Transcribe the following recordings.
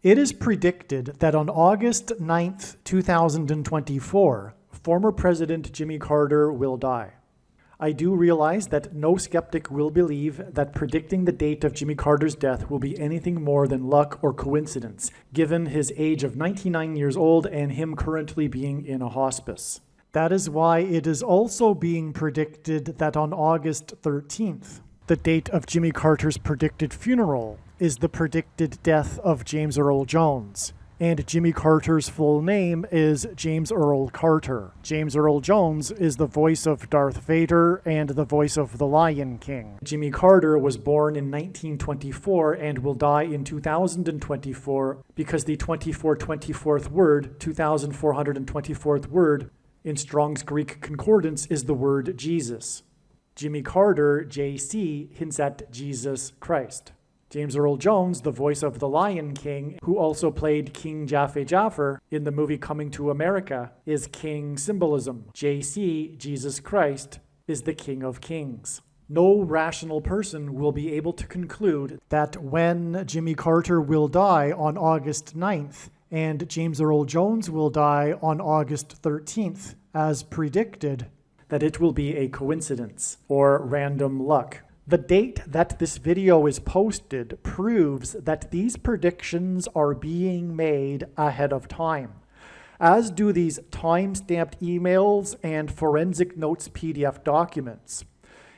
It is predicted that on August 9th, 2024, former President Jimmy Carter will die. I do realize that no skeptic will believe that predicting the date of Jimmy Carter's death will be anything more than luck or coincidence, given his age of 99 years old and him currently being in a hospice. That is why it is also being predicted that on August 13th, the date of Jimmy Carter's predicted funeral, is the predicted death of James Earl Jones. And Jimmy Carter's full name is James Earl Carter. James Earl Jones is the voice of Darth Vader and the voice of the Lion King. Jimmy Carter was born in 1924 and will die in 2024 because the 2424th word, 2424th word, in Strong's Greek Concordance is the word Jesus. Jimmy Carter, JC, hints at Jesus Christ. James Earl Jones, the voice of the Lion King, who also played King Jaffe Jaffer in the movie Coming to America, is king symbolism. JC, Jesus Christ, is the King of Kings. No rational person will be able to conclude that when Jimmy Carter will die on August 9th and James Earl Jones will die on August 13th, as predicted, that it will be a coincidence or random luck. The date that this video is posted proves that these predictions are being made ahead of time, as do these time-stamped emails and forensic notes PDF documents.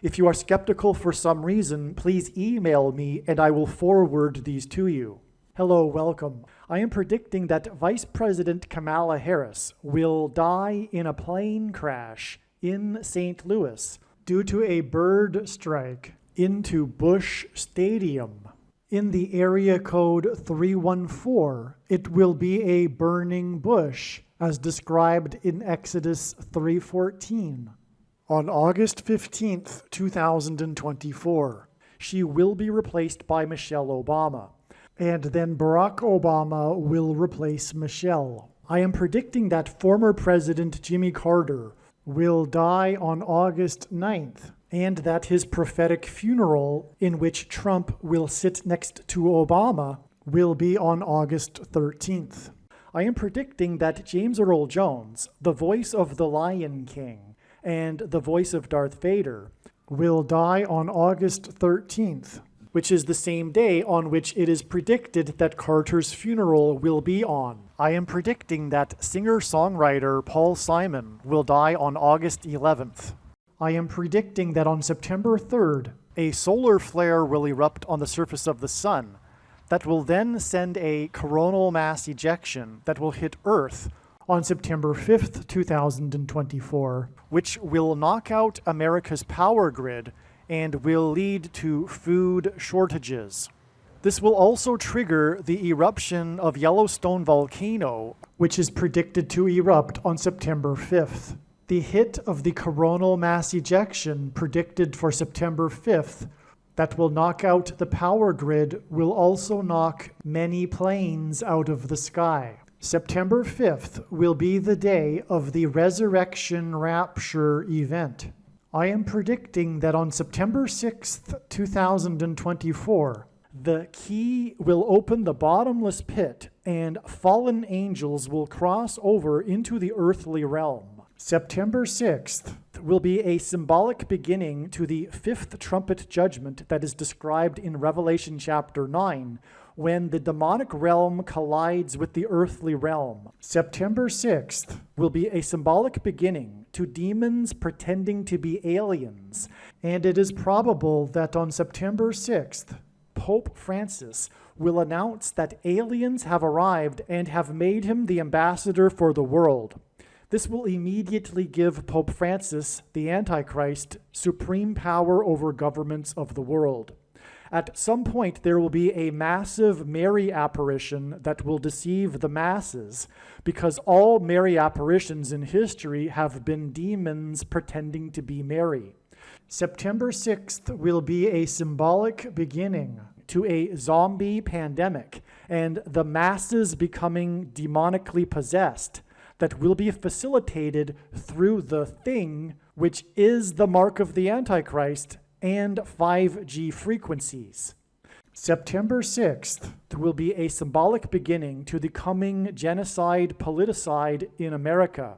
If you are skeptical for some reason, please email me and I will forward these to you. Hello, welcome. I am predicting that Vice President Kamala Harris will die in a plane crash in St. Louis due to a bird strike into Busch Stadium. In the area code 314, it will be a burning bush, as described in Exodus 3:14. On August 15th, 2024, she will be replaced by Michelle Obama, and then Barack Obama will replace Michelle. I am predicting that former President Jimmy Carter will die on August 9th, and that his prophetic funeral, in which Trump will sit next to Obama, will be on August 13th. I am predicting that James Earl Jones, the voice of the Lion King and the voice of Darth Vader, will die on August 13th, which is the same day on which it is predicted that Carter's funeral will be on. I am predicting that singer-songwriter Paul Simon will die on August 11th. I am predicting that on September 3rd, a solar flare will erupt on the surface of the sun that will then send a coronal mass ejection that will hit Earth on September 5th, 2024, which will knock out America's power grid and will lead to food shortages. This will also trigger the eruption of Yellowstone volcano, which is predicted to erupt on September 5th. The hit of the coronal mass ejection predicted for September 5th that will knock out the power grid will also knock many planes out of the sky. September 5th will be the day of the resurrection rapture event. I am predicting that on September 6th, 2024, the key will open the bottomless pit and fallen angels will cross over into the earthly realm. September 6th will be a symbolic beginning to the fifth trumpet judgment that is described in Revelation chapter 9, when the demonic realm collides with the earthly realm. September 6th will be a symbolic beginning to demons pretending to be aliens, and it is probable that on September 6th, Pope Francis will announce that aliens have arrived and have made him the ambassador for the world. This will immediately give Pope Francis, the Antichrist, supreme power over governments of the world. At some point, there will be a massive Mary apparition that will deceive the masses, because all Mary apparitions in history have been demons pretending to be Mary. September 6th will be a symbolic beginning to a zombie pandemic and the masses becoming demonically possessed that will be facilitated through the thing, which is the mark of the Antichrist and 5G frequencies. September 6th will be a symbolic beginning to the coming genocide politicide in America.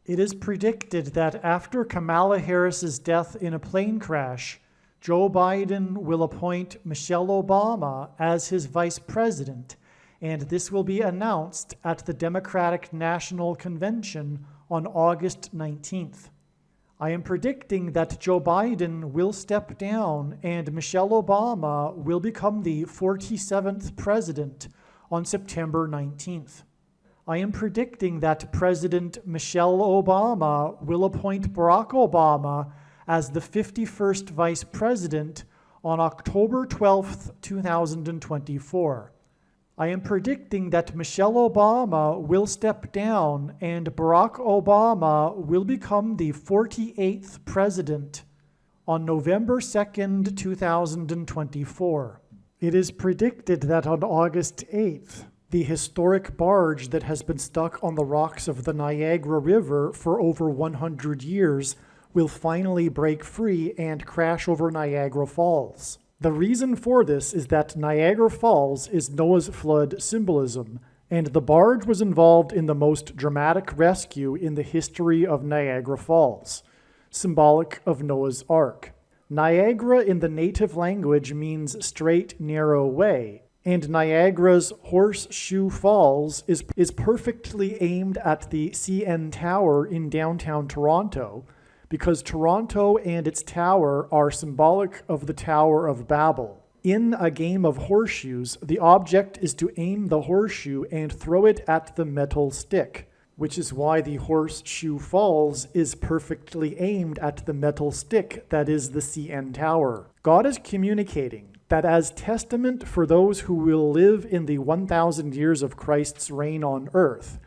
It is predicted that after Kamala Harris's death in a plane crash, Joe Biden will appoint Michelle Obama as his vice president, and this will be announced at the Democratic National Convention on August 19th. I am predicting that Joe Biden will step down and Michelle Obama will become the 47th president on September 19th. I am predicting that President Michelle Obama will appoint Barack Obama as the 51st vice president on October 12th, 2024. I am predicting that Michelle Obama will step down and Barack Obama will become the 48th president on November 2nd, 2024. It is predicted that on August 8th, the historic barge that has been stuck on the rocks of the Niagara River for over 100 years will finally break free and crash over Niagara Falls. The reason for this is that Niagara Falls is Noah's flood symbolism, and the barge was involved in the most dramatic rescue in the history of Niagara Falls, symbolic of Noah's Ark. Niagara in the native language means straight, narrow way, and Niagara's Horseshoe Falls is perfectly aimed at the CN Tower in downtown Toronto, because Toronto and its tower are symbolic of the Tower of Babel. In a game of horseshoes, the object is to aim the horseshoe and throw it at the metal stick, which is why the Horseshoe Falls is perfectly aimed at the metal stick that is the CN Tower. God is communicating that as testament for those who will live in the 1,000 years of Christ's reign on earth,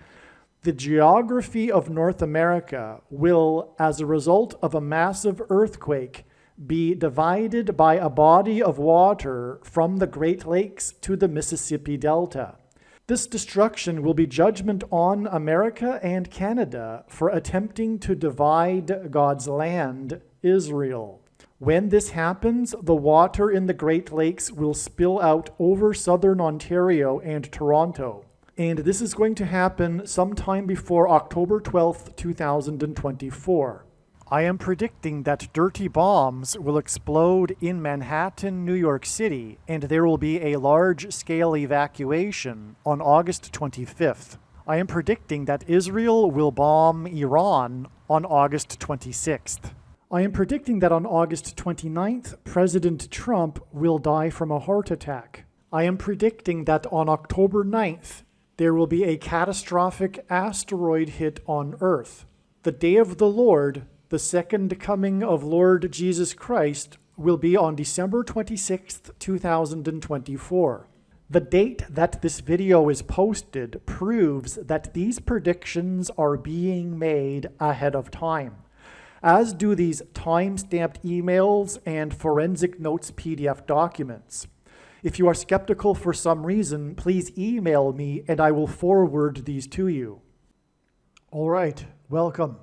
the geography of North America will, as a result of a massive earthquake, be divided by a body of water from the Great Lakes to the Mississippi Delta. This destruction will be judgment on America and Canada for attempting to divide God's land, Israel. When this happens, the water in the Great Lakes will spill out over southern Ontario and Toronto. And this is going to happen sometime before October 12th, 2024. I am predicting that dirty bombs will explode in Manhattan, New York City, and there will be a large-scale evacuation on August 25th. I am predicting that Israel will bomb Iran on August 26th. I am predicting that on August 29th, President Trump will die from a heart attack. I am predicting that on October 9th, there will be a catastrophic asteroid hit on Earth. The day of the Lord, the second coming of Lord Jesus Christ, will be on December 26th, 2024. The date that this video is posted proves that these predictions are being made ahead of time, as do these time-stamped emails and forensic notes PDF documents. If you are skeptical for some reason, please email me and I will forward these to you. All right, welcome.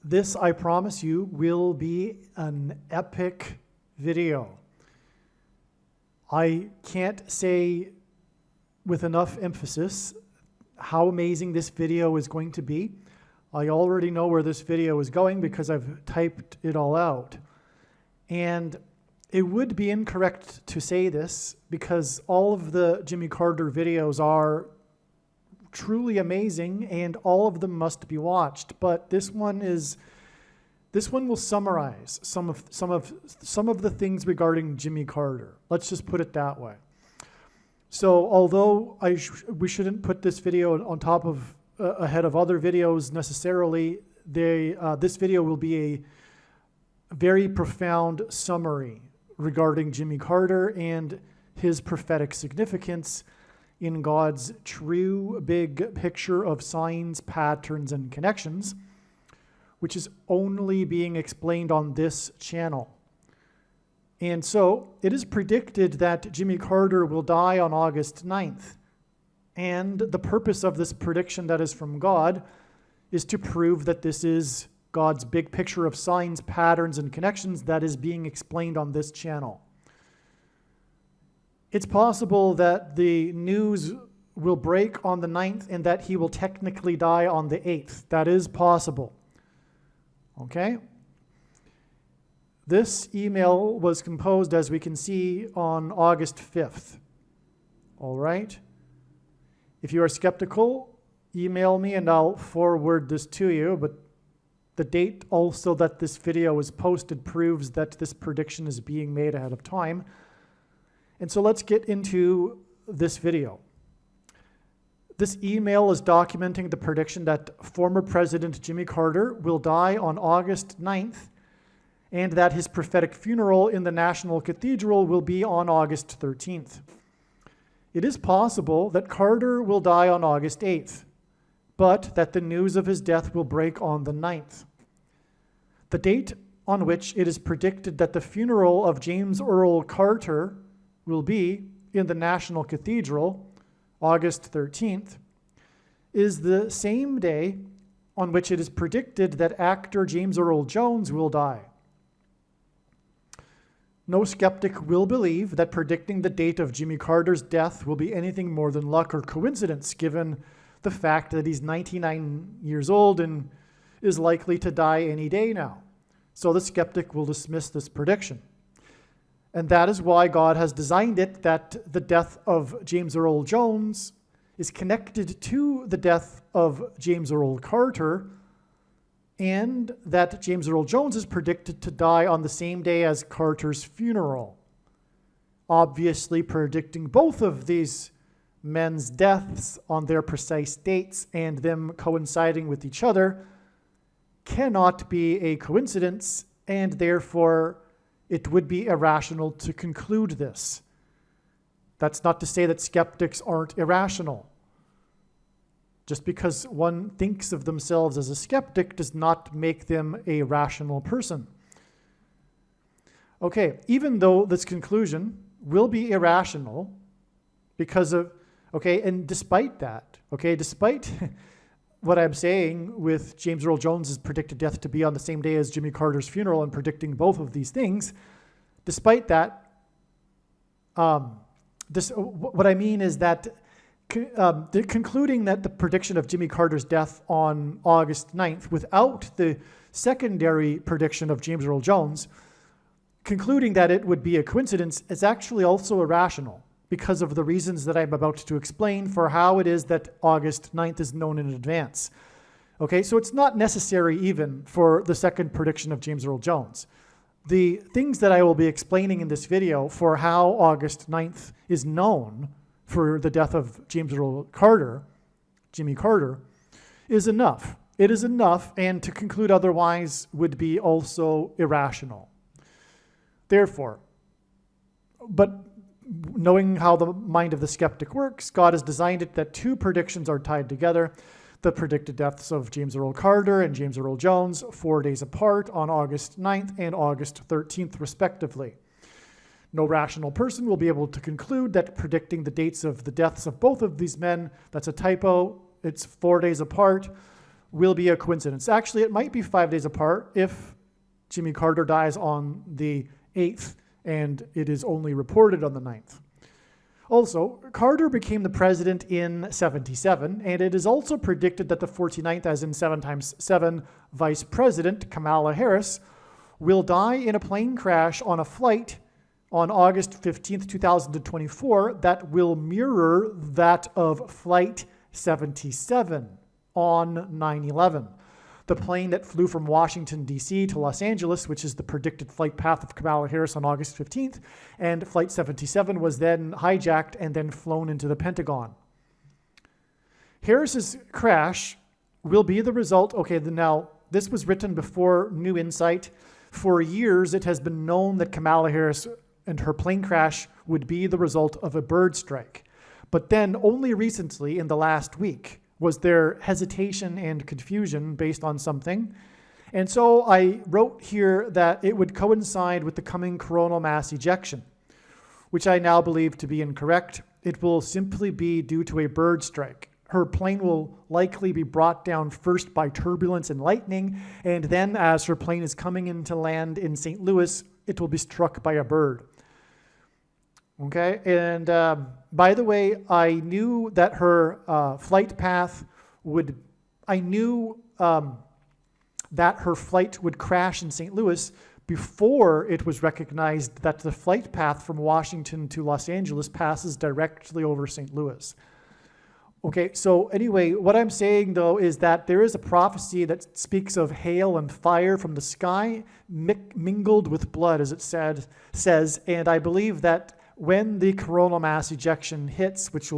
This, I promise you, will be an epic video. I can't say with enough emphasis how amazing this video is going to be. I already know where this video is going because I've typed it all out. And it would be incorrect to say this because all of the Jimmy Carter videos are truly amazing and all of them must be watched. But this one will summarize some of the things regarding Jimmy Carter. Let's just put it that way. So although we shouldn't put this video on top of ahead of other videos necessarily, this video will be a very profound summary regarding Jimmy Carter and his prophetic significance in God's true big picture of signs, patterns, and connections, which is only being explained on this channel. And so it is predicted that Jimmy Carter will die on August 9th. And the purpose of this prediction that is from God is to prove that this is God's big picture of signs, patterns, and connections that is being explained on this channel. It's possible that the news will break on the 9th and that he will technically die on the 8th. That is possible. Okay? This email was composed, as we can see, on August 5th. All right? If you are skeptical, email me and I'll forward this to you, but the date also that this video was posted proves that this prediction is being made ahead of time. And so let's get into this video. This email is documenting the prediction that former President Jimmy Carter will die on August 9th and that his prophetic funeral in the National Cathedral will be on August 13th. It is possible that Carter will die on August 8th, but that the news of his death will break on the 9th. The date on which it is predicted that the funeral of James Earl Carter will be in the National Cathedral, August 13th, is the same day on which it is predicted that actor James Earl Jones will die. No skeptic will believe that predicting the date of Jimmy Carter's death will be anything more than luck or coincidence, given the fact that he's 99 years old and is likely to die any day now. So the skeptic will dismiss this prediction. And that is why God has designed it that the death of James Earl Jones is connected to the death of James Earl Carter, and that James Earl Jones is predicted to die on the same day as Carter's funeral. Obviously, predicting both of these men's deaths on their precise dates and them coinciding with each other cannot be a coincidence, and therefore it would be irrational to conclude this. That's not to say that skeptics aren't irrational. Just because one thinks of themselves as a skeptic does not make them a rational person. Okay, even though this conclusion will be irrational because of, and despite that, despite what I'm saying with James Earl Jones's predicted death to be on the same day as Jimmy Carter's funeral and predicting both of these things, despite that, what I mean is that concluding that the prediction of Jimmy Carter's death on August 9th without the secondary prediction of James Earl Jones, concluding that it would be a coincidence is actually also irrational because of the reasons that I'm about to explain for how it is that August 9th is known in advance. Okay, so it's not necessary even for the second prediction of James Earl Jones. The things that I will be explaining in this video for how August 9th is known for the death of James Earl Carter, Jimmy Carter, is enough. It is enough, and to conclude otherwise would be also irrational. Therefore, but knowing how the mind of the skeptic works, God has designed it that two predictions are tied together. The predicted deaths of James Earl Carter and James Earl Jones, 4 days apart on August 9th and August 13th, respectively. No rational person will be able to conclude that predicting the dates of the deaths of both of these men, that's a typo, it's 4 days apart, will be a coincidence. Actually, it might be 5 days apart if Jimmy Carter dies on the 8th and it is only reported on the 9th. Also, Carter became the president in 77, and it is also predicted that the 49th, as in 7 times 7, Vice President Kamala Harris will die in a plane crash on a flight on August 15th, 2024, that will mirror that of Flight 77 on 9/11. The plane that flew from Washington, D.C. to Los Angeles, which is the predicted flight path of Kamala Harris on August 15th, and Flight 77 was then hijacked and then flown into the Pentagon. Harris's crash will be the result, now this was written before New Insight. For years, it has been known that Kamala Harris and her plane crash would be the result of a bird strike. But then only recently, in the last week, was there hesitation and confusion based on something. And so I wrote here that it would coincide with the coming coronal mass ejection, which I now believe to be incorrect. It will simply be due to a bird strike. Her plane will likely be brought down first by turbulence and lightning, and then as her plane is coming into land in St. Louis, it will be struck by a bird. Okay, and by the way, I knew that her flight path would, I knew that her flight would crash in St. Louis before it was recognized that the flight path from Washington to Los Angeles passes directly over St. Louis. Okay, so anyway, what I'm saying though is that there is a prophecy that speaks of hail and fire from the sky mingled with blood, as it says, and I believe that when the coronal mass ejection hits, which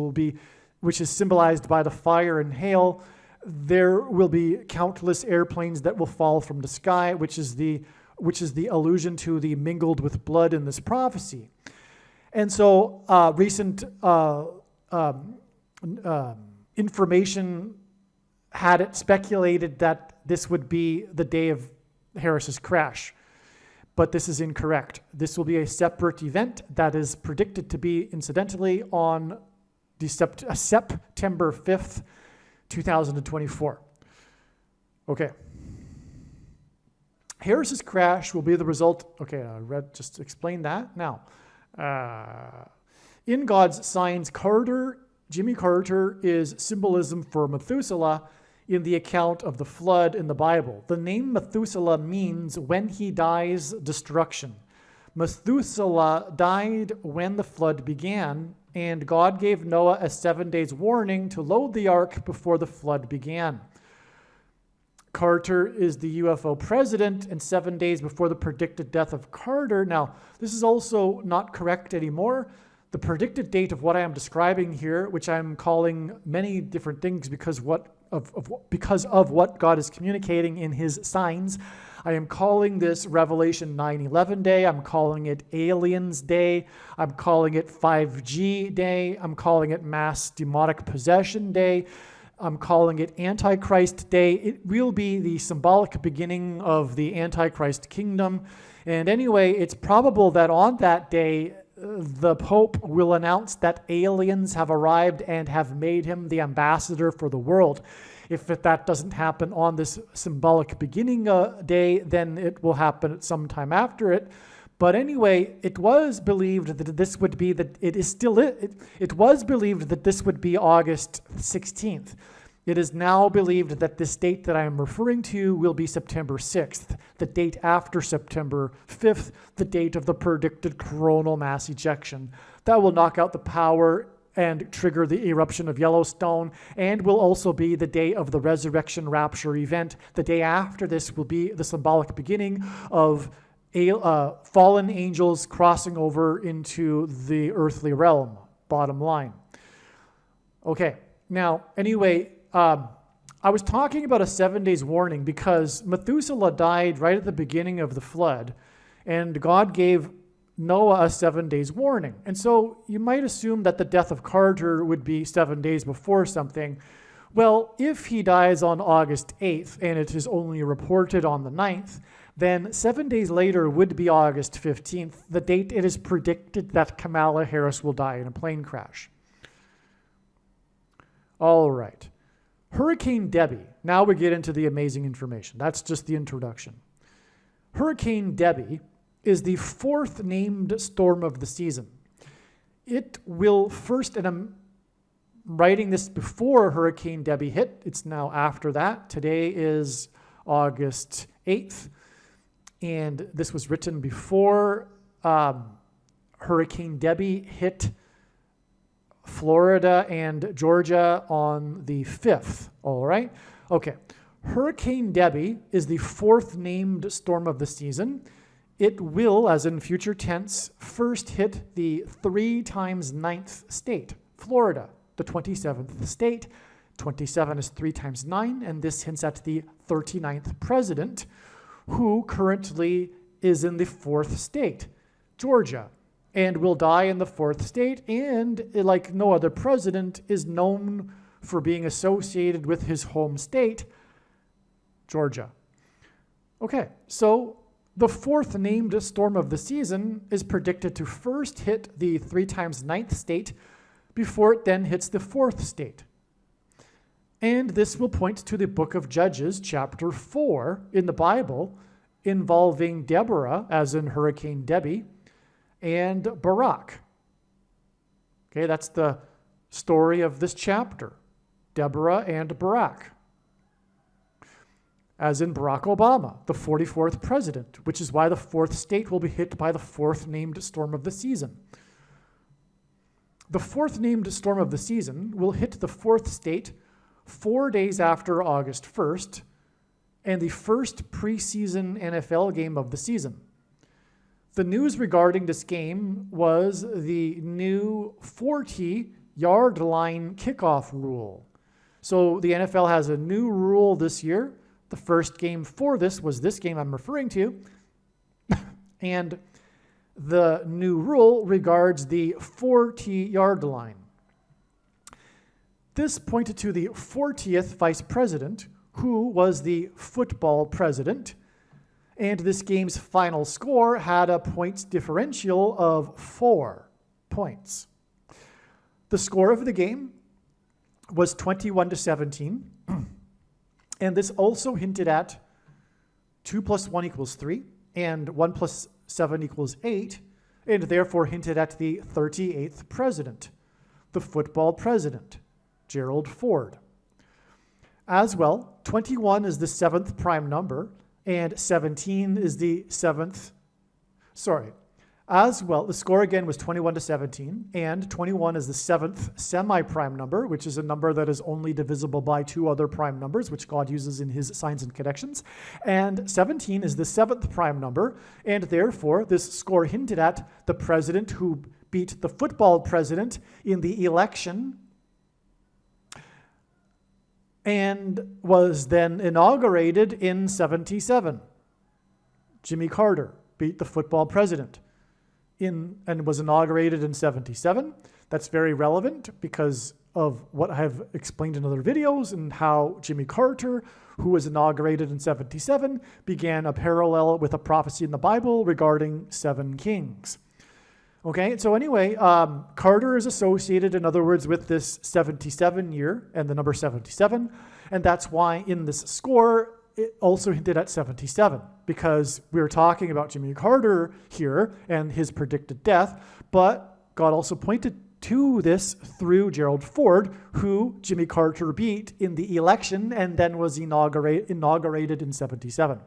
is symbolized by the fire and hail, there will be countless airplanes that will fall from the sky, which is the allusion to the mingled with blood in this prophecy. And so recent information had it speculated that this would be the day of Harris's crash. But this is incorrect. This will be a separate event that is predicted to be, incidentally, on September 5th, 2024. Okay. Harris's crash will be the result. Okay, I just explained that. Now, in God's signs, Jimmy Carter is symbolism for Methuselah in the account of the flood in the Bible. The name Methuselah means when he dies, destruction. Methuselah died when the flood began, and God gave Noah a 7 days warning to load the ark before the flood began. Carter is the UFO president, and 7 days before the predicted death of Carter. Now, this is also not correct anymore. The predicted date of what I am describing here, which I'm calling many different things because of what God is communicating in his signs, I am calling this Revelation 9/11 Day. I'm calling it Aliens Day. I'm calling it 5G Day. I'm calling it Mass Demonic Possession Day. I'm calling it Antichrist Day. It will be the symbolic beginning of the Antichrist kingdom. And anyway, it's probable that on that day, the Pope will announce that aliens have arrived and have made him the ambassador for the world. If that doesn't happen on this symbolic beginning day, then it will happen at some time after it. But anyway, it was believed that this would be it was believed that this would be August 16th. It is now believed that this date that I am referring to will be September 6th, the date after September 5th, the date of the predicted coronal mass ejection. That will knock out the power and trigger the eruption of Yellowstone, and will also be the day of the resurrection rapture event. The day after this will be the symbolic beginning of fallen angels crossing over into the earthly realm, bottom line. Okay, now, anyway, I was talking about a 7 days warning because Methuselah died right at the beginning of the flood, and God gave Noah a 7 days warning. And so you might assume that the death of Carter would be 7 days before something. Well, if he dies on August 8th and it is only reported on the 9th, then 7 days later would be August 15th, the date it is predicted that Kamala Harris will die in a plane crash. All right. Hurricane Debbie. Now we get into the amazing information. That's just the introduction. Hurricane Debbie is the fourth named storm of the season. It will first, and I'm writing this before Hurricane Debbie hit. It's now after that. Today is August 8th. And this was written before Hurricane Debbie hit Florida and Georgia on the 5th. All right? Okay. Hurricane Debbie is the fourth named storm of the season. It will, as in future tense, first hit the 3 times 9th state, Florida, the 27th state. 27 is 3 times 9, and this hints at the 39th president, who currently is in the 4th state, Georgia, and will die in the 4th state, and like no other president, is known for being associated with his home state, Georgia. Okay, so the fourth named storm of the season is predicted to first hit the 3 times 9th state before it then hits the 4th state. And this will point to the book of Judges, chapter 4 in the Bible, involving Deborah, as in Hurricane Debbie, and Barak, Okay, that's the story of this chapter. Deborah and Barak. As in Barack Obama, the 44th president, which is why the fourth state will be hit by the fourth named storm of the season. The fourth named storm of the season will hit the fourth state 4 days after August 1st, and the first preseason NFL game of the season. The news regarding this game was the new 40-yard line kickoff rule. So the NFL has a new rule this year. The first game for this was this game I'm referring to. And the new rule regards the 40-yard line. This pointed to the 40th vice president, who was the football president, and this game's final score had a points differential of 4 points. The score of the game was 21-17, and this also hinted at 2 + 1 = 3, and 1 + 7 = 8, and therefore hinted at the 38th president, the football president, Gerald Ford. As well, 21 is the 7th prime number, and 17 is the 7th. As well, the score again was 21-17, and 21 is the 7th semi-prime number, which is a number that is only divisible by 2 other prime numbers, which God uses in his signs and connections. And 17 is the 7th prime number, and therefore this score hinted at the president who beat the football president in the election and was then inaugurated in 77. Jimmy Carter beat the football president and was inaugurated in 77. That's very relevant because of what I have explained in other videos and how Jimmy Carter, who was inaugurated in 77, began a parallel with a prophecy in the Bible regarding 7 kings. Okay, so anyway, Carter is associated, in other words, with this 77 year and the number 77, and that's why in this score, it also hinted at 77, because we were talking about Jimmy Carter here and his predicted death, but God also pointed to this through Gerald Ford, who Jimmy Carter beat in the election and then was inaugurated in 77.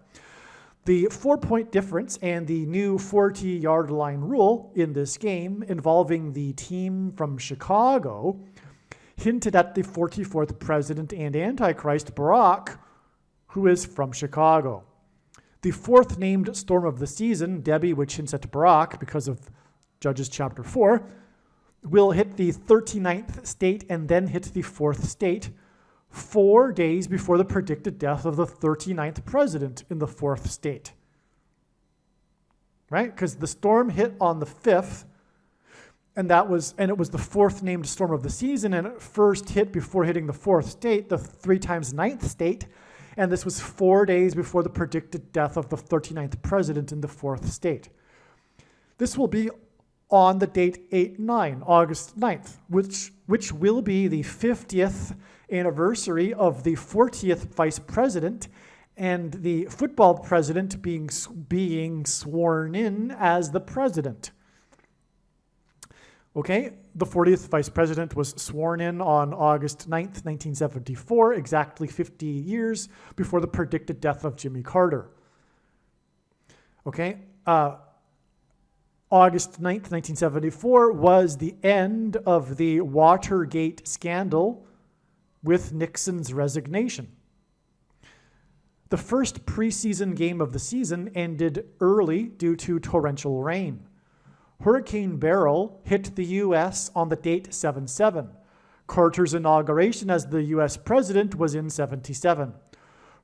The 4-point difference and the new 40-yard line rule in this game involving the team from Chicago hinted at the 44th president and Antichrist, Barack, who is from Chicago. The fourth named storm of the season, Debbie, which hints at Barack because of Judges chapter 4, will hit the 39th state and then hit the fourth state 4 days before the predicted death of the 39th president in the fourth state. Right? Because the storm hit on the 5th, and it was the fourth named storm of the season, and it first hit before hitting the fourth state, the 3 times 9th state, and this was 4 days before the predicted death of the 39th president in the fourth state. This will be on the date 8/9, August 9th, which will be the 50th anniversary of the 40th vice president and the football president being sworn in as the president. Okay, the 40th vice president was sworn in on August 9th, 1974, exactly 50 years before the predicted death of Jimmy Carter. Okay, August 9th, 1974 was the end of the Watergate scandal with Nixon's resignation. The first preseason game of the season ended early due to torrential rain. Hurricane Beryl hit the U.S. on the date 7/7. Carter's inauguration as the U.S. president was in 77.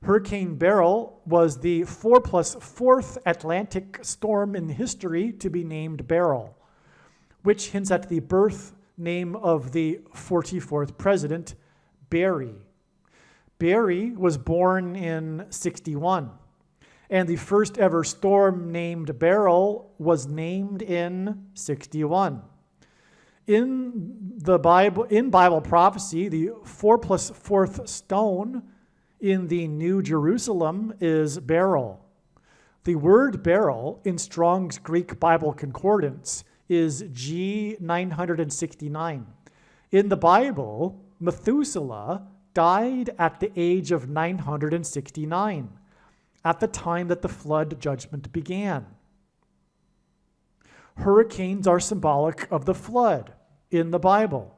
Hurricane Beryl was the 4+4th Atlantic storm in history to be named Beryl, which hints at the birth name of the 44th president, Barry. Barry was born in 61. And the first ever storm named Beryl was named in 61. In Bible prophecy, the 4+4th stone in the New Jerusalem is beryl. The word beryl in Strong's Greek Bible Concordance is G969. In the Bible, Methuselah died at the age of 969, at the time that the flood judgment began. Hurricanes are symbolic of the flood in the Bible.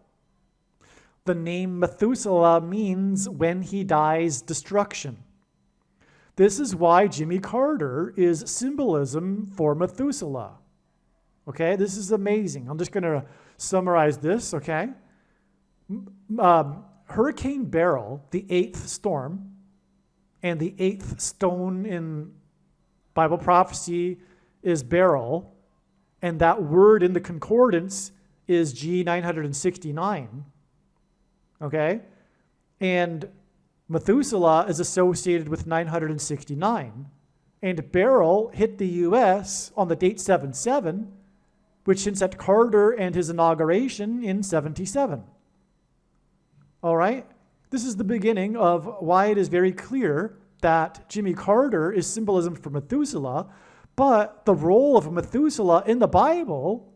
The name Methuselah means when he dies, destruction. This is why Jimmy Carter is symbolism for Methuselah. Okay, this is amazing. I'm just going to summarize this, okay? Hurricane Beryl, the eighth storm, and the eighth stone in Bible prophecy is beryl, and that word in the concordance is G969, okay? And Methuselah is associated with 969, and beryl hit the U.S. on the date 77, which hints at Carter and his inauguration in 77. All right? This is the beginning of why it is very clear that Jimmy Carter is symbolism for Methuselah, but the role of Methuselah in the Bible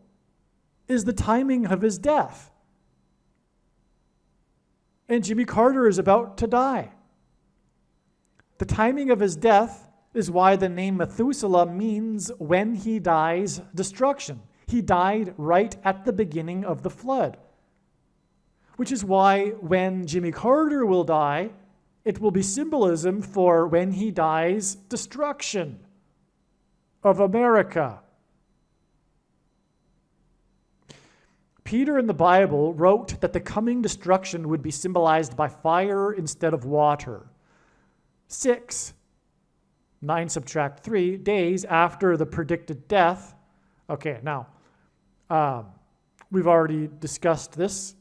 is the timing of his death. And Jimmy Carter is about to die. The timing of his death is why the name Methuselah means when he dies, destruction. He died right at the beginning of the flood. Which is why when Jimmy Carter will die, it will be symbolism for when he dies, destruction of America. Peter in the Bible wrote that the coming destruction would be symbolized by fire instead of water. 9 subtract 3 days after the predicted death. Okay, now, we've already discussed this.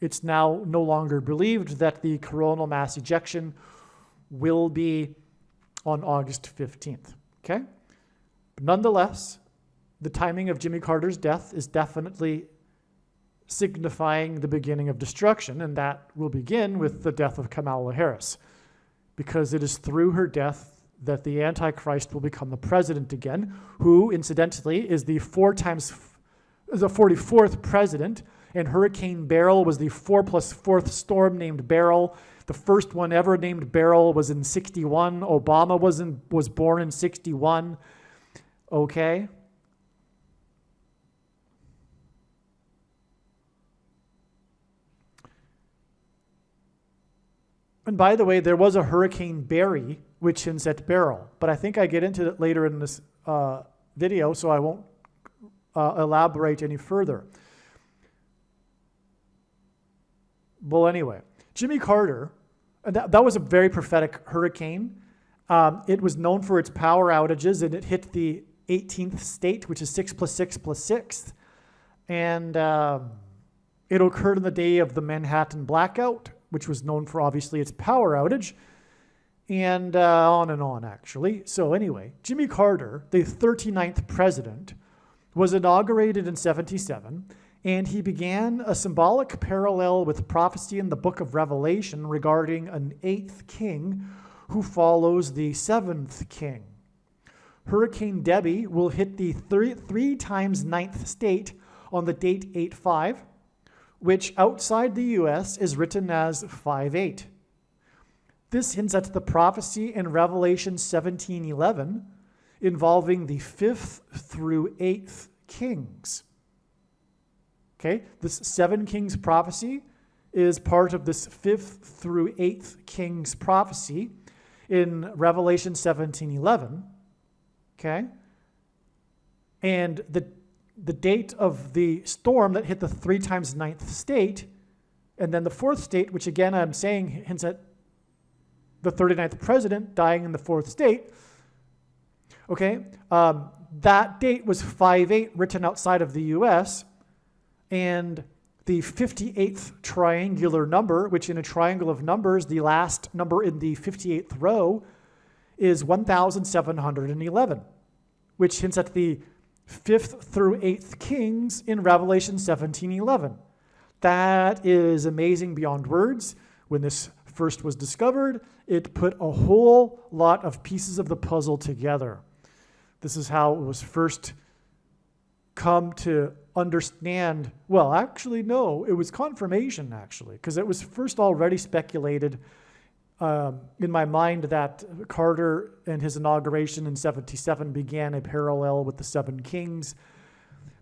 It's now no longer believed that the coronal mass ejection will be on August 15th, okay? But nonetheless, the timing of Jimmy Carter's death is definitely signifying the beginning of destruction, and that will begin with the death of Kamala Harris, because it is through her death that the Antichrist will become the president again, who, incidentally, is the 44th president, and Hurricane Beryl was the 4+4th storm named Beryl. The first one ever named Beryl was in 61. Obama was born in 61. Okay? And by the way, there was a Hurricane Barry, which hints at Beryl, but I think I get into it later in this video, so I won't elaborate any further. Well, anyway, Jimmy Carter, that was a very prophetic hurricane. It was known for its power outages, and it hit the 18th state, which is 6 + 6 + 6. And it occurred on the day of the Manhattan blackout, which was known for, obviously, its power outage. And on, actually. So anyway, Jimmy Carter, the 39th president, was inaugurated in 77, and he began a symbolic parallel with prophecy in the book of Revelation regarding an 8th king who follows the 7th king. Hurricane Debbie will hit the 3 times 9th state on the date 8/5, which outside the U.S. is written as 5/8. This hints at the prophecy in Revelation 17:11 involving the 5th through 8th kings. Okay, this 7 kings prophecy is part of this 5th through 8th kings prophecy in Revelation 17:11. Okay, and the date of the storm that hit the 3 times 9th state, and then the 4th state, which again I'm saying hints at the 39th president dying in the 4th state. Okay, that date was 5/8 written outside of the U.S., and the 58th triangular number, which in a triangle of numbers, the last number in the 58th row is 1,711, which hints at the 5th through 8th kings in Revelation 17:11. That is amazing beyond words. When this first was discovered, it put a whole lot of pieces of the puzzle together. This is how it was first come to understand, well, actually, no, it was confirmation, actually, because it was first already speculated in my mind that Carter and his inauguration in 77 began a parallel with the 7 kings.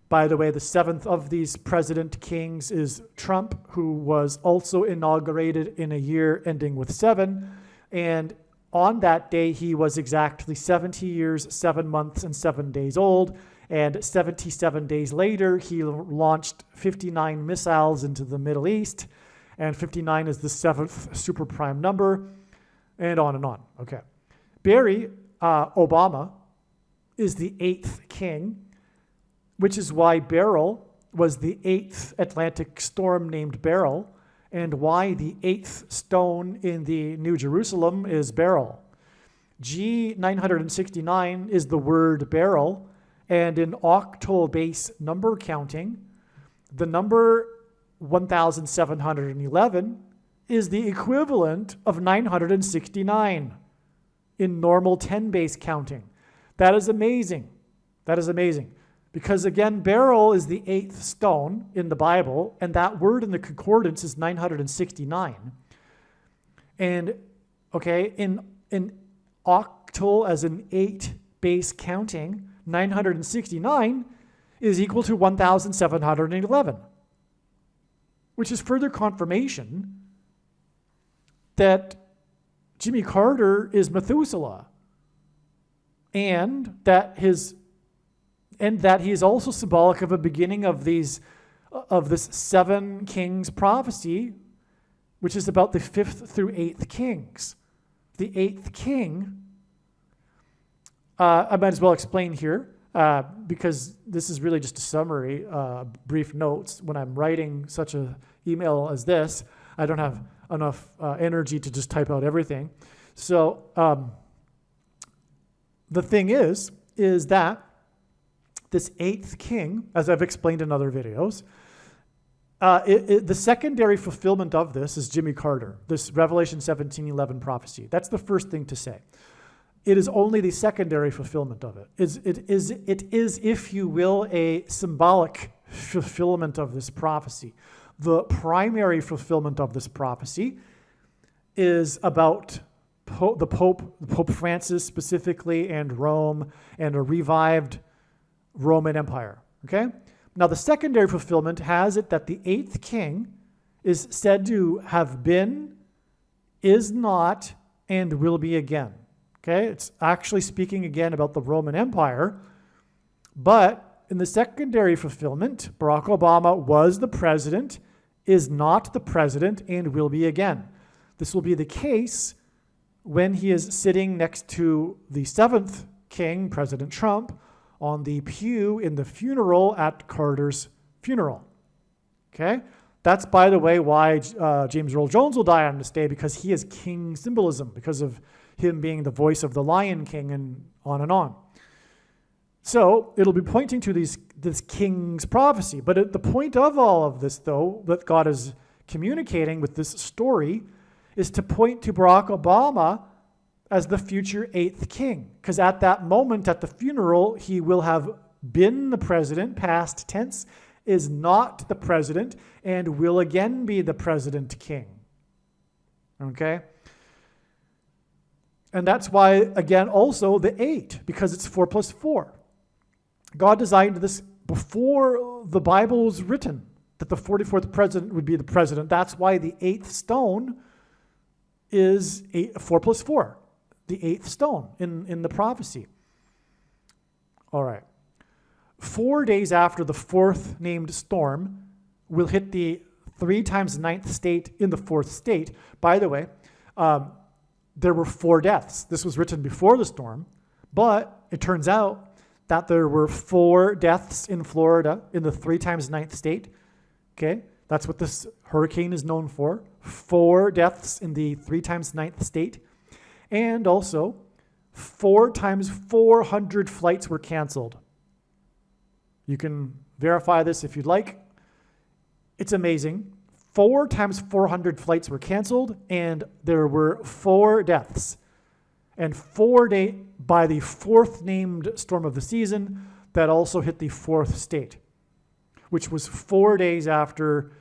By the way, the 7th of these president kings is Trump, who was also inaugurated in a year ending with 7. And on that day, he was exactly 70 years, 7 months, and 7 days old. And 77 days later, he launched 59 missiles into the Middle East. And 59 is the 7th super prime number, and on and on. Okay. Barry Obama is the 8th king, which is why Beryl was the 8th Atlantic storm named Beryl, and why the 8th stone in the New Jerusalem is beryl. G969 is the word beryl, and in octal base number counting, the number 1711 is the equivalent of 969 in normal 10 base counting. That is amazing. That is amazing. Because again, beryl is the 8th stone in the Bible, and that word in the concordance is 969. And okay, in octal, as in 8 base counting, 969 is equal to 1711, which is further confirmation that Jimmy Carter is Methuselah, and that he is also symbolic of a beginning of this 7 kings prophecy, which is about the 5th through 8th kings. The 8th king, I might as well explain here, because this is really just a summary, brief notes. When I'm writing such an email as this, I don't have enough energy to just type out everything. So the thing is that this 8th king, as I've explained in other videos, the secondary fulfillment of this is Jimmy Carter, this Revelation 17:11 prophecy. That's the first thing to say. It is only the secondary fulfillment of it. It is, if you will, a symbolic fulfillment of this prophecy. The primary fulfillment of this prophecy is about Pope Francis specifically, and Rome, and a revived Roman Empire. Okay? Now, the secondary fulfillment has it that the 8th king is said to have been, is not, and will be again. Okay? It's actually speaking again about the Roman Empire. But in the secondary fulfillment, Barack Obama was the president, is not the president, and will be again. This will be the case when he is sitting next to the 7th king, President Trump, on the pew in the funeral at Carter's funeral. Okay? That's, by the way, why James Earl Jones will die on this day, because he is king symbolism, because of him being the voice of the Lion King, and on and on. So it'll be pointing to this king's prophecy. But the point of all of this, though, that God is communicating with this story, is to point to Barack Obama as the future 8th king. Because at that moment, at the funeral, he will have been the president, past tense, is not the president, and will again be the president king. Okay? And that's why, again, also the 8, because it's 4 plus 4. God designed this before the Bible was written, that the 44th president would be the president. That's why the 8th stone is 4 plus 4, the 8th stone in the prophecy. All right. 4 days after the 4th named storm will hit the 3 times 9th state in the 4th state. By the way, there were 4 deaths. This was written before the storm, but it turns out that there were 4 deaths in Florida in the 3 times 9th state. Okay, that's what this hurricane is known for. 4 deaths in the 3 times 9th state. And also, 4 times 400 flights were canceled. You can verify this if you'd like. It's amazing. 4 times 400 flights were canceled, and there were 4 deaths. And by the 4th named storm of the season, that also hit the fourth state, which was 4 days after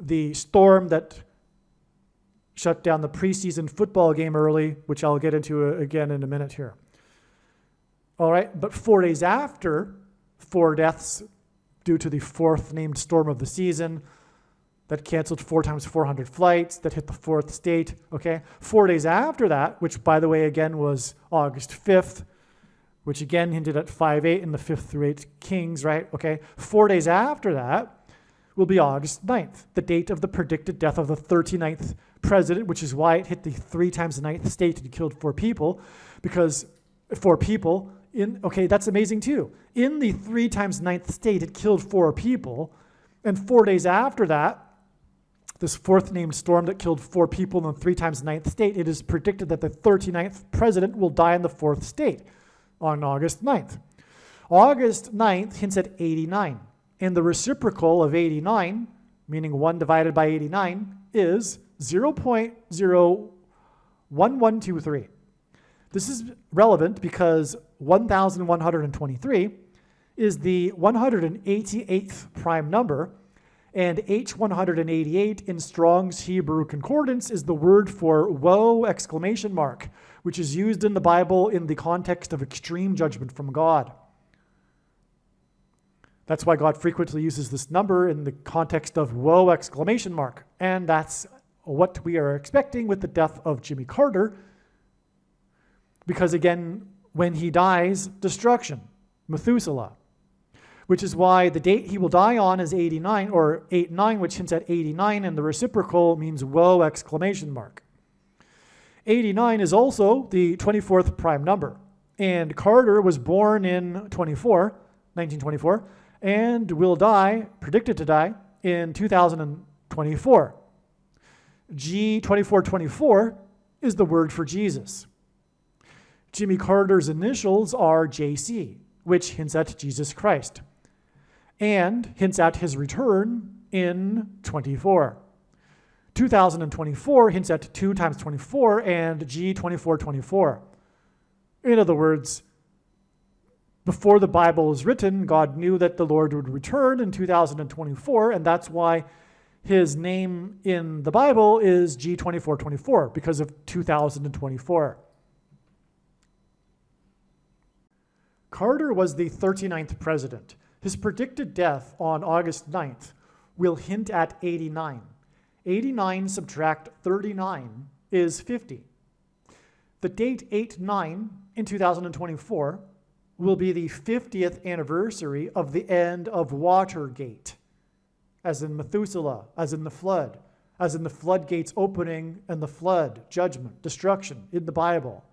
the storm that shut down the preseason football game early, which I'll get into again in a minute here. All right, but 4 days after, 4 deaths due to the fourth named storm of the season that canceled 4 times 400 flights, that hit the fourth state, okay? 4 days after that, which by the way, again, was August 5th, which again hinted at 5-8 in the 5th through 8th kings, right? Okay, 4 days after that will be August 9th, the date of the predicted death of the 39th president, which is why it hit the 3 times the 9th state and killed 4 people, because 4 people okay, that's amazing too. In the 3 times 9th state, it killed 4 people, and 4 days after that, this fourth named storm that killed 4 people in the 3 times 9th state, it is predicted that the 39th president will die in the 4th state on August 9th. August 9th hints at 89, and the reciprocal of 89, meaning 1 divided by 89, is 0.01123. This is relevant because 1,123 is the 188th prime number, and H188 in Strong's Hebrew Concordance is the word for woe exclamation mark, which is used in the Bible in the context of extreme judgment from God. That's why God frequently uses this number in the context of woe exclamation mark, and that's what we are expecting with the death of Jimmy Carter, because again, when he dies, destruction, Methuselah, which is why the date he will die on is 89, or 89, which hints at 89, and the reciprocal means woe exclamation mark. 89 is also the 24th prime number, and Carter was born in 1924, and will die, predicted to die, in 2024. G2424 is the word for Jesus. Jimmy Carter's initials are JC, which hints at Jesus Christ, and hints at his return in 24. 2024 hints at 2 times 24 and G2424. In other words, before the Bible was written, God knew that the Lord would return in 2024, and that's why his name in the Bible is G2424, because of 2024. Carter was the 39th president. His predicted death on August 9th will hint at 89. 89 subtract 39 is 50. The date 8/9 in 2024 will be the 50th anniversary of the end of Watergate, as in Methuselah, as in the flood, as in the floodgates opening and the flood, judgment, destruction in the Bible.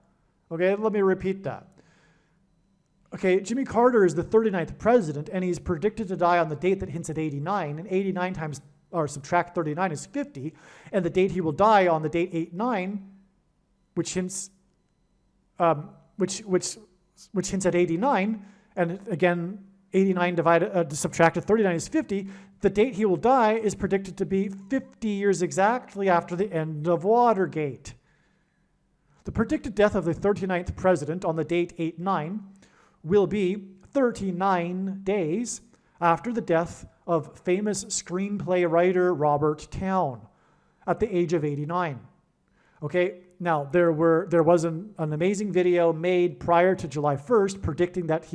Okay, let me repeat that. Okay, Jimmy Carter is the 39th president, and he's predicted to die on the date that hints at 89, and 89 times, or subtract 39 is 50, and the date he will die on the date 8/9, which hints, which hints at 89, and again, 89 subtracted 39 is 50. The date he will die is predicted to be 50 years exactly after the end of Watergate. The predicted death of the 39th president on the date 8/9 will be 39 days after the death of famous screenplay writer Robert Towne at the age of 89. Okay, now there was an amazing video made prior to July 1st predicting that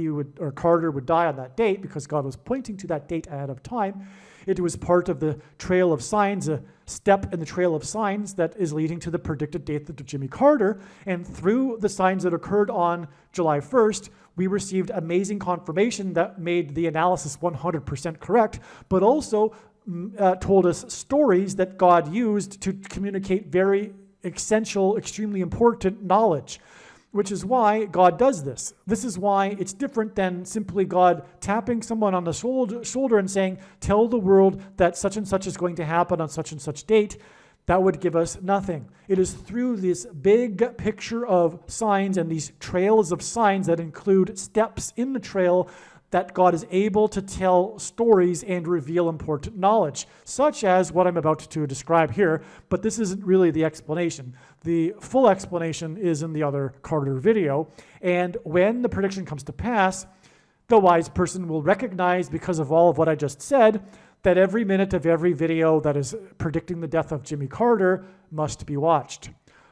Carter would die on that date because God was pointing to that date ahead of time. It was part of the trail of signs, a step in the trail of signs that is leading to the predicted death of Jimmy Carter. And through the signs that occurred on July 1st, we received amazing confirmation that made the analysis 100% correct, but also told us stories that God used to communicate very essential, extremely important knowledge, which is why God does this. This is why it's different than simply God tapping someone on the shoulder and saying, tell the world that such and such is going to happen on such and such date. That would give us nothing. It is through this big picture of signs and these trails of signs that include steps in the trail that God is able to tell stories and reveal important knowledge, such as what I'm about to describe here, but this isn't really the explanation. The full explanation is in the other Carter video, and when the prediction comes to pass, The wise person will recognize, because of all of what I just said, that every minute of every video that is predicting the death of Jimmy Carter must be watched.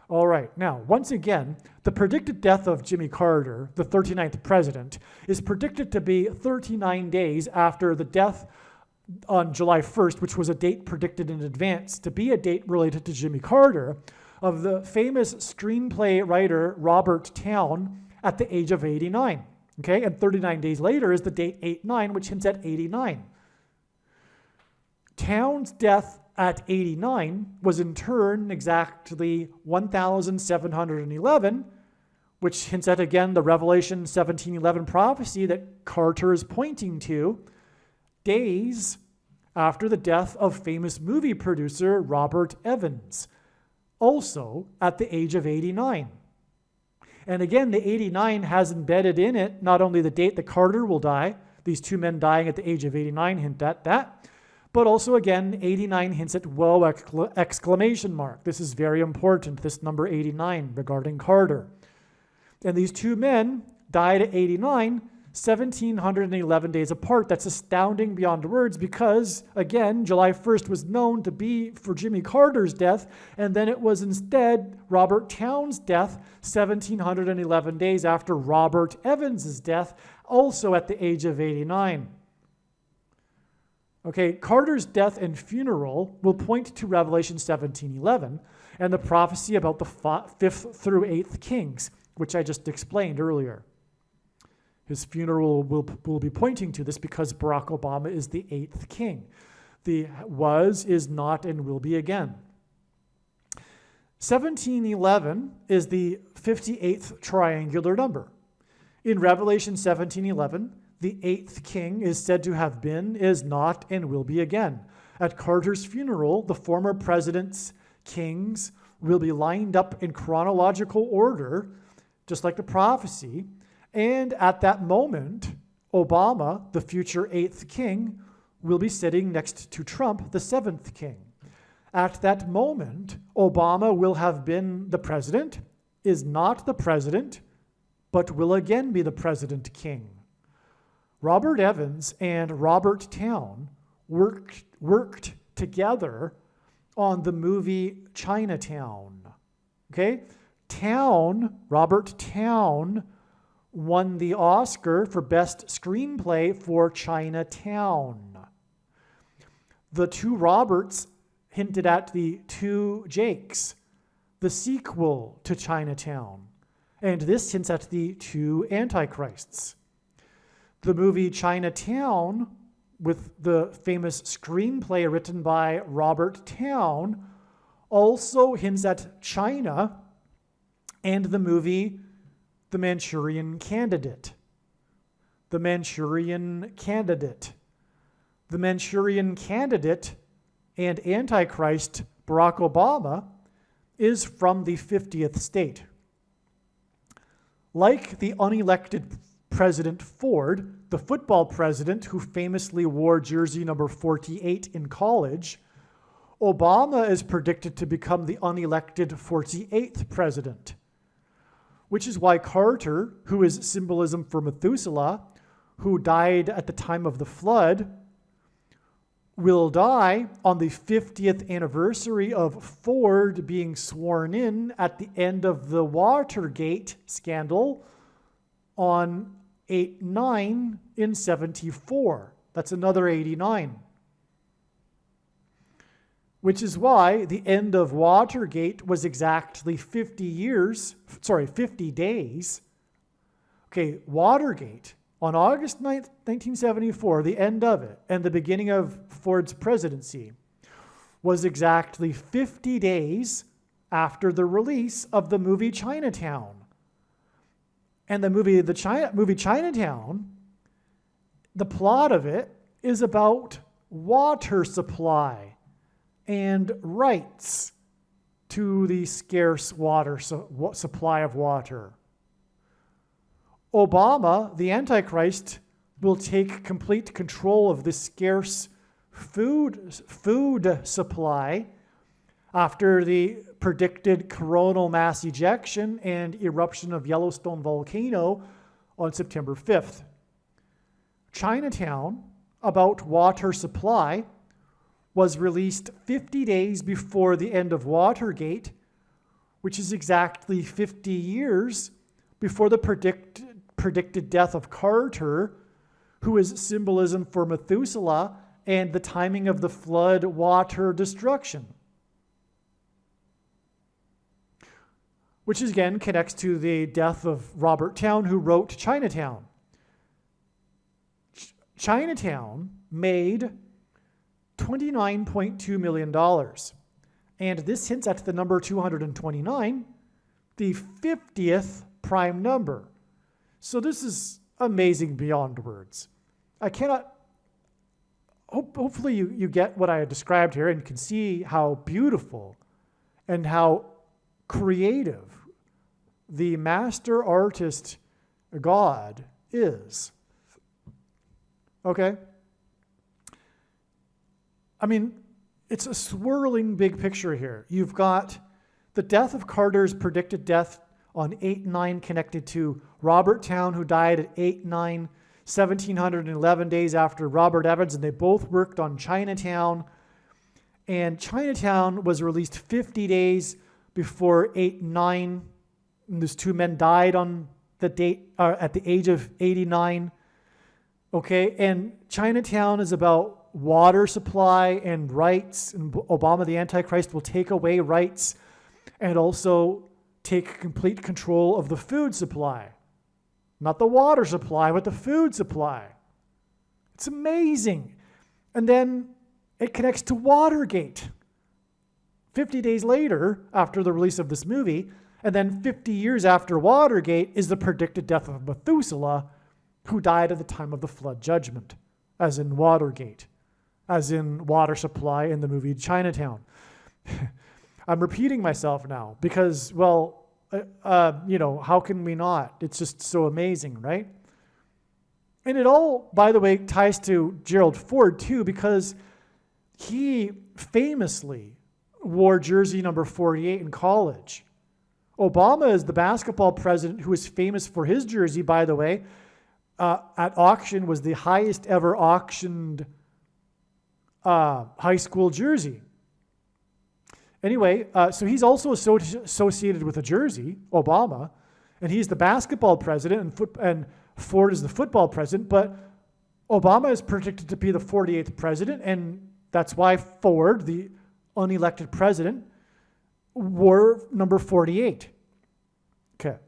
All right, now, once again, the predicted death of Jimmy Carter, the 39th president, is predicted to be 39 days after the death on July 1st, which was a date predicted in advance to be a date related to Jimmy Carter, of the famous screenplay writer Robert Towne at the age of 89. Okay, and 39 days later is the date 89, which hints at 89. Towne's death at 89 was in turn exactly 1711, which hints at, again, the Revelation 17:11 prophecy that Carter is pointing to, days after the death of famous movie producer Robert Evans, also at the age of 89. And again, the 89 has embedded in it not only the date that Carter will die, these two men dying at the age of 89 hint at that, but also, again, 89 hints at whoa, exclamation mark. This is very important, this number 89 regarding Carter. And these two men died at 89, 1,711 days apart. That's astounding beyond words because, again, July 1st was known to be for Jimmy Carter's death, and then it was instead Robert Towne's death 1,711 days after Robert Evans's death, also at the age of 89. Okay, Carter's death and funeral will point to Revelation 17:11 and the prophecy about the 5th through 8th kings, which I just explained earlier. His funeral will be pointing to this because Barack Obama is the 8th king. The was, is not, and will be again. 1711 is the 58th triangular number. In Revelation 17:11, the 8th king is said to have been, is not, and will be again. At Carter's funeral, the former president's kings will be lined up in chronological order, just like the prophecy. And at that moment, Obama, the future 8th king, will be sitting next to Trump, the 7th king. At that moment, Obama will have been the president, is not the president, but will again be the president king. Robert Evans and Robert Towne worked together on the movie Chinatown. Okay? Robert Towne won the Oscar for Best Screenplay for Chinatown. The two Roberts hinted at the two Jakes, the sequel to Chinatown. And this hints at the two Antichrists. The movie Chinatown, with the famous screenplay written by Robert Towne, also hints at China and the movie The Manchurian Candidate. The Manchurian Candidate. The Manchurian Candidate and Antichrist Barack Obama is from the 50th state. Like the unelected President Ford, the football president who famously wore jersey number 48 in college, Obama is predicted to become the unelected 48th president, which is why Carter, who is symbolism for Methuselah, who died at the time of the flood, will die on the 50th anniversary of Ford being sworn in at the end of the Watergate scandal on 8/9 in 74. That's another 89. Which is why the end of Watergate was exactly 50 days. Okay, Watergate, on August 9th, 1974, the end of it, and the beginning of Ford's presidency, was exactly 50 days after the release of the movie Chinatown. And the movie Chinatown, the plot of it is about water supply and rights to the scarce water supply of water. Obama, the Antichrist, will take complete control of the scarce food supply after the predicted coronal mass ejection and eruption of Yellowstone volcano on September 5th. Chinatown, about water supply, was released 50 days before the end of Watergate, which is exactly 50 years before the predicted death of Carter, who is symbolism for Methuselah and the timing of the flood water destruction. Which again connects to the death of Robert Town, who wrote Chinatown. Chinatown made $29.2 million. And this hints at the number 229, the 50th prime number. So this is amazing beyond words. I cannot, hopefully you get what I described here and can see how beautiful and how creative the master artist God is. Okay? I mean, it's a swirling big picture here. You've got the death of Carter's predicted death on 8/9 connected to Robert Town, who died at 8/9, 1711 days after Robert Evans, and they both worked on Chinatown. And Chinatown was released 50 days before 8/9. And those two men died on the date at the age of 89. Okay, and Chinatown is about water supply and rights, and Obama the Antichrist will take away rights and also take complete control of the food supply. Not the water supply, but the food supply. It's amazing. And then it connects to Watergate. 50 days later, after the release of this movie, and then 50 years after Watergate is the predicted death of Methuselah, who died at the time of the flood judgment, as in Watergate, as in water supply in the movie Chinatown. I'm repeating myself now because, well, how can we not? It's just so amazing, right? And it all, by the way, ties to Gerald Ford too, because he famously wore jersey number 48 in college. Obama is the basketball president who is famous for his jersey, by the way. At auction was the highest ever auctioned high school jersey. Anyway, so he's also associated with a jersey, Obama, and he's the basketball president, and Ford is the football president, but Obama is predicted to be the 48th president, and that's why Ford, the unelected president, wore number 48. Okay.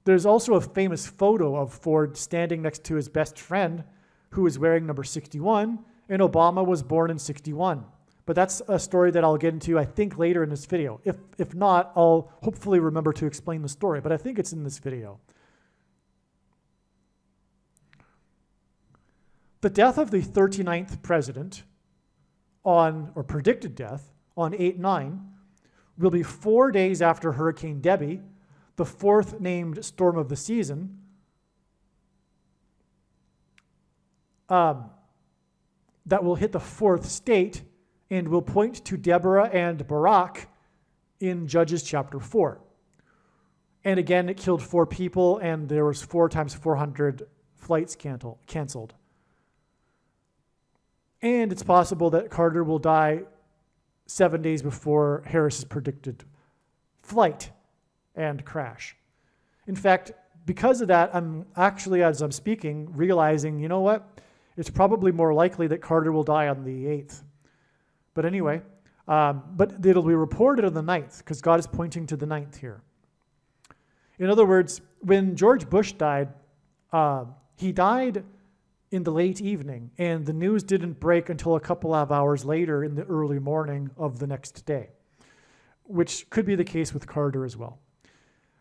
There's also a famous photo of Ford standing next to his best friend who is wearing number 61, and Obama was born in 61. But that's a story that I'll get into, I think, later in this video. If not, I'll hopefully remember to explain the story, but I think it's in this video. The death of the 39th president or predicted death, on 8/9, will be 4 days after Hurricane Debbie, the fourth named storm of the season, that will hit the fourth state and will point to Deborah and Barak in Judges chapter 4. And again, it killed 4 people, and there was 4 times 400 flights canceled. And it's possible that Carter will die 7 days before Harris's predicted flight and crash. In fact, because of that, I'm actually, as I'm speaking, realizing, you know what? It's probably more likely that Carter will die on the 8th. But anyway, but it'll be reported on the 9th, because God is pointing to the 9th here. In other words, when George Bush died, he died in the late evening, and the news didn't break until a couple of hours later in the early morning of the next day, which could be the case with Carter as well.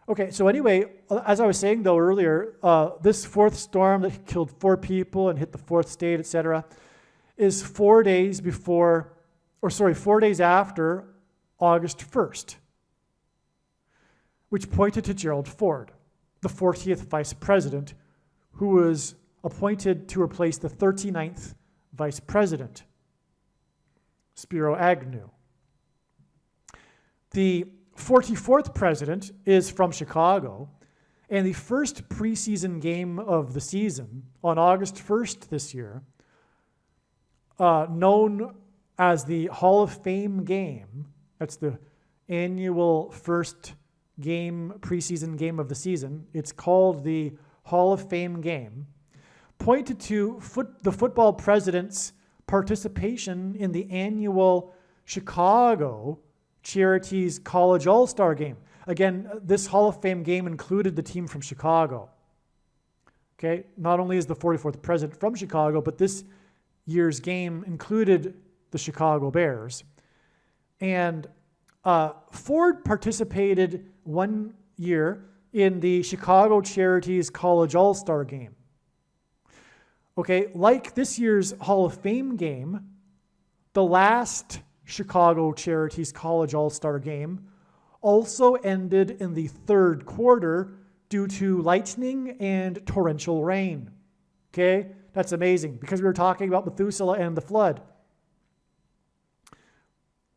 Okay, so anyway, as I was saying though earlier, this fourth storm that killed 4 people and hit the fourth state, etc., is 4 days after August 1st, which pointed to Gerald Ford, the 40th vice president, who was appointed to replace the 39th vice president, Spiro Agnew. The 44th president is from Chicago, And the first preseason game of the season on August 1st this year, known as the Hall of Fame game, that's the annual first game, preseason game of the season. It's called the Hall of Fame game, pointed to the football president's participation in the annual Chicago Charities College All-Star game. Again, this Hall of Fame game included the team from Chicago. Okay, not only is the 44th president from Chicago, but this year's game included the Chicago Bears. And Ford participated one year in the Chicago Charities College All-Star game. Okay, like this year's Hall of Fame game, the last Chicago Charities College All-Star game also ended in the third quarter due to lightning and torrential rain. Okay, that's amazing because we were talking about Methuselah and the flood.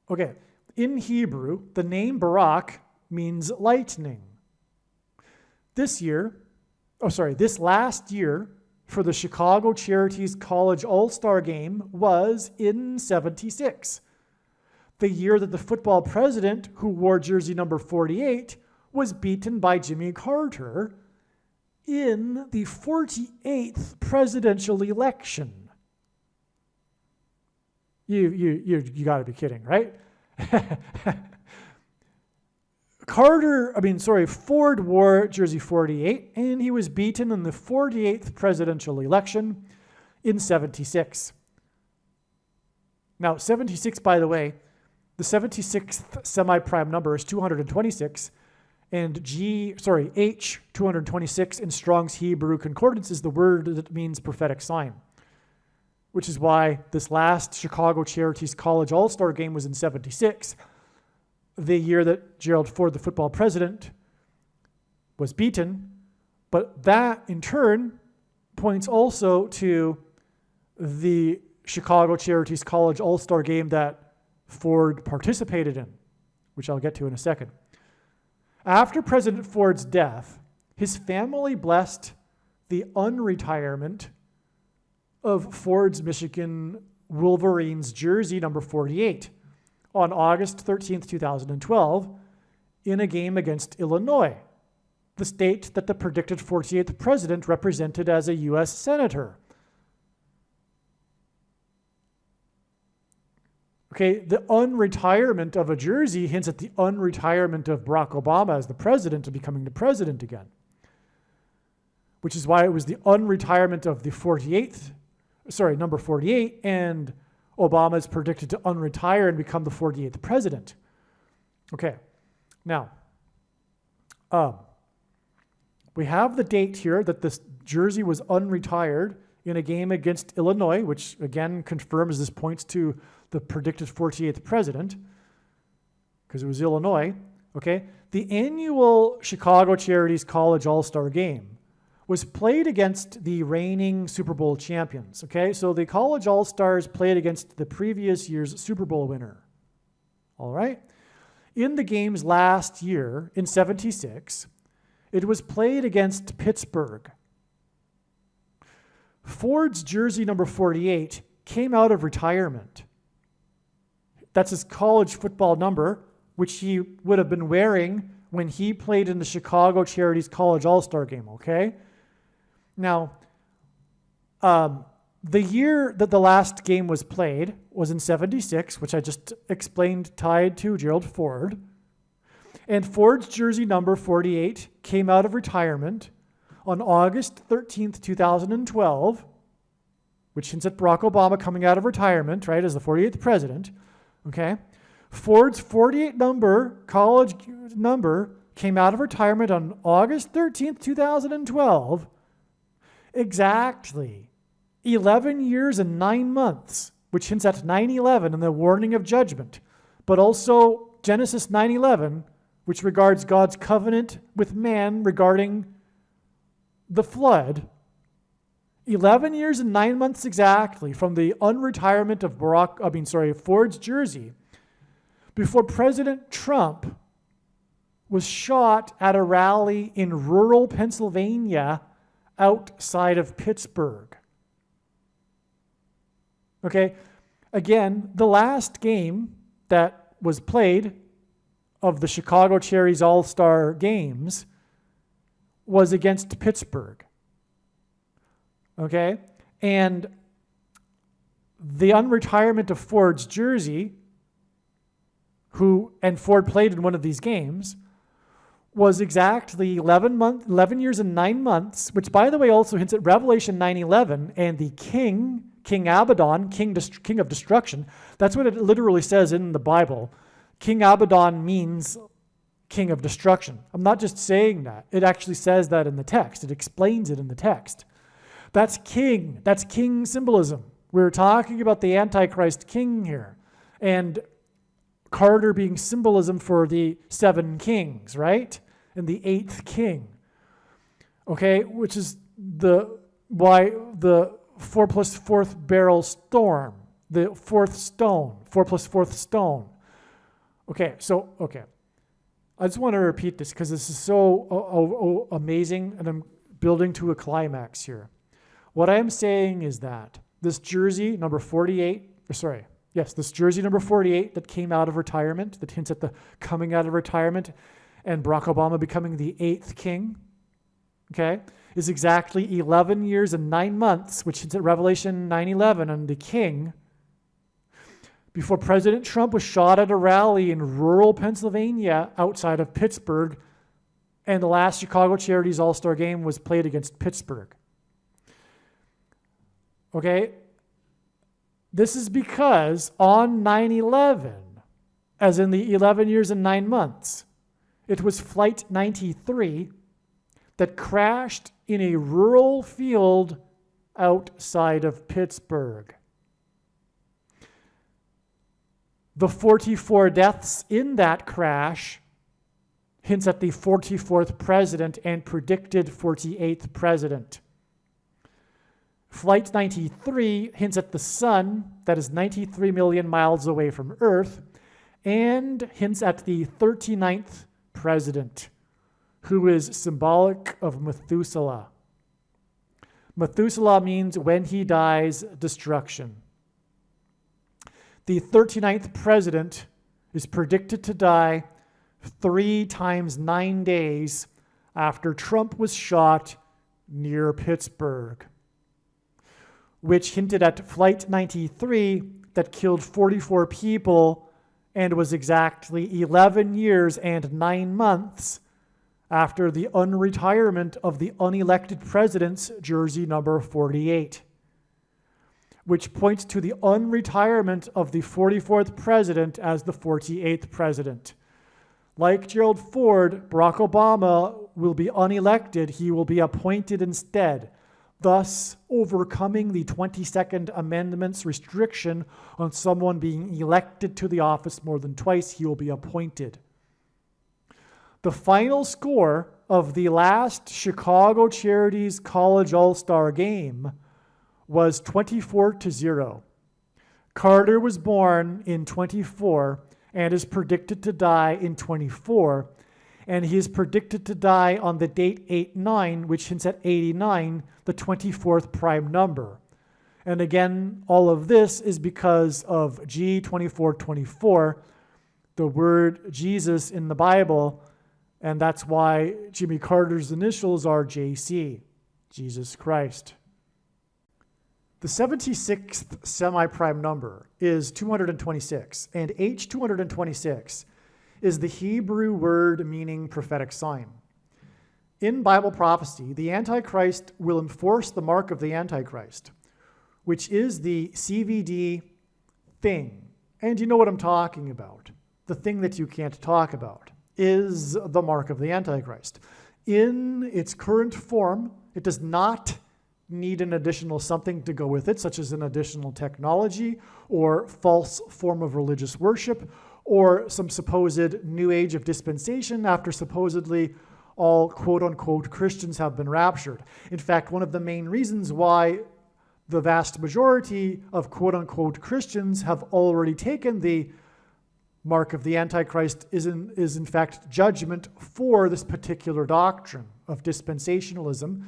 Okay, in Hebrew, the name Barak means lightning. This last year for the Chicago Charities College All-Star game was in 76. The year that the football president, who wore jersey number 48, was beaten by Jimmy Carter in the 48th presidential election. You got to be kidding, right? Ford wore jersey 48, and he was beaten in the 48th presidential election in 76. Now, 76, by the way, the 76th semi-prime number is 226, and H, 226 in Strong's Hebrew Concordance is the word that means prophetic sign, which is why this last Chicago Charities College All-Star game was in 76, the year that Gerald Ford, the football president, was beaten. But that, in turn, points also to the Chicago Charities College All-Star game that Ford participated in, which I'll get to in a second. After President Ford's death, his family blessed the unretirement of Ford's Michigan Wolverines jersey number 48 on August 13th, 2012, in a game against Illinois, the state that the predicted 48th president represented as a U.S. senator. Okay, the unretirement of a jersey hints at the unretirement of Barack Obama as the president and becoming the president again, which is why it was the unretirement of the number 48, and Obama is predicted to unretire and become the 48th president. Okay, now, we have the date here that this jersey was unretired in a game against Illinois, which again confirms this points to the predicted 48th president, because it was Illinois. Okay, the annual Chicago Charities College All-Star game was played against the reigning Super Bowl champions. Okay, so the College All-Stars played against the previous year's Super Bowl winner. All right, in the games last year in 76, it was played against Pittsburgh. Ford's jersey number 48 came out of retirement. That's his college football number, which he would have been wearing when he played in the Chicago Charities College All-Star game, okay? Now, the year that the last game was played was in 76, which I just explained tied to Gerald Ford. And Ford's jersey number 48 came out of retirement on August 13th, 2012, which hints at Barack Obama coming out of retirement, right, as the 48th president. Okay, Ford's 48 college number came out of retirement on August 13th, 2012, exactly 11 years and 9 months, which hints at 9/11 and the warning of judgment, but also Genesis 9/11, which regards God's covenant with man regarding the flood. 11 years and 9 months exactly from the unretirement of Ford's jersey before President Trump was shot at a rally in rural Pennsylvania outside of Pittsburgh. Okay, again, the last game that was played of the Chicago Cherries All-Star Games was against Pittsburgh. Okay, and the unretirement of Ford's jersey, and Ford played in one of these games, was exactly 11 years and 9 months, which, by the way, also hints at Revelation 9:11 and the King Abaddon, king of destruction. That's what it literally says in the Bible. King Abaddon means king of destruction. I'm not just saying that. It actually says that in the text. It explains it in the text. That's king. That's king symbolism. We're talking about the Antichrist king here. And Carter being symbolism for the 7 kings, right? And the 8th king. Okay, which is why the 4 plus 4th barrel storm, the 4th stone, 4 plus 4th stone. Okay. I just want to repeat this because this is so amazing, and I'm building to a climax here. What I'm saying is that this jersey number 48, this jersey number 48 that came out of retirement, that hints at the coming out of retirement and Barack Obama becoming the 8th king, okay, is exactly 11 years and 9 months, which hints at Revelation 9:11 and the king, before President Trump was shot at a rally in rural Pennsylvania outside of Pittsburgh, and the last Chicago Charities All-Star Game was played against Pittsburgh. Okay? This is because on 9/11, as in the 11 years and 9 months, it was Flight 93 that crashed in a rural field outside of Pittsburgh. The 44 deaths in that crash hints at the 44th president and predicted 48th president. Flight 93 hints at the sun that is 93 million miles away from Earth and hints at the 39th president, who is symbolic of Methuselah. Methuselah means when he dies, destruction. The 39th president is predicted to die 3 times 9 days after Trump was shot near Pittsburgh, which hinted at Flight 93 that killed 44 people and was exactly 11 years and 9 months after the unretirement of the unelected president's jersey number 48, which points to the unretirement of the 44th president as the 48th president. Like Gerald Ford, Barack Obama will be unelected. He will be appointed instead, thus overcoming the 22nd Amendment's restriction on someone being elected to the office more than twice. He will be appointed. The final score of the last Chicago Charities College All-Star Game was 24-0. Carter was born in 24 and is predicted to die in 24, and he is predicted to die on the date 8/9, which hints at 89, the 24th prime number. And again, all of this is because of G2424, the word Jesus in the Bible, and that's why Jimmy Carter's initials are JC, Jesus Christ. The 76th semi-prime number is 226, and H226 is the Hebrew word meaning prophetic sign. In Bible prophecy, the Antichrist will enforce the mark of the Antichrist, which is the CVD thing. And you know what I'm talking about. The thing that you can't talk about is the mark of the Antichrist. In its current form, it does not need an additional something to go with it, such as an additional technology or false form of religious worship or some supposed new age of dispensation after supposedly all quote-unquote Christians have been raptured. In fact, one of the main reasons why the vast majority of quote-unquote Christians have already taken the mark of the Antichrist is in fact judgment for this particular doctrine of dispensationalism,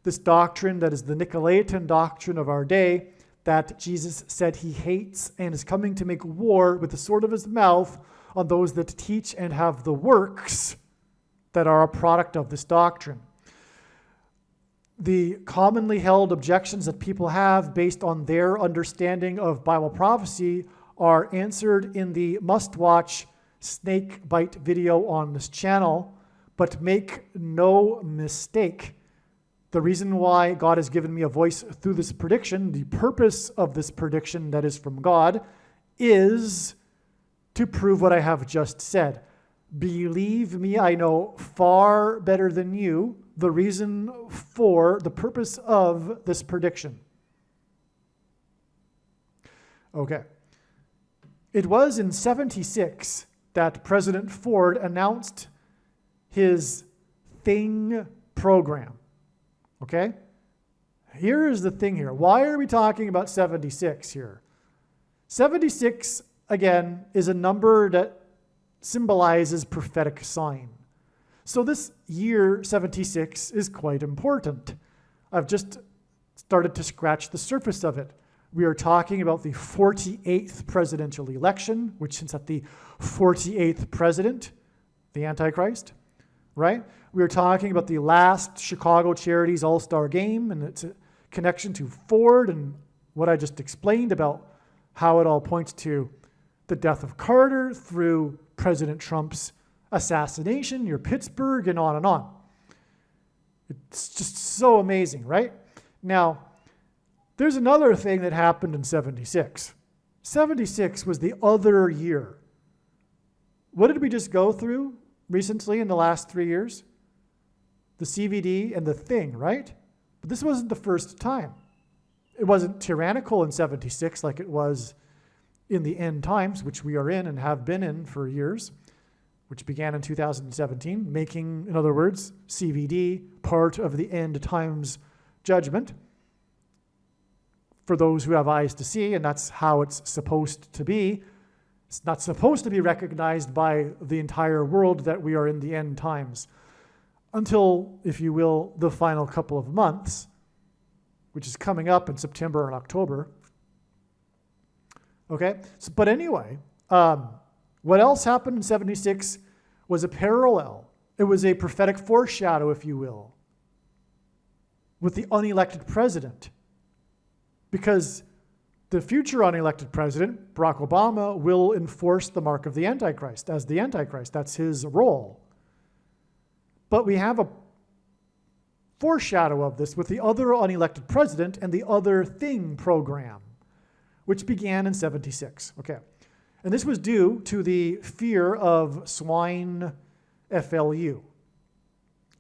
this doctrine that is the Nicolaitan doctrine of our day, that Jesus said he hates and is coming to make war with the sword of his mouth on those that teach and have the works that are a product of this doctrine. The commonly held objections that people have based on their understanding of Bible prophecy are answered in the must-watch snake bite video on this channel, but make no mistake. The reason why God has given me a voice through this prediction, the purpose of this prediction that is from God, is to prove what I have just said. Believe me, I know far better than you the reason for the purpose of this prediction. Okay. It was in 76 that President Ford announced his Thing program. Okay? Here is the thing here. Why are we talking about 76 here? 76, again, is a number that symbolizes prophetic sign. So this year 76 is quite important. I've just started to scratch the surface of it. We are talking about the 48th presidential election, which hints at the 48th president, the Antichrist, right? We are talking about the last Chicago Charities All-Star Game and its connection to Ford and what I just explained about how it all points to the death of Carter through President Trump's assassination near Pittsburgh and on and on. It's just so amazing, right? Now, there's another thing that happened in 76. 76 was the other year. What did we just go through recently in the last 3 years? The CVD and the Thing, right? But this wasn't the first time. It wasn't tyrannical in 76 like it was in the end times, which we are in and have been in for years, which began in 2017, making, in other words, CVD part of the end times judgment for those who have eyes to see, and that's how it's supposed to be. It's not supposed to be recognized by the entire world that we are in the end times until, if you will, the final couple of months, which is coming up in September and October. Okay, so, but anyway, what else happened in 76 was a parallel. It was a prophetic foreshadow, if you will, with the unelected president. Because the future unelected president, Barack Obama, will enforce the mark of the Antichrist as the Antichrist. That's his role. But we have a foreshadow of this with the other unelected president and the Other Thing program, which began in 76. Okay. And this was due to the fear of swine FLU.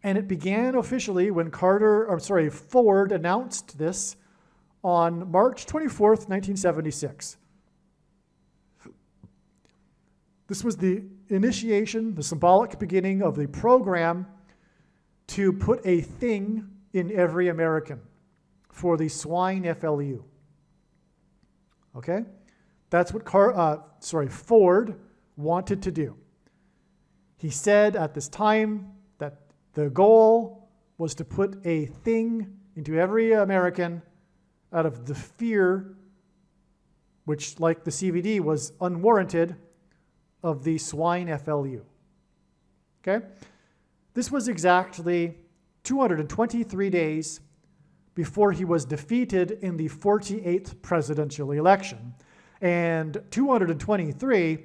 And it began officially when Ford announced this on March 24th, 1976. This was the initiation, the symbolic beginning of the program to put a thing in every American for the swine FLU. Okay? That's what Ford wanted to do. He said at this time that the goal was to put a thing into every American out of the fear, which, like the CVD, was unwarranted, of the swine FLU. Okay? This was exactly 223 days before he was defeated in the 48th presidential election. And 223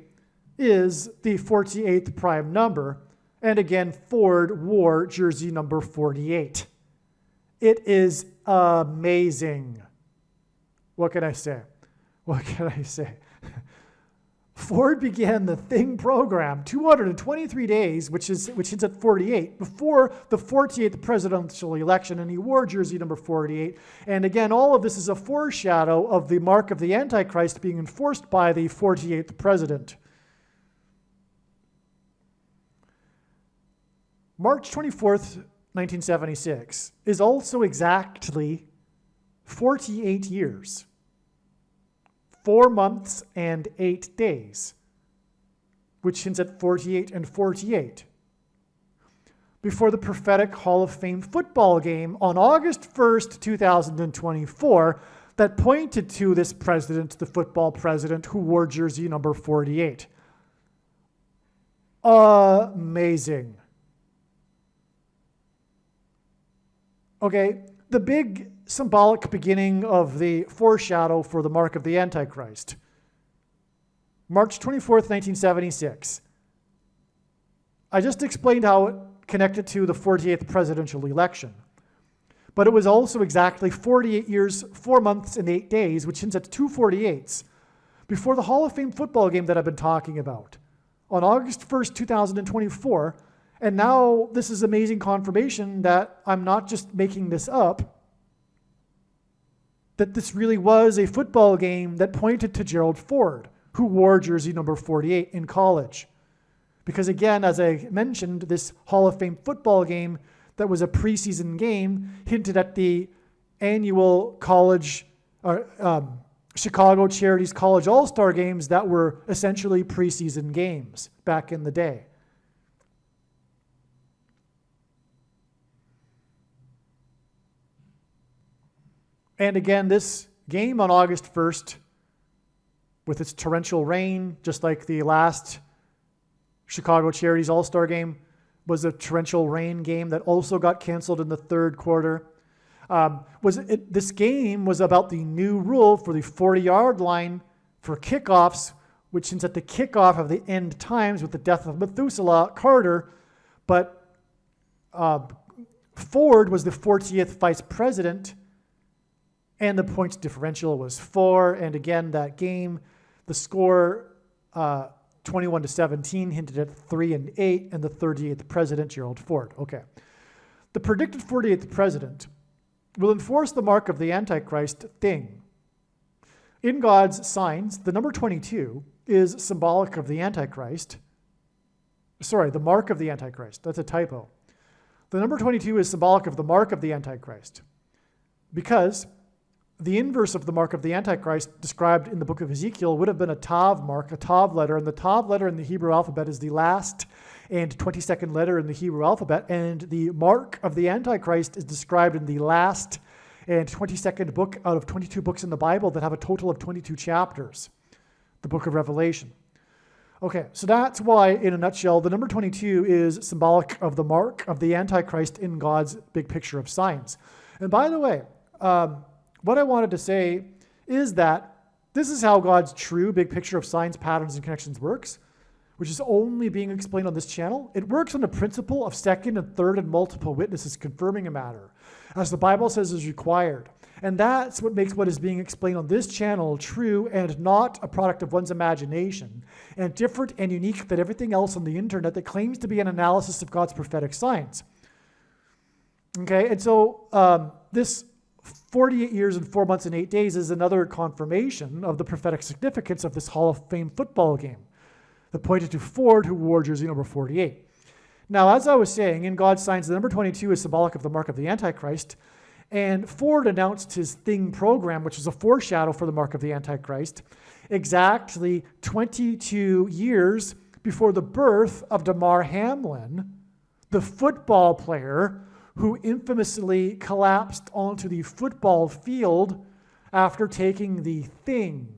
is the 48th prime number. And again, Ford wore jersey number 48. It is amazing. What can I say? What can I say? Ford began the Thing program 223 days, which hits at 48, before the 48th presidential election, and he wore jersey number 48. And again, all of this is a foreshadow of the mark of the Antichrist being enforced by the 48th president. March 24th, 1976 is also exactly 48 years, 4 months and 8 days which hints at 48 and 48. Before the prophetic Hall of Fame football game on August 1st, 2024, that pointed to this president, the football president, who wore jersey number 48. Amazing. Okay, the big symbolic beginning of the foreshadow for the mark of the Antichrist. March 24th, 1976. I just explained how it connected to the 48th presidential election. But it was also exactly 48 years, 4 months, and 8 days, which hints at 248s, before the Hall of Fame football game that I've been talking about, on August 1st, 2024. And now this is amazing confirmation that I'm not just making this up, that this really was a football game that pointed to Gerald Ford, who wore jersey number 48 in college. Because again, as I mentioned, this Hall of Fame football game that was a preseason game hinted at the annual college, Chicago Charities College All-Star games that were essentially preseason games back in the day. And again, this game on August 1st, with its torrential rain, just like the last Chicago Charities All-Star game, was a torrential rain game that also got canceled in the third quarter. This game was about the new rule for the 40-yard line for kickoffs, which hints at the kickoff of the end times with the death of Methuselah Carter. But Ford was the 40th vice president, and the points differential was 4. And again, that game, the score 21-17 hinted at 3 and 8, and the 38th president, Gerald Ford. Okay. The predicted 48th president will enforce the mark of the Antichrist thing. In God's signs, the number 22 is symbolic of the Antichrist. Sorry, the mark of the Antichrist. That's a typo. The number 22 is symbolic of the mark of the Antichrist, because the inverse of the mark of the Antichrist described in the book of Ezekiel would have been a Tav mark, a Tav letter, and the Tav letter in the Hebrew alphabet is the last and 22nd letter in the Hebrew alphabet, and the mark of the Antichrist is described in the last and 22nd book out of 22 books in the Bible that have a total of 22 chapters, the book of Revelation. Okay, so that's why, in a nutshell, the number 22 is symbolic of the mark of the Antichrist in God's big picture of signs. And by the way, what I wanted to say is that this is how God's true big picture of signs, patterns, and connections works, which is only being explained on this channel. It works on the principle of second and third and multiple witnesses confirming a matter, as the Bible says is required. And that's what makes what is being explained on this channel true and not a product of one's imagination, and different and unique than everything else on the internet that claims to be an analysis of God's prophetic signs. Okay, and so this 48 years and 4 months and 8 days is another confirmation of the prophetic significance of this Hall of Fame football game that pointed to Ford, who wore jersey number 48. Now, as I was saying, in God's signs, the number 22 is symbolic of the mark of the Antichrist, and Ford announced his Thing program, which is a foreshadow for the mark of the Antichrist, exactly 22 years before the birth of Damar Hamlin, the football player who infamously collapsed onto the football field after taking the Thing.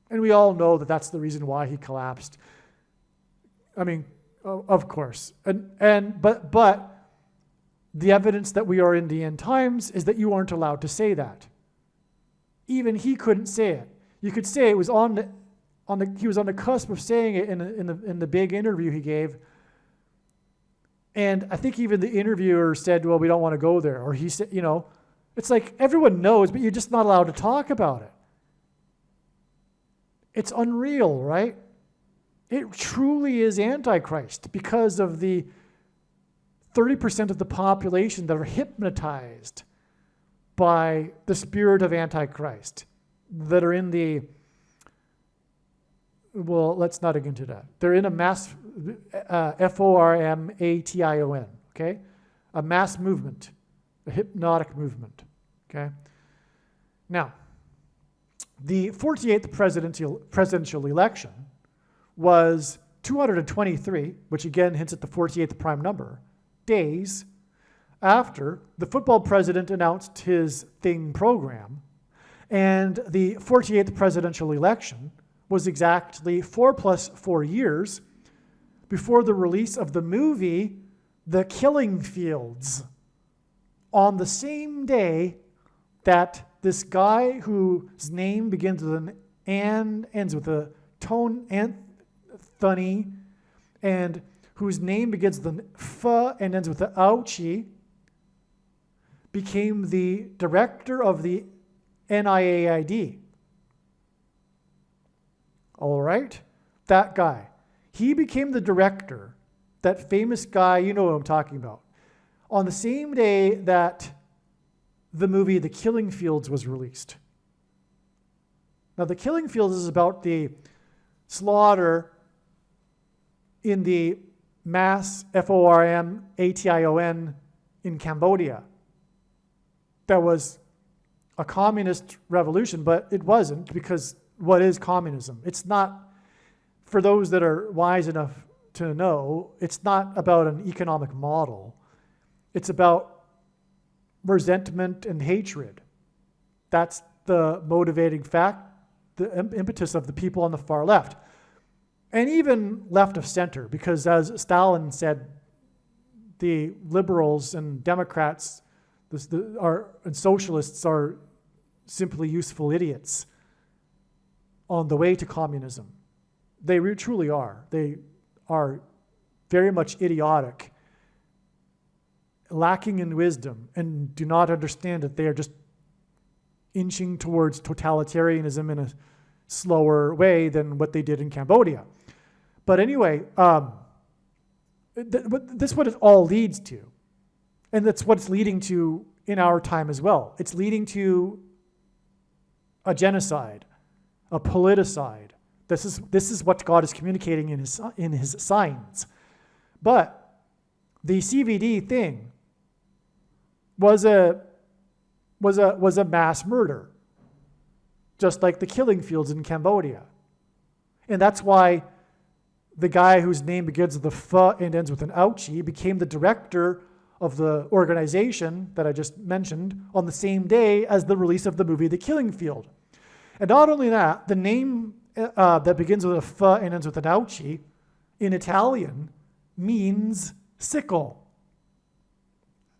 And we all know that that's the reason why he collapsed. I mean, of course. But the evidence that we are in the end times is that you aren't allowed to say that. Even he couldn't say it. You could say it was he was on the cusp of saying it in the big interview he gave. And I think even the interviewer said, well, we don't want to go there. Or he said, it's like everyone knows, but you're just not allowed to talk about it. It's unreal, right? It truly is Antichrist because of the 30% of the population that are hypnotized by the spirit of Antichrist, that are in the, well, let's not get into that. They're in a mass, Formation, okay? A mass movement, a hypnotic movement, okay? Now, The 48th presidential election was 223, which again hints at the 48th prime number, days after the football president announced his Thing program, and the 48th presidential election was exactly 4 plus 4 years before the release of the movie The Killing Fields, on the same day that this guy whose name begins with an and ends with a tone, Anthony, and whose name begins with an F and ends with an ouchie, became the director of the NIAID. All right? That guy. He became the director, that famous guy, you know what I'm talking about, on the same day that the movie The Killing Fields was released. Now, The Killing Fields is about the slaughter in the mass FORMATION in Cambodia. That was a communist revolution, but it wasn't, because what is communism? It's not, for those that are wise enough to know, it's not about an economic model. It's about resentment and hatred. That's the motivating fact, the impetus of the people on the far left. And even left of center, because as Stalin said, the liberals and Democrats and socialists are simply useful idiots on the way to communism. They truly are. They are very much idiotic, lacking in wisdom, and do not understand that they are just inching towards totalitarianism in a slower way than what they did in Cambodia. But anyway, this is what it all leads to. And that's what it's leading to in our time as well. It's leading to a genocide, a politicide. This is what God is communicating in his signs. But the CVD thing was a mass murder, just like the Killing Fields in Cambodia. And that's why the guy whose name begins with a F and ends with an ouchie became the director of the organization that I just mentioned on the same day as the release of the movie The Killing Field. And not only that, the name that begins with a F and ends with an ouchie in Italian means sickle.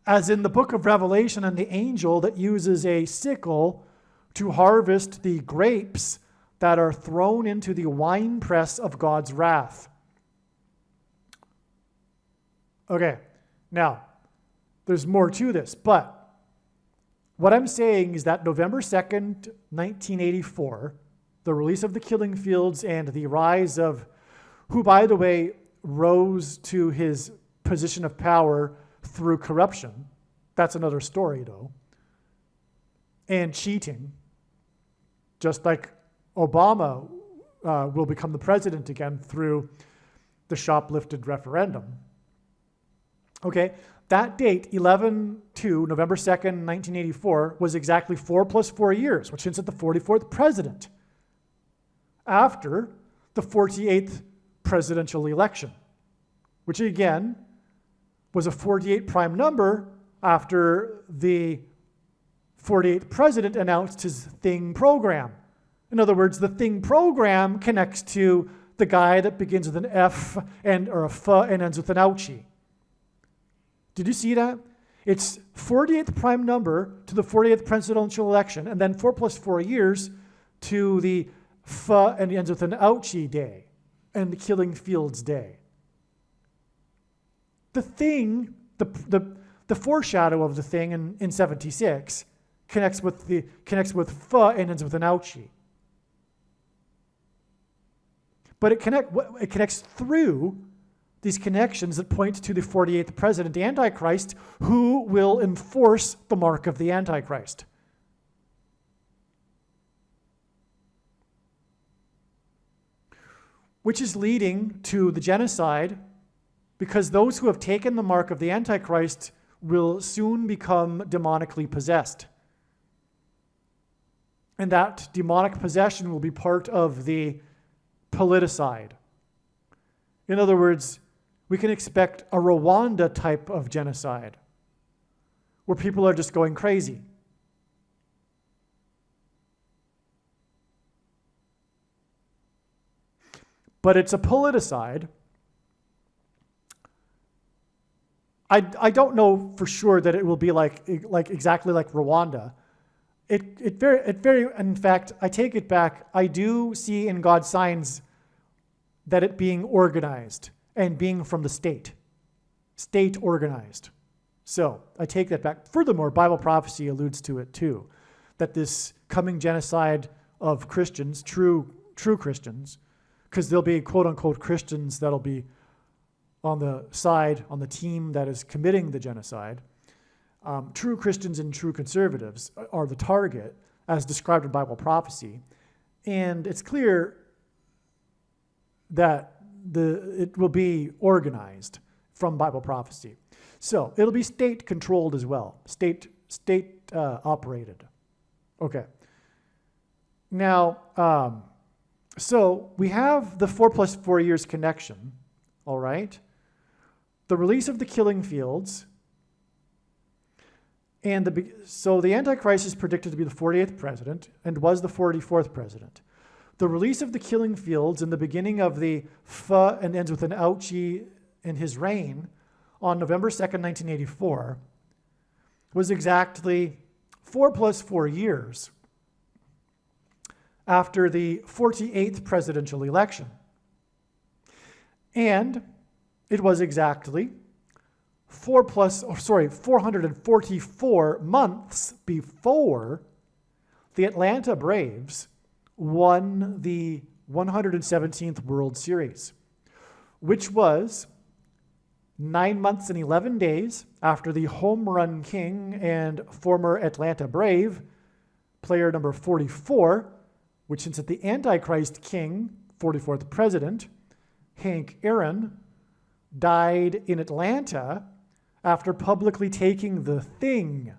As in the book of Revelation, and the angel that uses a sickle to harvest the grapes that are thrown into the winepress of God's wrath. Okay, now, there's more to this, but what I'm saying is that November 2nd, 1984, the release of The Killing Fields and the rise of, who, by the way, rose to his position of power through corruption. That's another story, though. And cheating. Just like Obama will become the president again through the shoplifted referendum. Okay, that date, 11/2, November 2nd, 1984, was exactly 4 plus 4 years, which hints at the 44th president, after the 48th presidential election, which again was a 48 prime number after the 48th president announced his Thing program. In other words, the Thing program connects to the guy that begins with an F or a F and ends with an ouchie. Did you see that? It's 48th prime number to the 48th presidential election, and then 4 plus 4 years to the F and ends with an ouchie day and the Killing Fields day. The Thing, the foreshadow of the Thing in 76 connects with F and ends with an ouchie. But it connects through these connections that point to the 48th president, the Antichrist, who will enforce the mark of the Antichrist. Which is leading to the genocide, because those who have taken the mark of the Antichrist will soon become demonically possessed. And that demonic possession will be part of the politicide. In other words, we can expect a Rwanda type of genocide where people are just going crazy. But it's a politicide. I don't know for sure that it will be like exactly like Rwanda. In fact, I take it back. I do see in God's signs that it being organized and being from the state organized. So I take that back. Furthermore, Bible prophecy alludes to it too, that this coming genocide of Christians, true Christians, because there'll be quote unquote Christians that'll be on the team that is committing the genocide. True Christians and true conservatives are the target as described in Bible prophecy. And it's clear that it will be organized from Bible prophecy. So it'll be state controlled as well, state operated. Okay. Now, so we have the 4 + 4 years connection, all right? The release of the killing fields, and so the Antichrist is predicted to be the 48th president and was the 44th president. The release of the killing fields in the beginning of the and ends with an ouchie in his reign on November 2nd, 1984, was exactly 4 + 4 years after the 48th presidential election. And it was exactly 444 months before the Atlanta Braves won the 117th World Series, which was 9 months and 11 days after the home run king and former Atlanta Brave, player number 44, which since at the Antichrist king, 44th president, Hank Aaron, died in Atlanta after publicly taking the thing.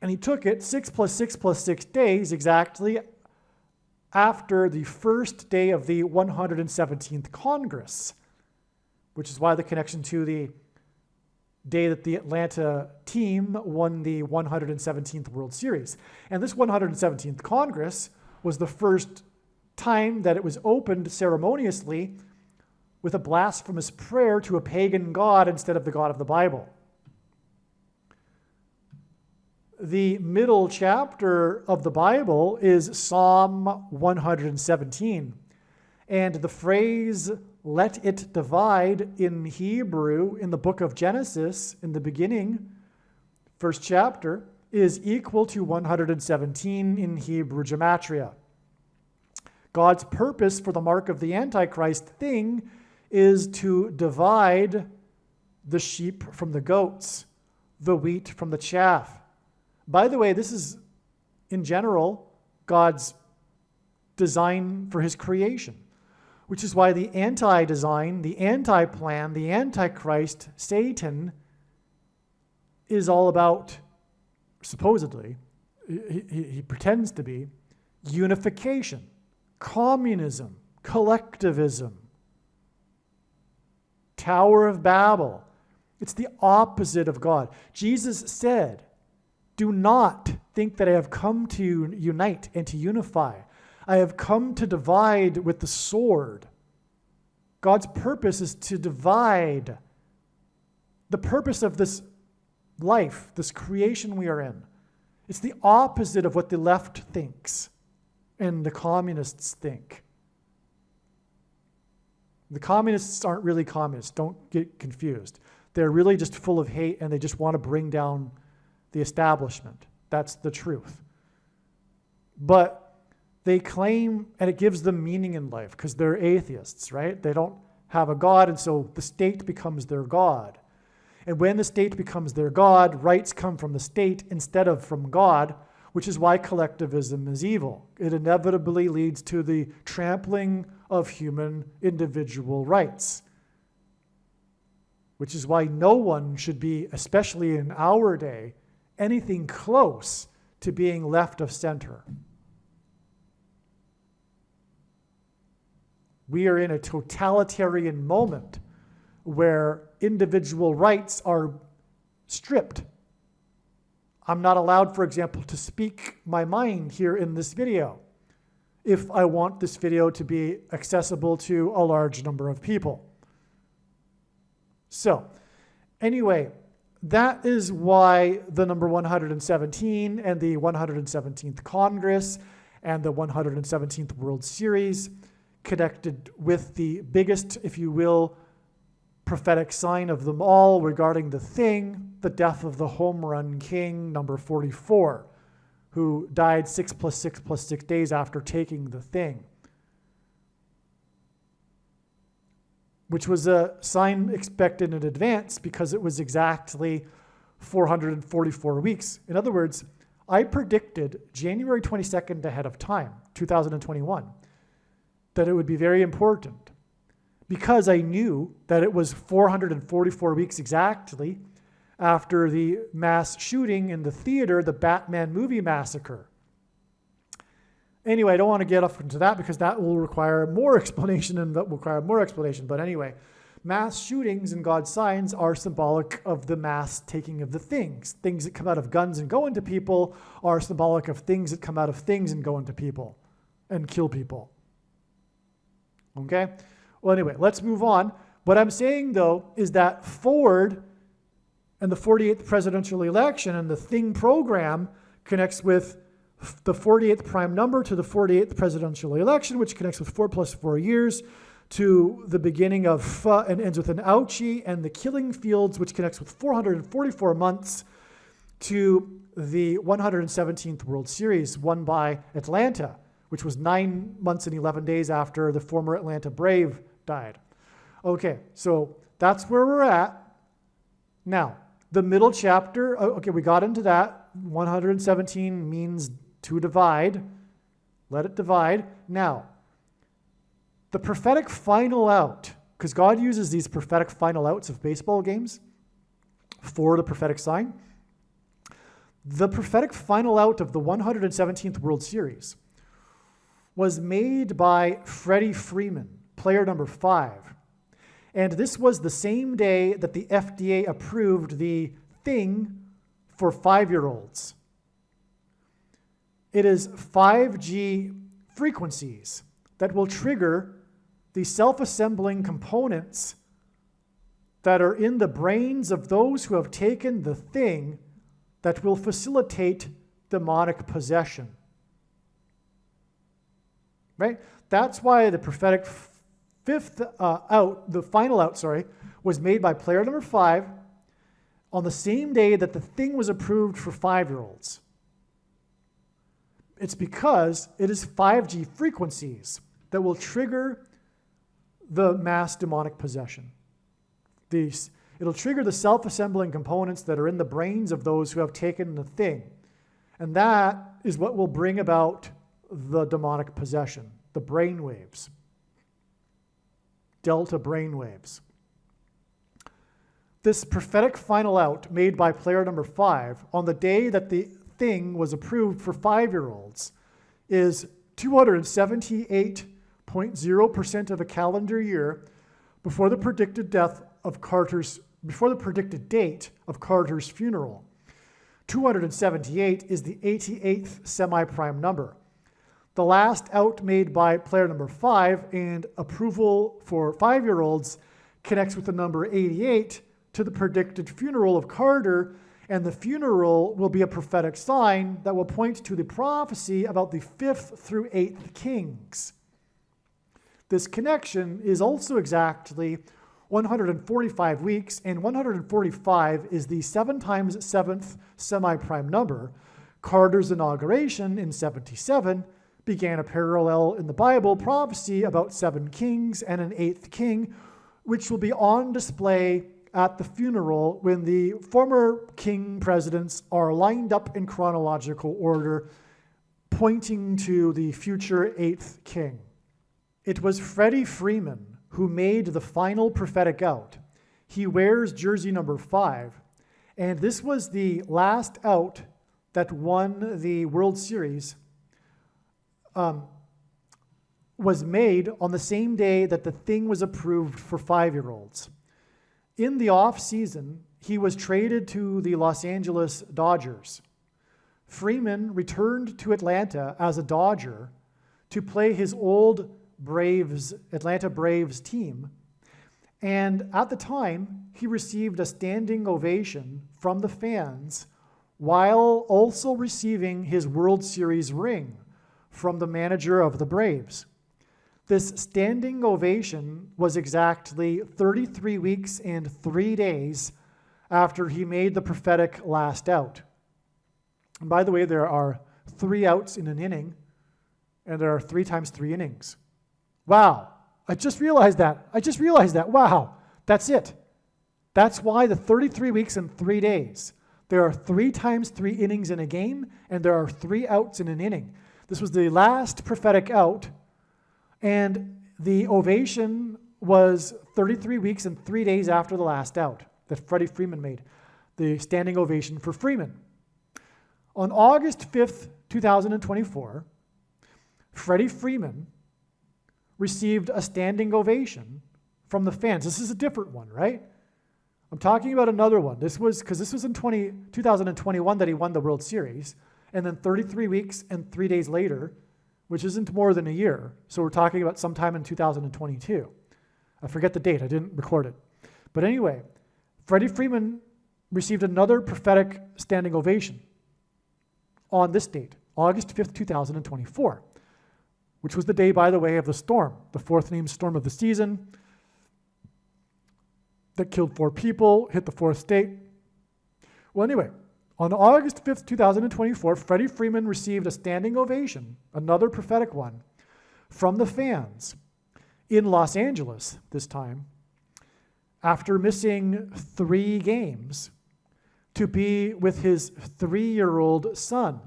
And he took it 6 + 6 + 6 days exactly after the first day of the 117th Congress, which is why the connection to the day that the Atlanta team won the 117th World Series. And this 117th Congress was the first time that it was opened ceremoniously with a blasphemous prayer to a pagan god instead of the God of the Bible. The middle chapter of the Bible is Psalm 117. And the phrase, "let it divide," in Hebrew, in the book of Genesis, in the beginning, first chapter, is equal to 117 in Hebrew gematria. God's purpose for the mark of the Antichrist thing is to divide the sheep from the goats, the wheat from the chaff. By the way, this is, in general, God's design for his creation, which is why the anti-design, the anti-plan, the Antichrist, Satan, is all about, supposedly, he pretends to be, unification, communism, collectivism, Tower of Babel. It's the opposite of God. Jesus said, "Do not think that I have come to unite and to unify. I have come to divide with the sword." God's purpose is to divide. The purpose of this life, this creation we are in, it's the opposite of what the left thinks and the communists think. The communists aren't really communists. Don't get confused. They're really just full of hate and they just want to bring down the establishment. That's the truth. But they claim, and it gives them meaning in life because they're atheists, right? They don't have a God, and so the state becomes their God. And when the state becomes their God, rights come from the state instead of from God, which is why collectivism is evil. It inevitably leads to the trampling of human individual rights, which is why no one should be, especially in our day, anything close to being left of center. We are in a totalitarian moment where individual rights are stripped. I'm not allowed, for example, to speak my mind here in this video if I want this video to be accessible to a large number of people. So, anyway, that is why the number 117 and the 117th Congress and the 117th World Series connected with the biggest, if you will, prophetic sign of them all regarding the thing, the death of the home run king, number 44, who died 6 + 6 + 6 days after taking the thing, which was a sign expected in advance because it was exactly 444 weeks. In other words, I predicted January 22nd ahead of time, 2021, that it would be very important because I knew that it was 444 weeks exactly after the mass shooting in the theater, the Batman movie massacre. Anyway, I don't want to get off into that because that will require more explanation and that will require more explanation. But anyway, mass shootings and God's signs are symbolic of the mass taking of the things. Things that come out of guns and go into people are symbolic of things that come out of things and go into people and kill people. Okay? Well, anyway, let's move on. What I'm saying, though, is that Ford and the 48th presidential election and the Thing program connects with the 48th prime number to the 48th presidential election, which connects with 4 + 4 years to the beginning of and ends with an ouchie, and the Killing Fields, which connects with 444 months to the 117th World Series won by Atlanta, which was 9 months and 11 days after the former Atlanta Brave died. Okay, so that's where we're at. Now, the middle chapter, okay, we got into that. 117 means to divide. Let it divide. Now, the prophetic final out, because God uses these prophetic final outs of baseball games for the prophetic sign. The prophetic final out of the 117th World Series was made by Freddie Freeman, player number 5. And this was the same day that the FDA approved the thing for 5-year-olds. It is 5G frequencies that will trigger the self-assembling components that are in the brains of those who have taken the thing that will facilitate demonic possession. Right? That's why the prophetic final out, was made by player number 5 on the same day that the thing was approved for 5-year-olds. It's because it is 5G frequencies that will trigger the mass demonic possession. It'll trigger the self-assembling components that are in the brains of those who have taken the thing. And that is what will bring about the demonic possession, the brain waves, delta brain waves. This prophetic final out made by player number 5 on the day that the thing was approved for 5-year-olds is 278.0% of a calendar year before the predicted date of Carter's funeral. 278 is the 88th semi-prime number. The last out made by player number 5 and approval for 5-year-olds connects with the number 88 to the predicted funeral of Carter, and the funeral will be a prophetic sign that will point to the prophecy about the 5th through 8th kings. This connection is also exactly 145 weeks, and 145 is the 7 times 7th semi-prime number. Carter's inauguration in 77 began a parallel in the Bible prophecy about 7 kings and an 8th king, which will be on display at the funeral when the former king presidents are lined up in chronological order, pointing to the future 8th king. It was Freddie Freeman who made the final prophetic out. He wears jersey number 5, and this was the last out that won the World Series was made on the same day that the thing was approved for 5-year-olds. In the off-season, he was traded to the Los Angeles Dodgers. Freeman returned to Atlanta as a Dodger to play his old Atlanta Braves team. And at the time, he received a standing ovation from the fans while also receiving his World Series ring from the manager of the Braves. This standing ovation was exactly 33 weeks and 3 days after he made the prophetic last out. And by the way, there are 3 outs in an inning, and there are 3 times 3 innings. Wow, I just realized that. Wow, that's it. That's why the 33 weeks and 3 days. There are 3 times 3 innings in a game, and there are 3 outs in an inning. This was the last prophetic out, and the ovation was 33 weeks and 3 days after the last out that Freddie Freeman made, the standing ovation for Freeman. On August 5th, 2024, Freddie Freeman received a standing ovation from the fans. This is a different one, right? I'm talking about another one. This was in 2021 that he won the World Series, and then 33 weeks and 3 days later, which isn't more than a year. So we're talking about sometime in 2022. I forget the date. I didn't record it. But anyway, Freddie Freeman received another prophetic standing ovation on this date, August 5th, 2024, which was the day, by the way, of the storm, the 4th named storm of the season that killed 4 people, hit the 4th state. Well, anyway, on August 5th, 2024, Freddie Freeman received a standing ovation, another prophetic one, from the fans in Los Angeles this time, after missing 3 games to be with his 3-year-old son,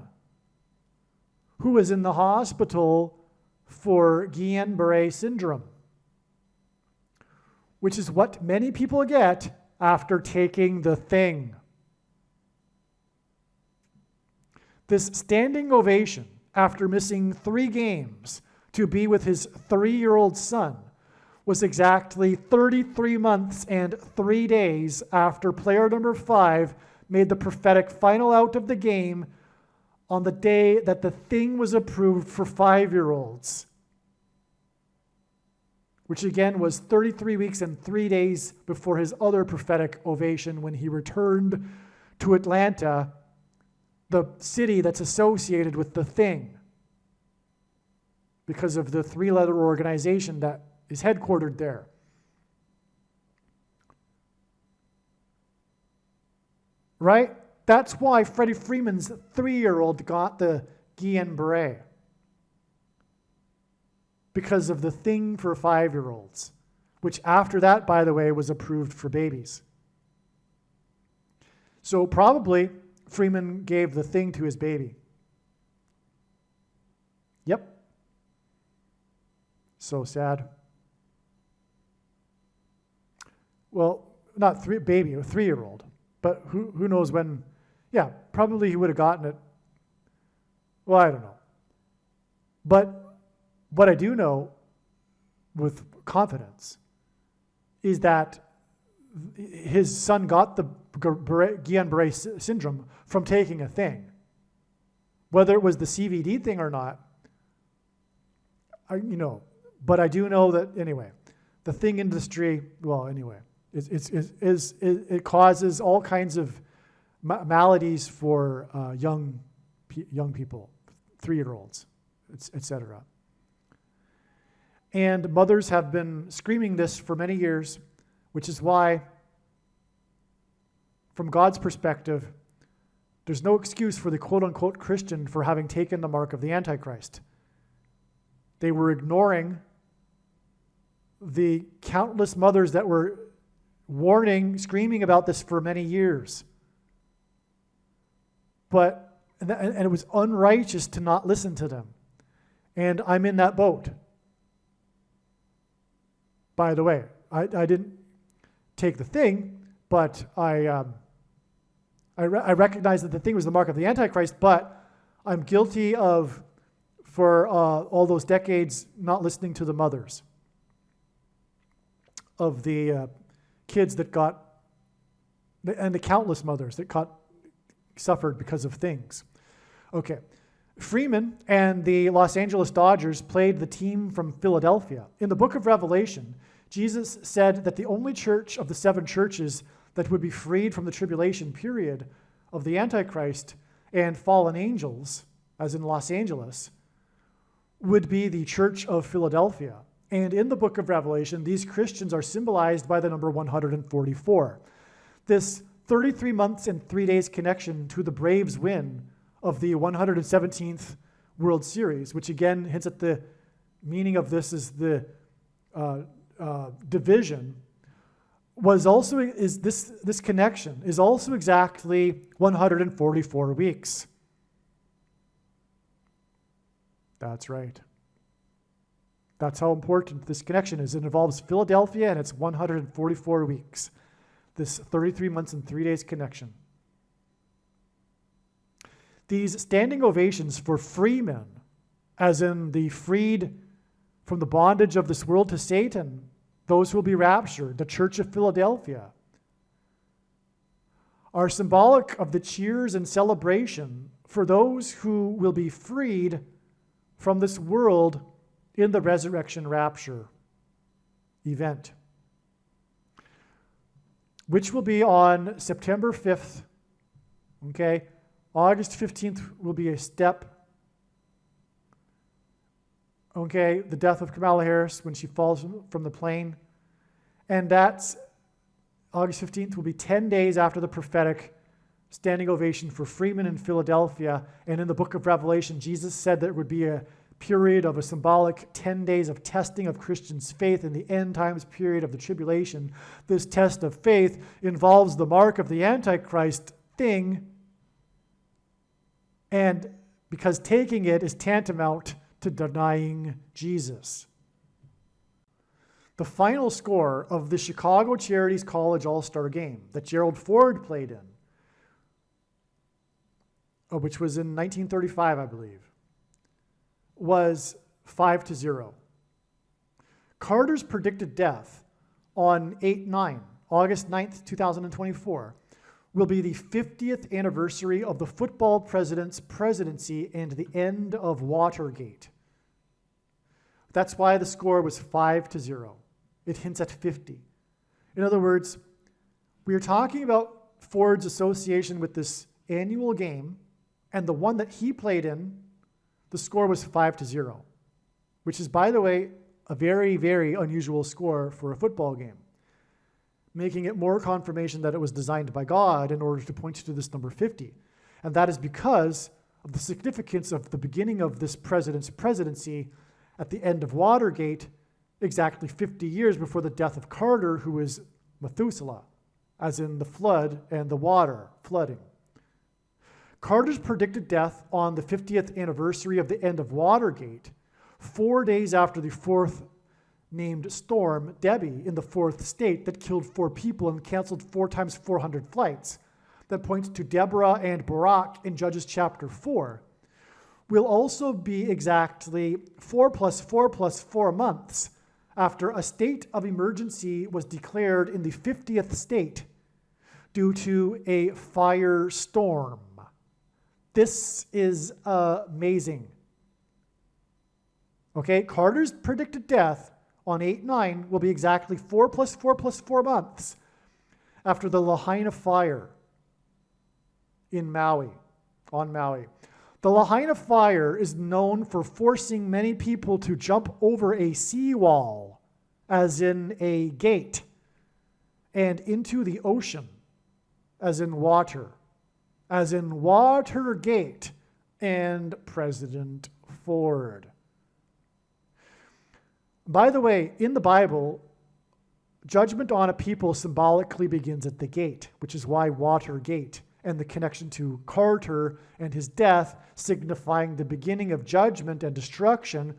who was in the hospital for Guillain-Barré syndrome, which is what many people get after taking the thing. This standing ovation after missing 3 games to be with his 3-year-old son was exactly 33 months and 3 days after player number 5 made the prophetic final out of the game on the day that the thing was approved for 5-year-olds, which again was 33 weeks and 3 days before his other prophetic ovation when he returned to Atlanta, the city that's associated with the thing, because of the 3-letter organization that is headquartered there. Right? That's why Freddie Freeman's 3-year-old got the Guillain-Barré. Because of the thing for 5-year-olds, which after that, by the way, was approved for babies. So probably Freeman gave the thing to his baby. Yep. So sad. Well, not baby, a 3-year-old. But who knows when? Yeah, probably he would have gotten it. Well, I don't know. But what I do know with confidence is that his son got the Guillain-Barré syndrome from taking a thing. Whether it was the CVD thing or not, but I do know that, anyway, the thing industry, well, anyway, it causes all kinds of maladies for young people, 3-year-olds, etc. And mothers have been screaming this for many years, which is why, from God's perspective, there's no excuse for the quote-unquote Christian for having taken the mark of the Antichrist. They were ignoring the countless mothers that were warning, screaming about this for many years. And it was unrighteous to not listen to them. And I'm in that boat. By the way, I didn't take the thing, but I I recognize that the thing was the mark of the Antichrist, but I'm guilty of, for all those decades, not listening to the mothers of the kids that got, and the countless mothers that suffered because of things. Okay. Freeman and the Los Angeles Dodgers played the team from Philadelphia. In the book of Revelation, Jesus said that the only church of the 7 churches that would be freed from the tribulation period of the Antichrist and fallen angels, as in Los Angeles, would be the Church of Philadelphia. And in the book of Revelation, these Christians are symbolized by the number 144. This 33 months and 3 days connection to the Braves' win of the 117th World Series, which again hints at the meaning of this is the division, this connection is also exactly 144 weeks. That's right. That's how important this connection is. It involves Philadelphia, and it's 144 weeks. This 33 months and 3 days connection. These standing ovations for free men, as in the freed from the bondage of this world to Satan, those who will be raptured, the Church of Philadelphia, are symbolic of the cheers and celebration for those who will be freed from this world in the resurrection rapture event, which will be on September 5th, okay? August 15th will be a step, okay? The death of Kamala Harris when she falls from the plane. And that's August 15th will be 10 days after the prophetic standing ovation for Freeman in Philadelphia. And in the book of Revelation, Jesus said that it would be a period of a symbolic 10 days of testing of Christians' faith in the end times period of the tribulation. This test of faith involves the mark of the Antichrist thing, and because taking it is tantamount to denying Jesus. The final score of the Chicago Charities College All-Star Game that Gerald Ford played in, which was in 1935, I believe, was 5-0. Carter's predicted death on August 9th, 2024, will be the 50th anniversary of the football president's presidency and the end of Watergate. That's why the score was 5-0. It hints at 50. In other words, we are talking about Ford's association with this annual game, and the one that he played in, the score was 5-0, which is, by the way, a very, very unusual score for a football game, making it more confirmation that it was designed by God in order to point to this number 50. And that is because of the significance of the beginning of this president's presidency at the end of Watergate, exactly 50 years before the death of Carter, who is Methuselah, as in the flood and the water flooding. Carter's predicted death on the 50th anniversary of the end of Watergate, 4 days after the fourth named storm, Debbie, in the fourth state that killed 4 people and canceled 4 times 400 flights, that points to Deborah and Barak in Judges chapter 4, will also be exactly 4 plus 4 plus 4 months after a state of emergency was declared in the 50th state due to a firestorm. This is amazing. Okay, Carter's predicted death on 8/9 will be exactly 4 plus 4 plus 4 months after the Lahaina fire on Maui. The Lahaina fire is known for forcing many people to jump over a seawall, as in a gate, and into the ocean, as in water, as in Watergate and President Ford. By the way, in the Bible, judgment on a people symbolically begins at the gate, which is why Watergate, and the connection to Carter and his death signifying the beginning of judgment and destruction,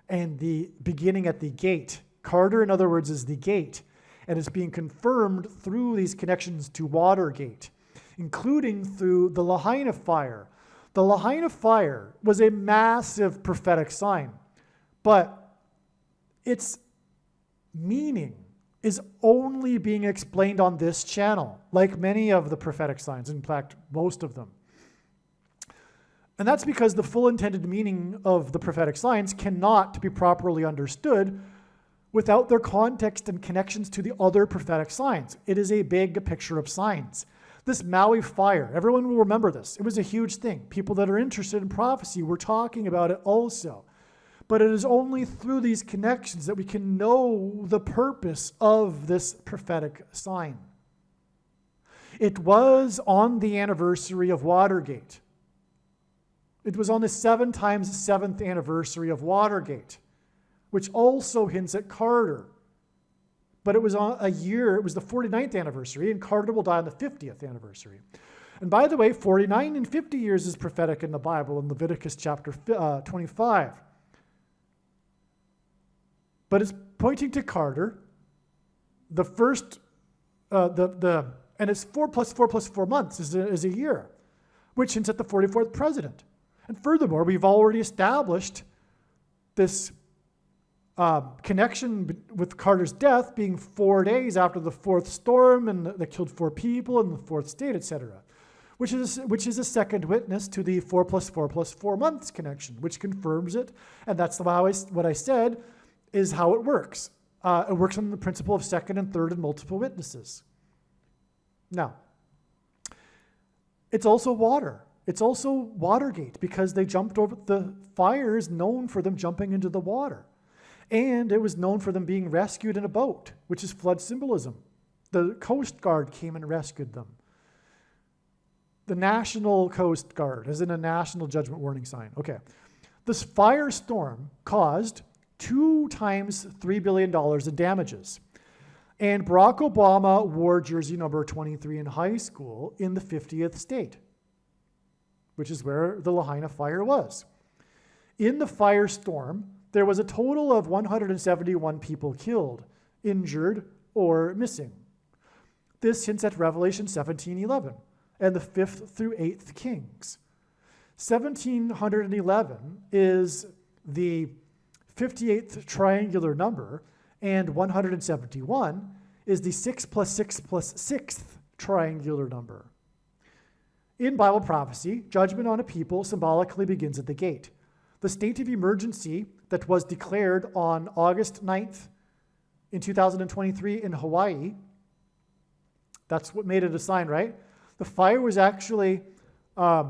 and the beginning at the gate. Carter, in other words, is the gate, and is being confirmed through these connections to Watergate. including through the Lahaina fire. The Lahaina fire was a massive prophetic sign, but its meaning is only being explained on this channel, like many of the prophetic signs, in fact, most of them. And that's because the full intended meaning of the prophetic signs cannot be properly understood without their context and connections to the other prophetic signs. It is a big picture of signs. This Maui fire, everyone will remember this. It was a huge thing. People that are interested in prophecy were talking about it also. But it is only through these connections that we can know the purpose of this prophetic sign. It was on the anniversary of Watergate. It was on the 7 times 7th anniversary of Watergate, which also hints at Carter. But it was on a year, it was the 49th anniversary, and Carter will die on the 50th anniversary. And by the way, 49 and 50 years is prophetic in the Bible in Leviticus chapter 25. But it's pointing to Carter. The first, and it's 4 plus 4 plus 4 months is a year, which hints at the 44th president. And furthermore, we've already established this connection with Carter's death being 4 days after the 4th storm and that killed 4 people in the 4th state, etc., which is a second witness to the 4 plus 4 plus 4 months connection, which confirms it. And that's what I said is how it works. It works on the principle of second and third and multiple witnesses. Now, it's also water. It's also Watergate because they jumped over. The fire is known for them jumping into the water. And it was known for them being rescued in a boat, which is flood symbolism. The Coast Guard came and rescued them. The National Coast Guard, as in a national judgment warning sign. Okay. This firestorm caused 2 times $3 billion in damages. And Barack Obama wore jersey number 23 in high school in the 50th state, which is where the Lahaina fire was. In the firestorm, there was a total of 171 people killed, injured, or missing. This hints at Revelation 17:11 and the 5th through 8th Kings. 1711 is the 58th triangular number, and 171 is the 6 plus 6 plus 6th triangular number. In Bible prophecy, judgment on a people symbolically begins at the gate. The state of emergency that was declared on August 9th in 2023 in Hawaii, that's what made it a sign, right? The fire was actually the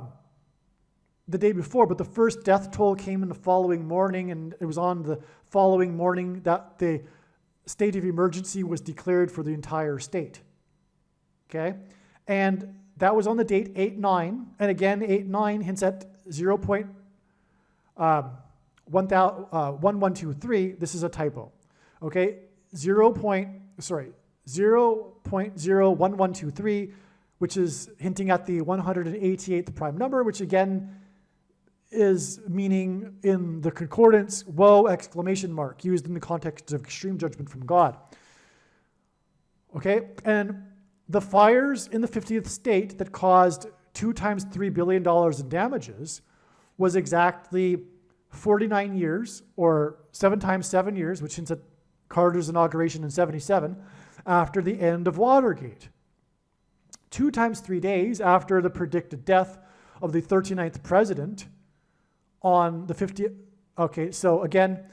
day before, but the first death toll came in the following morning, and it was on the following morning that the state of emergency was declared for the entire state. Okay? And that was on the date 8/9, and again, 8/9 hints at 0.1123. This is a typo. Okay? 0.0123, which is hinting at the 188th prime number, which again is meaning in the concordance, woe, exclamation mark, used in the context of extreme judgment from God. Okay? And the fires in the 50th state that caused 2 times $3 billion in damages was exactly 49 years, or 7 times 7 years, which hints at Carter's inauguration in 77, after the end of Watergate. 2 times 3 days after the predicted death of the 39th president on the 50th. Okay, so again,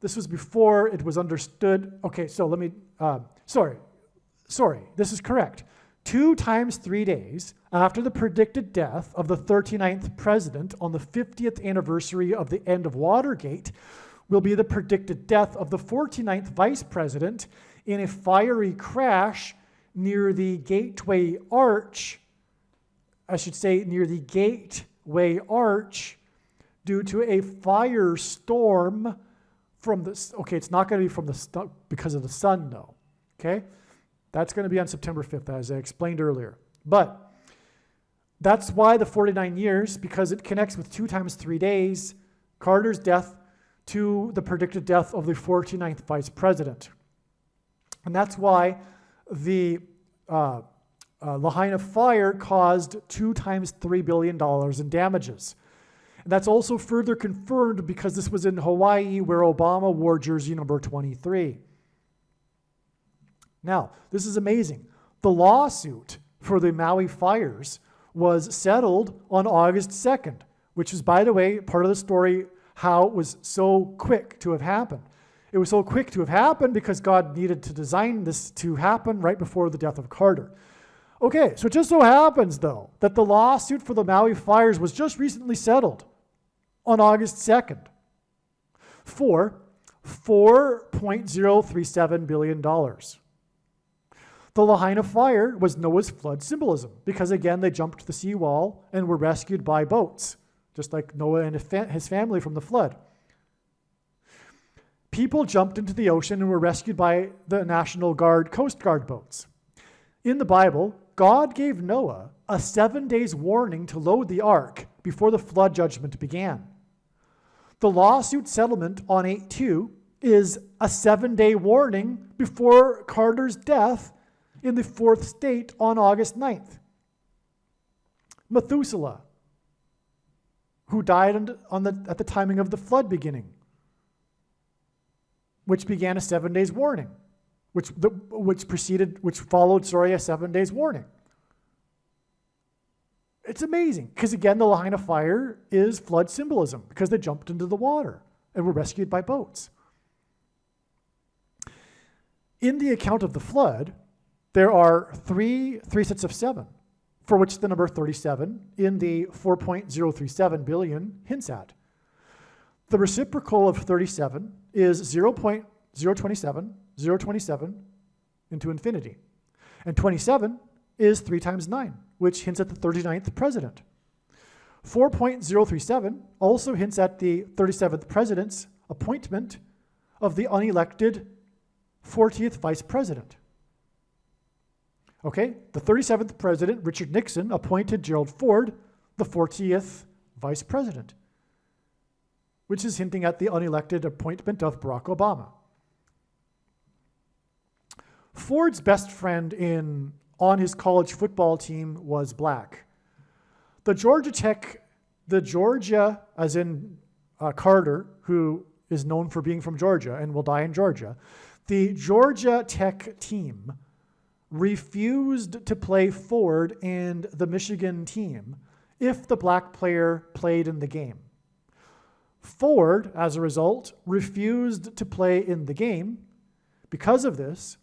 this was before it was understood. Okay, so let me, sorry, this is correct. 2 times 3 days after the predicted death of the 39th president on the 50th anniversary of the end of Watergate will be the predicted death of the 49th vice president in a fiery crash near the Gateway Arch, near the Gateway Arch, due to a firestorm from the, okay, it's not going to be from the, because of the sun though, okay? That's going to be on September 5th, as I explained earlier. But that's why the 49 years, because it connects with 2 times 3 days, Carter's death to the predicted death of the 49th vice president. And that's why the Lahaina fire caused 2 times $3 billion in damages. And that's also further confirmed because this was in Hawaii, where Obama wore jersey number 23. Now, this is amazing. The lawsuit for the Maui fires was settled on August 2nd, which is, by the way, part of the story how it was so quick to have happened. It was so quick to have happened because God needed to design this to happen right before the death of Carter. Okay, so it just so happens, though, that the lawsuit for the Maui fires was just recently settled on August 2nd for $4.037 billion. The Lahaina fire was Noah's flood symbolism because, again, they jumped the seawall and were rescued by boats, just like Noah and his family from the flood. People jumped into the ocean and were rescued by the National Guard Coast Guard boats. In the Bible, God gave Noah a 7 days warning to load the ark before the flood judgment began. The lawsuit settlement on 8/2 is a 7-day warning before Carter's death in the 4th state on August 9th. Methuselah, who died at the timing of the flood beginning, which began a 7 days warning, which followed a 7 days warning. It's amazing because, again, the Lahaina fire is flood symbolism because they jumped into the water and were rescued by boats. In the account of the flood, there are three sets of 7, for which the number 37 in the 4.037 billion hints at. The reciprocal of 37 is 0.027, 0.27 into infinity. And 27 is 3 times 9, which hints at the 39th president. 4.037 also hints at the 37th president's appointment of the unelected 40th vice president. Okay, the 37th president, Richard Nixon, appointed Gerald Ford the 40th vice president, which is hinting at the unelected appointment of Barack Obama. Ford's best friend on his college football team was black. The Georgia, as in Carter, who is known for being from Georgia and will die in Georgia, the Georgia Tech team refused to play Ford and the Michigan team if the black player played in the game. Ford, as a result, refused to play in the game because of this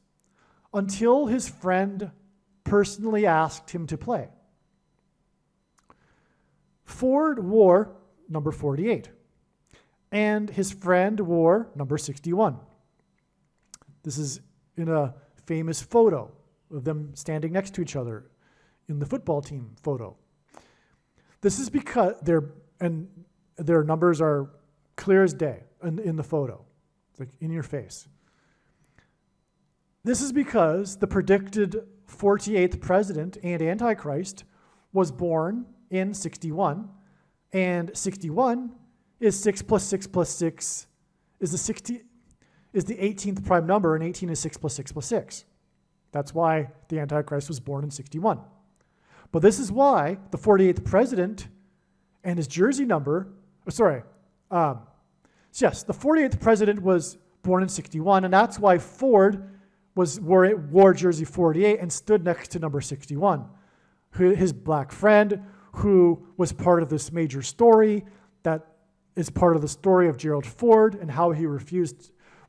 until his friend personally asked him to play. Ford wore number 48, and his friend wore number 61. This is in a famous photo of them standing next to each other in the football team photo. This is because their numbers are clear as day in the photo. It's like in your face. This is because the predicted 48th president and Antichrist was born in 61, and 61 is 6 plus 6 plus 6 is the 18th prime number, and 18 is 6 plus 6 plus 6. That's why the Antichrist was born in 61. But this is why the 48th president and his jersey number, the 48th president was born in 61, and that's why Ford wore jersey 48 and stood next to number 61. His black friend, who was part of this major story that is part of the story of Gerald Ford and how he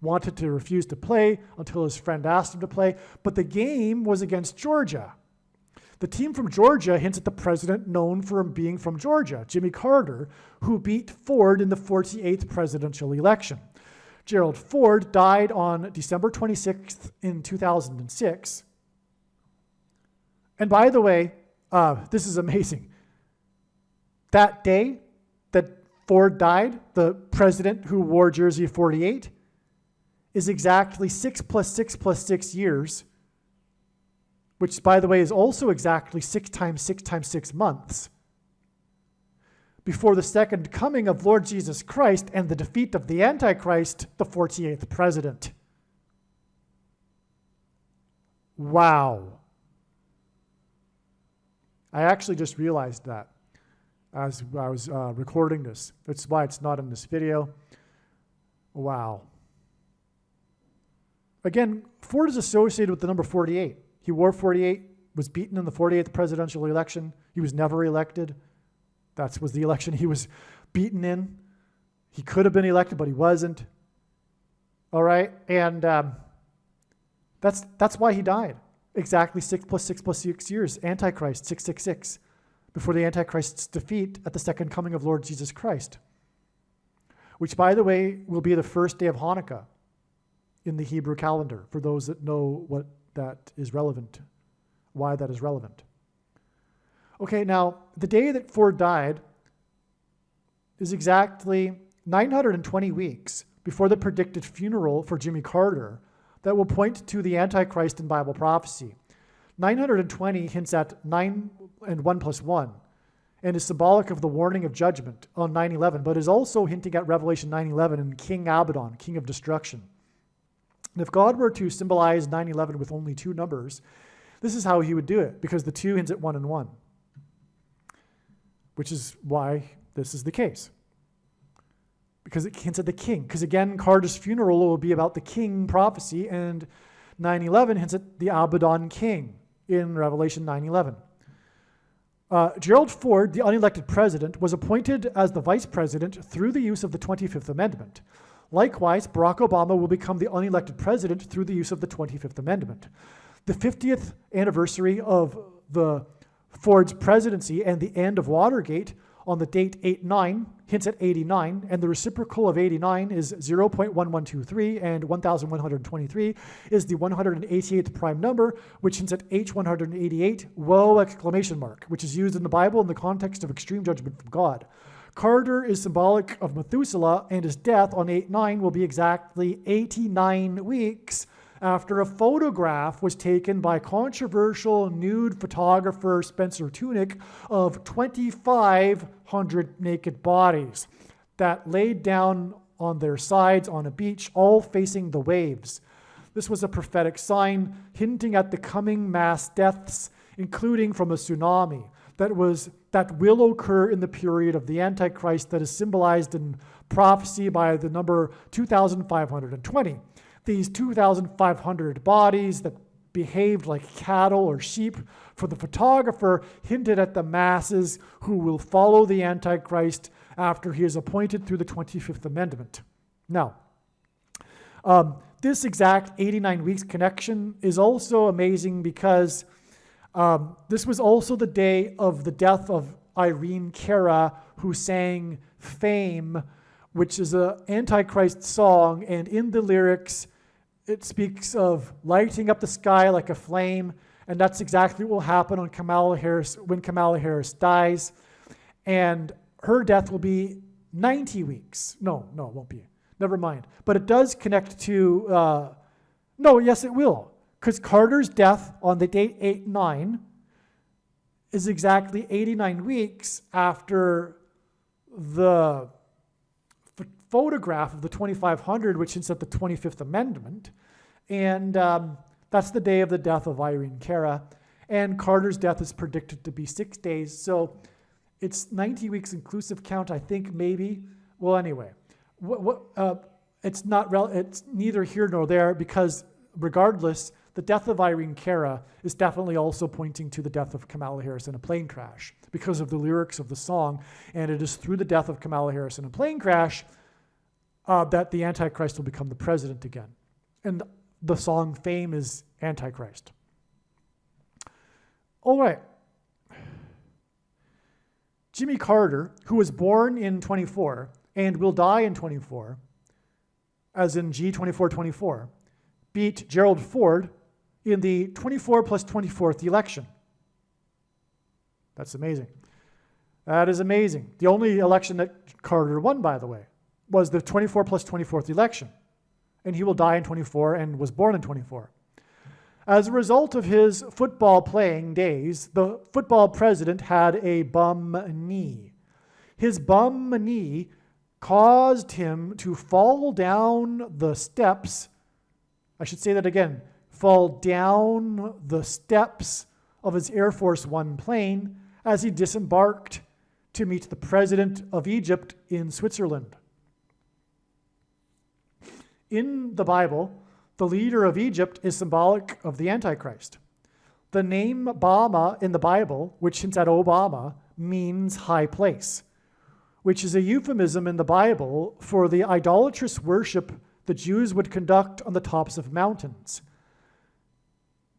wanted to refuse to play until his friend asked him to play. But the game was against Georgia. The team from Georgia hints at the president known for being from Georgia, Jimmy Carter, who beat Ford in the 48th presidential election. Gerald Ford died on December 26th in 2006. And by the way, this is amazing. That day that Ford died, the president who wore jersey 48, is exactly 6 plus 6 plus 6 years, which, by the way, is also exactly 6 times 6 times 6 months, before the second coming of Lord Jesus Christ and the defeat of the Antichrist, the 48th president. Wow. I actually just realized that as I was recording this. That's why it's not in this video. Wow. Again, Ford is associated with the number 48. He wore 48, was beaten in the 48th presidential election. He was never elected. That was the election he was beaten in. He could have been elected, but he wasn't. All right, and that's why he died. Exactly 6 + 6 + 6 years. Antichrist, 666, before the Antichrist's defeat at the second coming of Lord Jesus Christ, which, by the way, will be the first day of Hanukkah in the Hebrew calendar, for those that know what that is relevant, why that is relevant. Okay, now, the day that Ford died is exactly 920 weeks before the predicted funeral for Jimmy Carter that will point to the Antichrist in Bible prophecy. 920 hints at 9 and 1 + 1 and is symbolic of the warning of judgment on 9/11, but is also hinting at Revelation 9/11 and King Abaddon, king of destruction. And if God were to symbolize 9/11 with only two numbers, this is how he would do it, because the 2 hints at 1 and 1, which is why this is the case. Because it hints at the king. Because again, Carter's funeral will be about the king prophecy, and 9/11 hints at the Abaddon king in Revelation 9/11. Gerald Ford, the unelected president, was appointed as the vice president through the use of the 25th Amendment. Likewise, Barack Obama will become the unelected president through the use of the 25th Amendment. The 50th anniversary of the Ford's presidency and the end of Watergate on the date 8/9 hints at 89, and the reciprocal of 89 is 0.1123, and 1123 is the 188th prime number, which hints at H188, whoa, exclamation mark, which is used in the Bible in the context of extreme judgment from God. Carter is symbolic of Methuselah, and his death on 8/9 will be exactly 89 weeks after a photograph was taken by controversial nude photographer Spencer Tunick of 2,500 naked bodies that laid down on their sides on a beach, all facing the waves. This was a prophetic sign hinting at the coming mass deaths, including from a tsunami that will occur in the period of the Antichrist that is symbolized in prophecy by the number 2,520. These 2,500 bodies that behaved like cattle or sheep for the photographer hinted at the masses who will follow the Antichrist after he is appointed through the 25th Amendment. Now, this exact 89 weeks connection is also amazing because this was also the day of the death of Irene Cara, who sang Fame, which is an Antichrist song, and in the lyrics, it speaks of lighting up the sky like a flame, and that's exactly what will happen on Kamala Harris when Kamala Harris dies. And her death will be 90 weeks. No, it won't be. Never mind. But it does connect to, yes, it will. Because Carter's death on the date 8/9 is exactly 89 weeks after the photograph of the 2,500, which hints at the 25th Amendment. And that's the day of the death of Irene Cara. And Carter's death is predicted to be 6 days. So it's 90 weeks inclusive count, I think, maybe. Well, anyway, it's neither here nor there, because regardless, the death of Irene Cara is definitely also pointing to the death of Kamala Harris in a plane crash because of the lyrics of the song. And it is through the death of Kamala Harris in a plane crash that the Antichrist will become the president again. And the song Fame is Antichrist. All right. Jimmy Carter, who was born in 24 and will die in 24, as in G2424, beat Gerald Ford in the 24 + 24th election. That's amazing. That is amazing. The only election that Carter won, by the way, was the 24 + 24th election. And he will die in 24 and was born in 24. As a result of his football playing days, the football president had a bum knee. His bum knee caused him to fall down the steps. I should say that again. Fall down the steps of his Air Force One plane as he disembarked to meet the president of Egypt in Switzerland. In the Bible, the leader of Egypt is symbolic of the Antichrist. The name Bama in the Bible, which hints at Obama, means high place, which is a euphemism in the Bible for the idolatrous worship the Jews would conduct on the tops of mountains.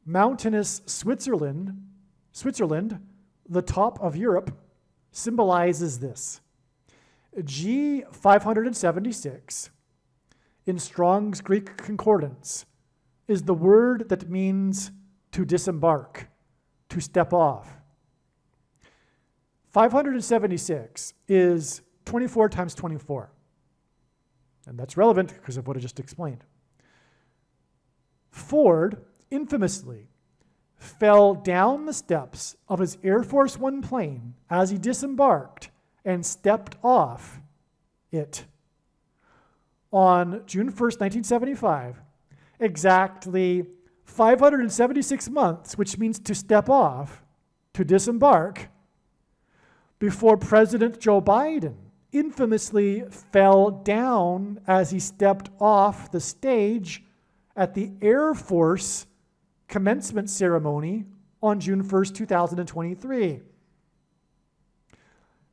Mountainous Switzerland, the top of Europe, symbolizes this. G 576 in Strong's Greek Concordance is the word that means to disembark, to step off. 576 is 24 times 24. And that's relevant because of what I just explained. Ford infamously fell down the steps of his Air Force One plane as he disembarked and stepped off it on June 1st, 1975, exactly 576 months, which means to step off, to disembark, before President Joe Biden infamously fell down as he stepped off the stage at the Air Force commencement ceremony on June 1st, 2023.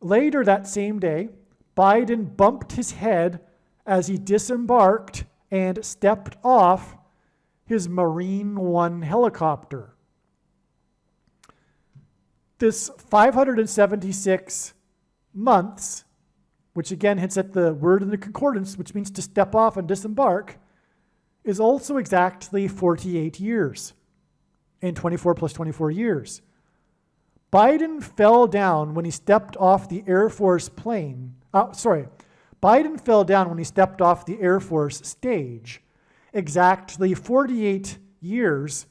Later that same day, Biden bumped his head as he disembarked and stepped off his Marine One helicopter. This 576 months, which again hints at the word in the concordance, which means to step off and disembark, is also exactly 48 years and 24 plus 24 years. Biden fell down when he stepped off the Air Force plane. Biden fell down when he stepped off the Air Force stage exactly 48 years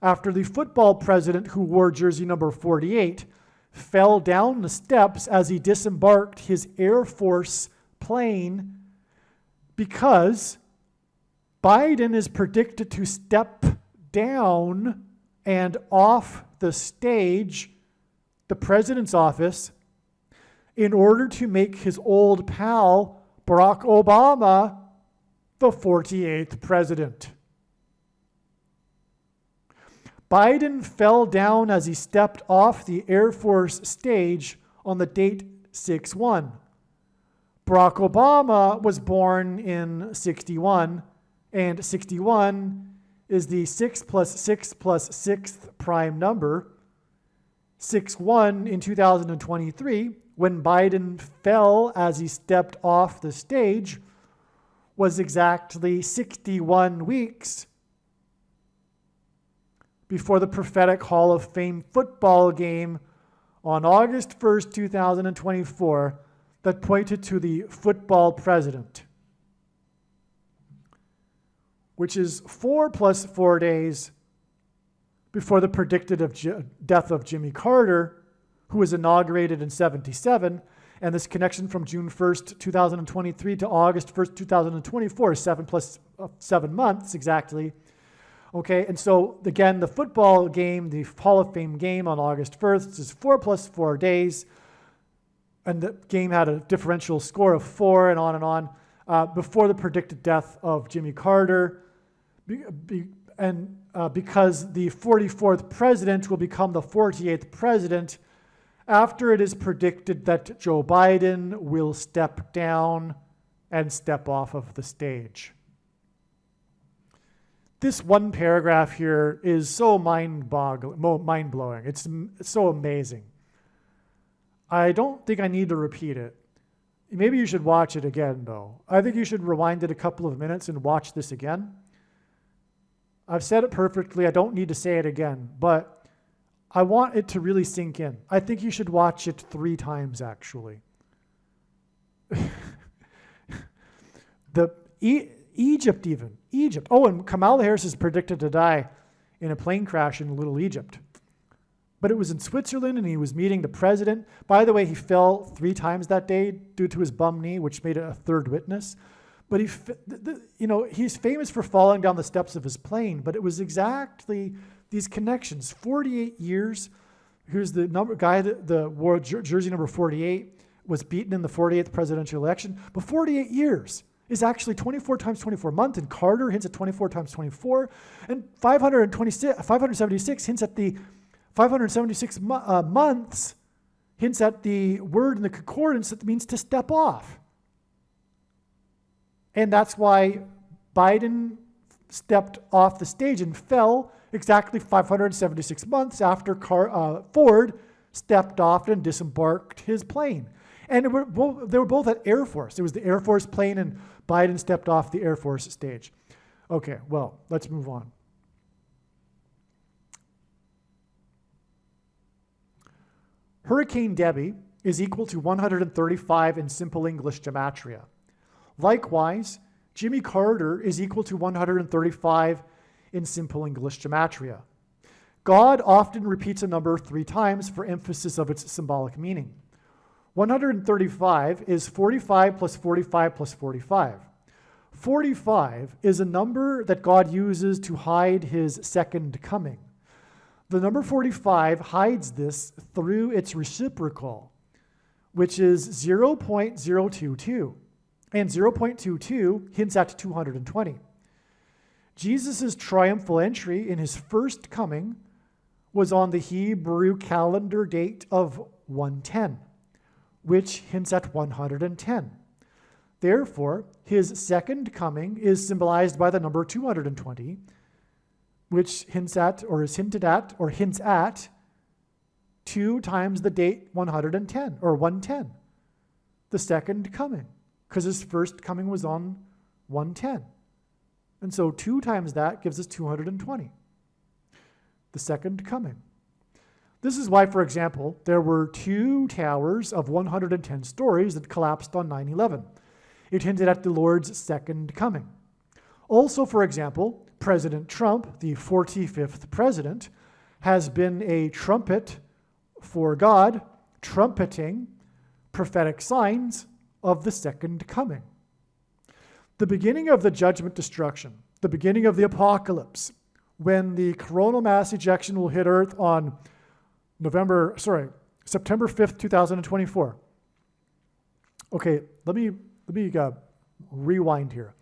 after the football president who wore jersey number 48 fell down the steps as he disembarked his Air Force plane, because Biden is predicted to step down and off the stage, the president's office, in order to make his old pal, Barack Obama, the 48th president. Biden fell down as he stepped off the Air Force stage on the date 6/1. Barack Obama was born in 61, and 61 is the 6 plus 6 plus 6th prime number. 6/1 in 2023, when Biden fell as he stepped off the stage, was exactly 61 weeks before the prophetic Hall of Fame football game on August 1st, 2024, that pointed to the football president, which is 4 plus 4 days before the predicted death of Jimmy Carter, who was inaugurated in 77, and this connection from June 1st, 2023 to August 1st, 2024 is 7 plus 7 months exactly. Okay, and so again, the football game, the Hall of Fame game on August 1st is 4 plus 4 days, and the game had a differential score of 4 and on, before the predicted death of Jimmy Carter, because the 44th president will become the 48th president after it is predicted that Joe Biden will step down and step off of the stage. This one paragraph here is so mind-blowing. It's so amazing. I don't think I need to repeat it. Maybe you should watch it again, though. I think you should rewind it a couple of minutes and watch this again. I've said it perfectly. I don't need to say it again, but I want it to really sink in. I think you should watch it 3 times, actually. Egypt. Oh, and Kamala Harris is predicted to die in a plane crash in Little Egypt. But it was in Switzerland, and he was meeting the president. By the way, he fell 3 times that day due to his bum knee, which made it a third witness. But he's famous for falling down the steps of his plane, but it was exactly these connections. 48 years Here's the guy that the wore jersey number 48 was beaten in the 48th presidential election. But 48 years is actually 24 times 24 months, and Carter hints at 24 times 24, and 576 hints at the 576 months, hints at the word in the concordance that means to step off. And that's why Biden stepped off the stage and fell exactly 576 months after Ford stepped off and disembarked his plane. And they were both at Air Force. It was the Air Force plane, and Biden stepped off the Air Force stage. Okay, well, let's move on. Hurricane Debbie is equal to 135 in simple English gematria. Likewise, Jimmy Carter is equal to 135 in simple English gematria. God often repeats a number 3 times for emphasis of its symbolic meaning. 135 is 45 plus 45 plus 45. 45 is a number that God uses to hide his second coming. The number 45 hides this through its reciprocal, which is 0.022. And 0.22 hints at 220. Jesus' triumphal entry in his first coming was on the Hebrew calendar date of 110, which hints at 110. Therefore, his second coming is symbolized by the number 220, which hints at, or is hinted at, or hints at 2 times the date 110, or 110, the second coming, because his first coming was on 110. And so 2 times that gives us 220, the second coming. This is why, for example, there were 2 towers of 110 stories that collapsed on 9/11. It hinted at the Lord's second coming. Also, for example, President Trump, the 45th president, has been a trumpet for God, trumpeting prophetic signs of the second coming. The beginning of the judgment destruction, the beginning of the apocalypse, when the coronal mass ejection will hit Earth on September 5th, 2024. Okay, let me rewind here.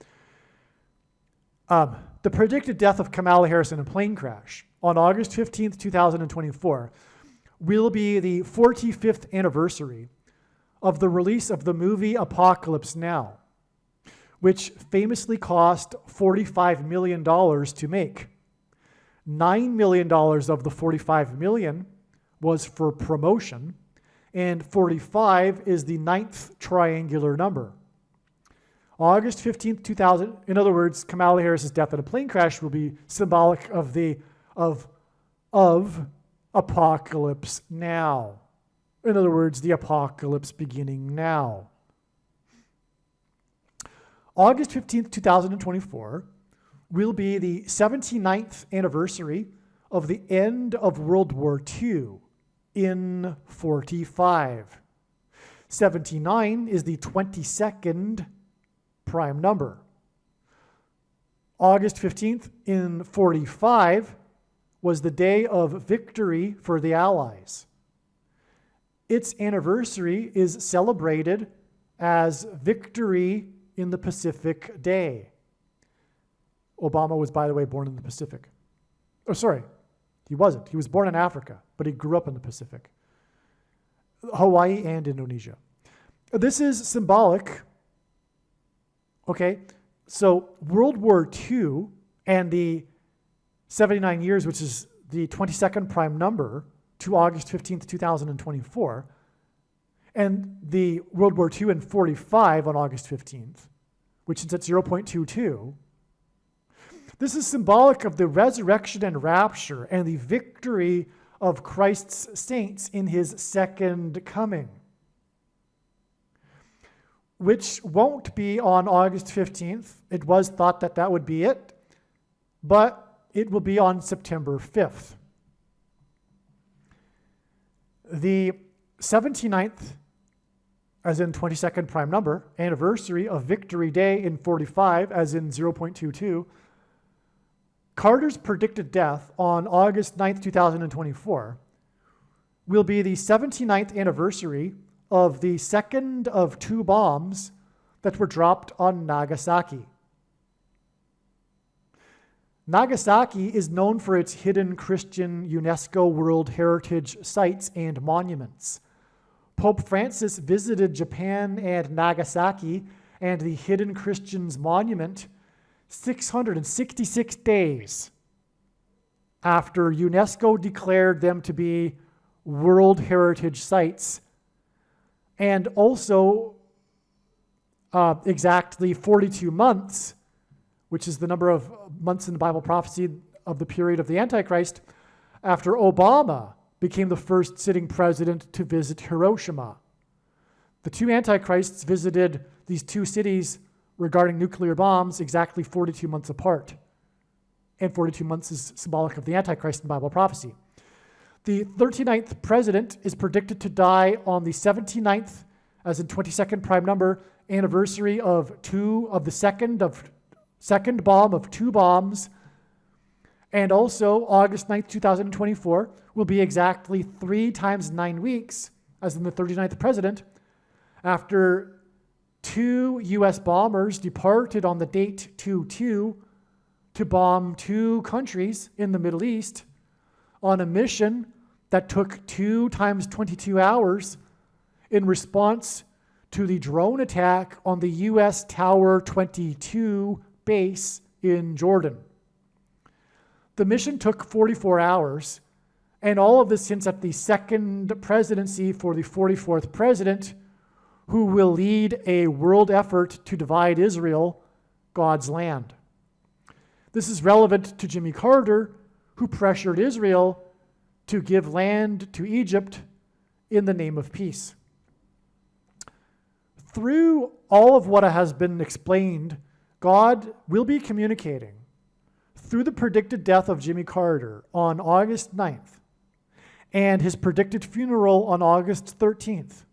The predicted death of Kamala Harris in a plane crash on August 15th, 2024 will be the 45th anniversary of the release of the movie Apocalypse Now, which famously cost $45 million to make. $9 million of the $45 million was for promotion, and 45 is the 9th triangular number. August 15th, 2000, in other words, Kamala Harris's death in a plane crash will be symbolic of Apocalypse Now. In other words, the apocalypse beginning now. August 15th, 2024 will be the 79th anniversary of the end of World War II in 45. 79 is the 22nd prime number. August 15th in 45 was the day of victory for the Allies. Its anniversary is celebrated as Victory in the Pacific Day. Obama was, by the way, born in the Pacific. Oh, sorry, he wasn't. He was born in Africa, but he grew up in the Pacific, Hawaii and Indonesia. This is symbolic. Okay, so World War II and the 79 years, which is the 22nd prime number, to August 15th, 2024, and the World War II and 45 on August 15th, which is at 0.22. This is symbolic of the resurrection and rapture and the victory of Christ's saints in his second coming, which won't be on August 15th. It was thought that that would be it, but it will be on September 5th. The 79th, as in 22nd prime number, anniversary of Victory Day in 45, as in 0.22, Carter's predicted death on August 9th, 2024, will be the 79th anniversary of the second of two bombs that were dropped on Nagasaki. Nagasaki is known for its hidden Christian UNESCO World Heritage sites and monuments. Pope Francis visited Japan and Nagasaki and the Hidden Christians Monument 666 days after UNESCO declared them to be World Heritage sites, and also exactly 42 months, which is the number of months in the Bible prophecy of the period of the Antichrist, after Obama became the first sitting president to visit Hiroshima. The two Antichrists visited these two cities regarding nuclear bombs exactly 42 months apart. And 42 months is symbolic of the Antichrist in Bible prophecy. The 39th president is predicted to die on the 79th, as in 22nd prime number, anniversary of the second bomb of two bombs. And also, August 9th, 2024, will be exactly 3 times 9 weeks, as in the 39th president, after 2 U.S. bombers departed on the date 2/2 to bomb 2 countries in the Middle East on a mission that took 2 times 22 hours in response to the drone attack on the U.S. Tower 22 base in Jordan. The mission took 44 hours, and all of this hints at the second presidency for the 44th president, who will lead a world effort to divide Israel, God's land. This is relevant to Jimmy Carter, who pressured Israel to give land to Egypt in the name of peace. Through all of what has been explained, God will be communicating through the predicted death of Jimmy Carter on August 9th and his predicted funeral on August 13th,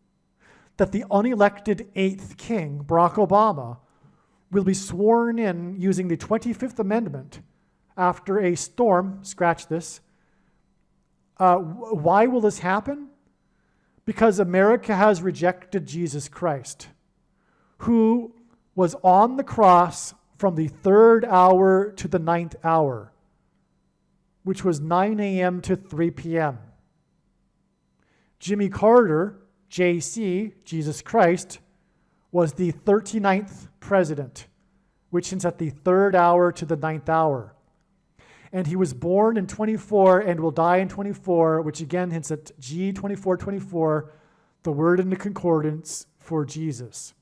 that the unelected 8th king, Barack Obama, will be sworn in using the 25th Amendment after a storm. Scratch this. Why will this happen? Because America has rejected Jesus Christ, who was on the cross from the 3rd hour to the 9th hour, which was 9 a.m. to 3 p.m. Jimmy Carter, JC, Jesus Christ, was the 39th president, which hints at the 3rd hour to the 9th hour. And he was born in 24 and will die in 24, which again hints at G2424, the word in the concordance for Jesus.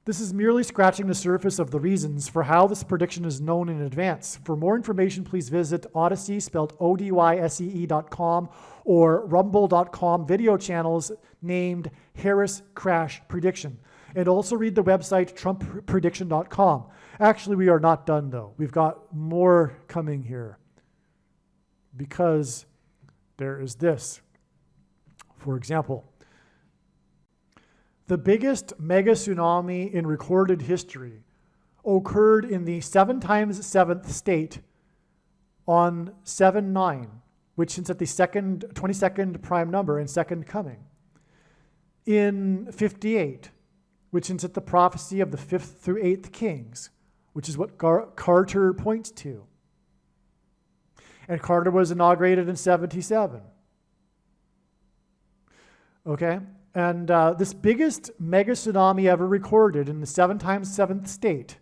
This is merely scratching the surface of the reasons for how this prediction is known in advance. For more information, please visit Odyssey, spelled ODYSEE.com, or Rumble.com video channels named Harris Crash Prediction. And also read the website TrumpPrediction.com. Actually, we are not done, though. We've got more coming here, because there is this. For example, the biggest mega tsunami in recorded history occurred in the 7 times 7th state on 7/9, which is at the 22nd prime number and second coming. In 58, which hints at the prophecy of the 5th through 8th kings, which is what Carter points to. And Carter was inaugurated in 77. Okay? And this biggest mega tsunami ever recorded in the 7 times 7th state.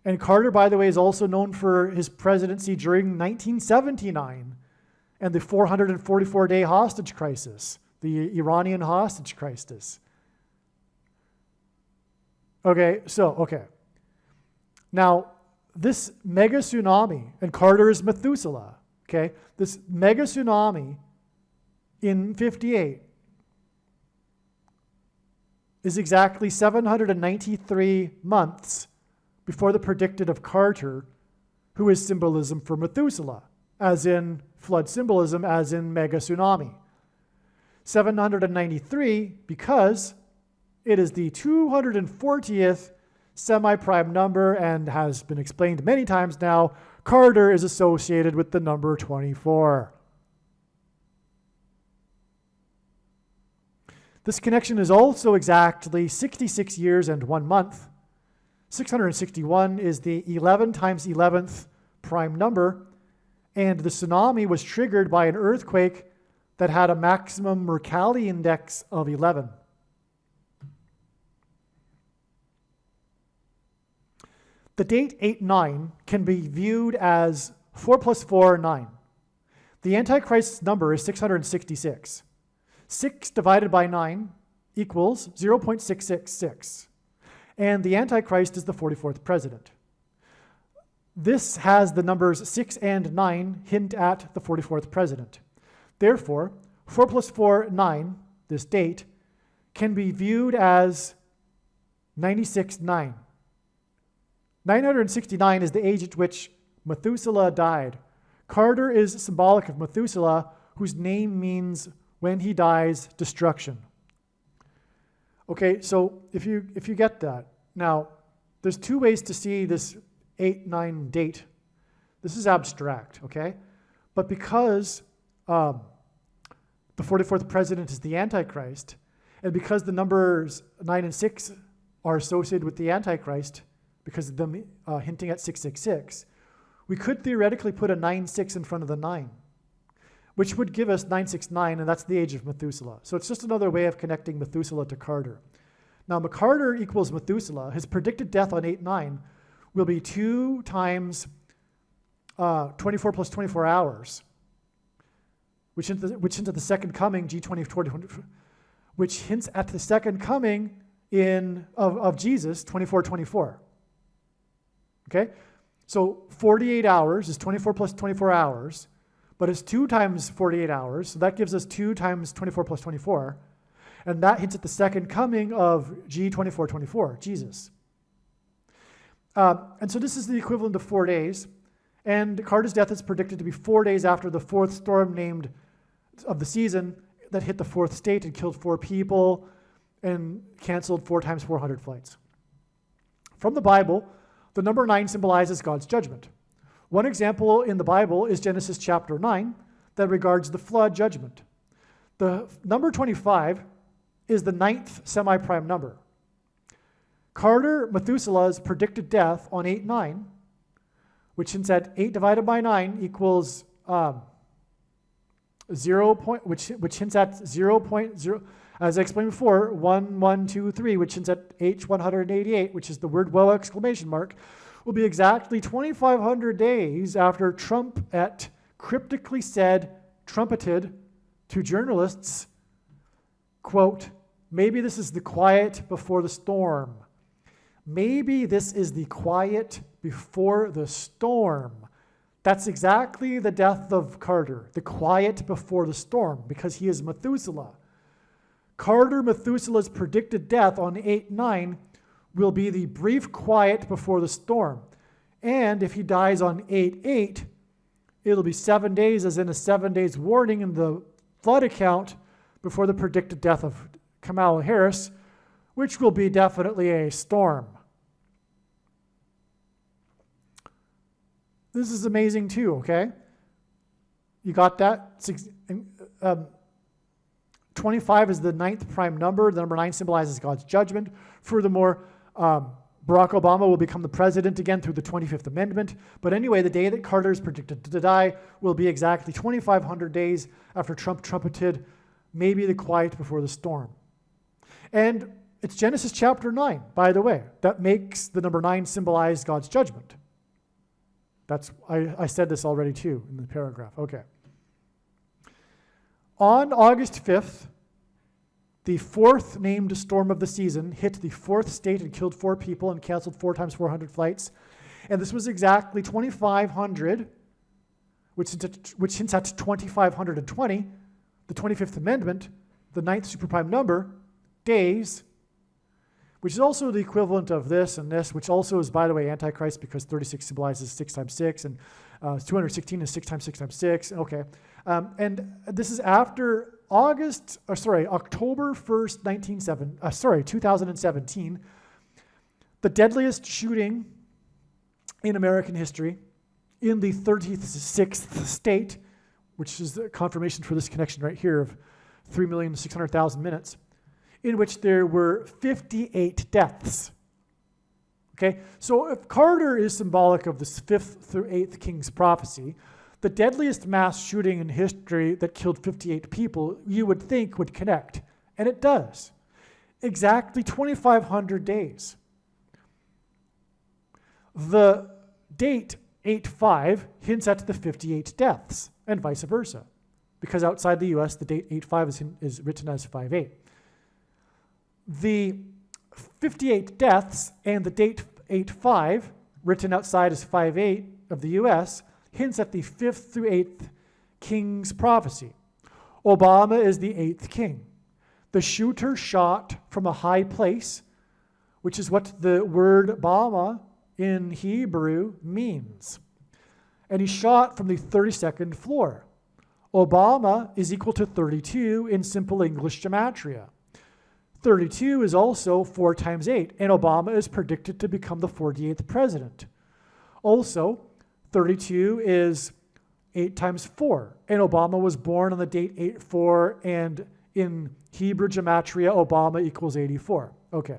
And Carter, by the way, is also known for his presidency during 1979 and the 444-day hostage crisis, the Iranian hostage crisis. Okay. Now, this mega tsunami, and Carter is Methuselah, okay? This mega tsunami in 58 is exactly 793 months before the predicted of Carter, who is symbolism for Methuselah, as in flood symbolism, as in mega tsunami. 793 because it is the 240th semi-prime number and has been explained many times now. Carter is associated with the number 24. This connection is also exactly 66 years and 1 month. 661 is the 11 times 11th prime number, and the tsunami was triggered by an earthquake that had a maximum Mercalli index of 11. The date 8-9 can be viewed as 4 plus 4, 9. The Antichrist's number is 666. 6 divided by 9 equals 0.666. And the Antichrist is the 44th president. This has the numbers 6 and 9 hint at the 44th president. Therefore, 4 plus 4, 9, this date, can be viewed as 96-9. 969 is the age at which Methuselah died. Carter is symbolic of Methuselah, whose name means when he dies, destruction. Okay, so if you get that, now there's two ways to see this 8-9 date. This is abstract, okay? But because the 44th president is the Antichrist, and because the numbers 9 and 6 are associated with the Antichrist, because of them hinting at 666, we could theoretically put a 9-6 in front of the 9, which would give us 969, and that's the age of Methuselah. So it's just another way of connecting Methuselah to Carter. Now, Carter equals Methuselah. His predicted death on 8-9 will be 2 times 24 plus 24 hours, which hints at the second coming, G20, which hints at the second coming of Jesus, 24-24. Okay? So 48 hours is 24 plus 24 hours, but it's 2 times 48 hours, so that gives us 2 times 24 plus 24, and that hints at the second coming of G24-24, Jesus. And so this is the equivalent of 4 days, and Carter's death is predicted to be 4 days after the 4th storm named of the season that hit the 4th state and killed 4 people and canceled 4 times 400 flights. From the Bible, the number 9 symbolizes God's judgment. One example in the Bible is Genesis chapter 9 that regards the flood judgment. The number 25 is the 9th semi-prime number. Carter Methuselah's predicted death on 8-9, which hints at 8 divided by 9 equals 0. Which hints at 0.0, as I explained before, 1, 1, 2, 3, which hints at H188, which is the word whoa exclamation mark, will be exactly 2,500 days after Trump cryptically trumpeted to journalists, quote, "Maybe this is the quiet before the storm." Maybe this is the quiet before the storm. That's exactly the death of Carter, the quiet before the storm, because he is Methuselah. Carter Methuselah's predicted death on 8-9 will be the brief quiet before the storm. And if he dies on 8-8, it'll be 7 days, as in a 7 days warning in the flood account before the predicted death of Kamala Harris, which will be definitely a storm. This is amazing too, okay? You got that? 25 is the 9th prime number. The number 9 symbolizes God's judgment. Furthermore, Barack Obama will become the president again through the 25th Amendment. But anyway, the day that Carter is predicted to die will be exactly 2,500 days after Trump trumpeted, maybe the quiet before the storm. And it's Genesis chapter 9, by the way, that makes the number 9 symbolize God's judgment. I said this already too in the paragraph. Okay. On August 5th, the 4th named storm of the season hit the 4th state and killed 4 people and canceled 4 times 400 flights. And this was exactly 2,500, which hints at 2,520, the 25th Amendment, the 9th superprime number, days, which is also the equivalent of this and this, which also is, by the way, Antichrist, because 36 symbolizes 6 times 6, and 216 is 6 times 6 times 6. Okay. And this is after October 1st, 2017, the deadliest shooting in American history in the 36th state, which is the confirmation for this connection right here of 3,600,000 minutes. in which there were 58 deaths. Okay, so if Carter is symbolic of this 5th through 8th King's prophecy, the deadliest mass shooting in history that killed 58 people, you would think would connect, and it does. Exactly 2,500 days. The date 8/5 hints at the 58 deaths, and vice versa, because outside the US, the date 8/5 is written as 5/8. The 58 deaths and the date 8/5, written outside as 5/8 of the US, hints at the 5th through 8th King's prophecy. Obama is the 8th king. The shooter shot from a high place, which is what the word Obama in Hebrew means. And he shot from the 32nd floor. Obama is equal to 32 in simple English gematria. 32 is also 4 times 8, and Obama is predicted to become the 48th president. Also, 32 is 8 times 4, and Obama was born on the date 8/4, and in Hebrew gematria, Obama equals 84. Okay.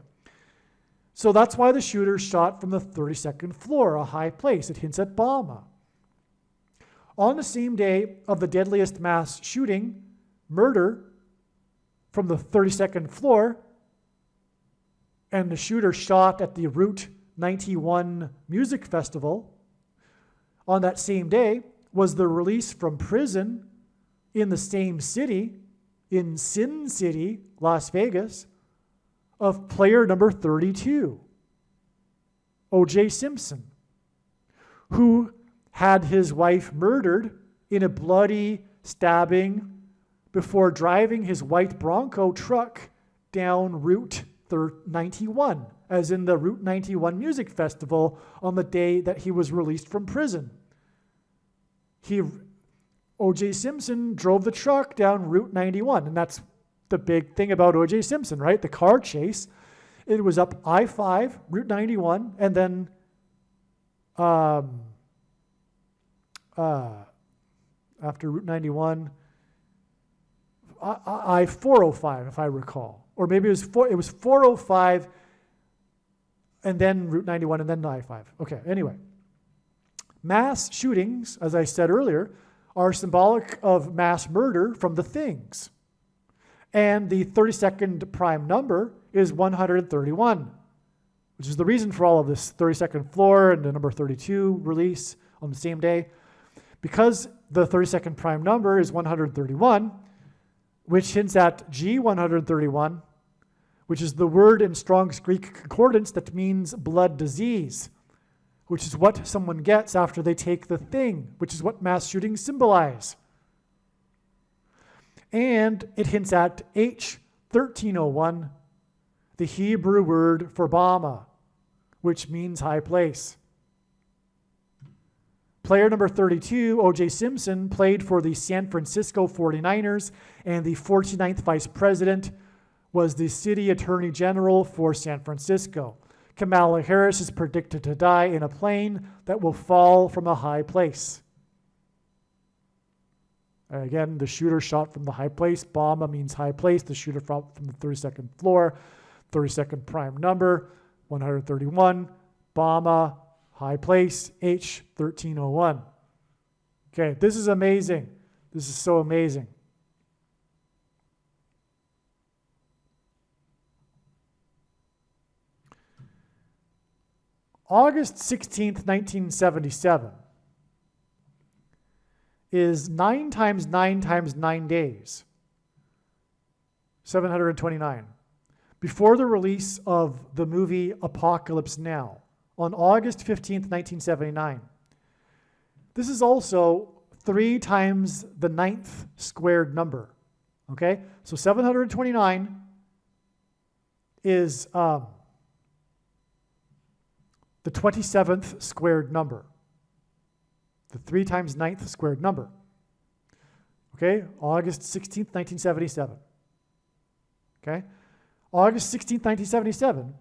So that's why the shooter shot from the 32nd floor, a high place. It hints at Obama. On the same day of the deadliest mass shooting, murder, from the 32nd floor, and the shooter shot at the Route 91 music festival, on that same day was the release from prison in the same city, in Sin City, Las Vegas, of player number 32, O.J. Simpson, who had his wife murdered in a bloody stabbing before driving his white Bronco truck down Route 91, as in the Route 91 Music Festival, on the day that he was released from prison. O.J. Simpson drove the truck down Route 91, and that's the big thing about O.J. Simpson, right? The car chase. It was up I-5, Route 91, and then after Route 91, I-405, if I recall. Or maybe it was 405, and then Route 91, and then I-5. Okay, anyway. Mass shootings, as I said earlier, are symbolic of mass murder from the things. And the 32nd prime number is 131, which is the reason for all of this 32nd floor and the number 32 release on the same day. Because the 32nd prime number is 131, which hints at G131, which is the word in Strong's Greek Concordance that means blood disease, which is what someone gets after they take the thing, which is what mass shootings symbolize. And it hints at H1301, the Hebrew word for Bama, which means high place. Player number 32, O.J. Simpson, played for the San Francisco 49ers, and the 49th vice president was the city attorney general for San Francisco. Kamala Harris is predicted to die in a plane that will fall from a high place. Again, the shooter shot from the high place. Bama means high place. The shooter from the 32nd floor, 32nd prime number, 131. Bama, high place, H1301. Okay, this is amazing. This is so amazing. August 16th, 1977 is 9 times 9 times 9 days, 729, before the release of the movie Apocalypse Now on August 15th, 1979. This is also 3 times the 9th squared number, okay? So 729 is the 27th squared number. The 3 times 9th squared number. Okay, August 16th, 1977. Okay, August 16th, 1977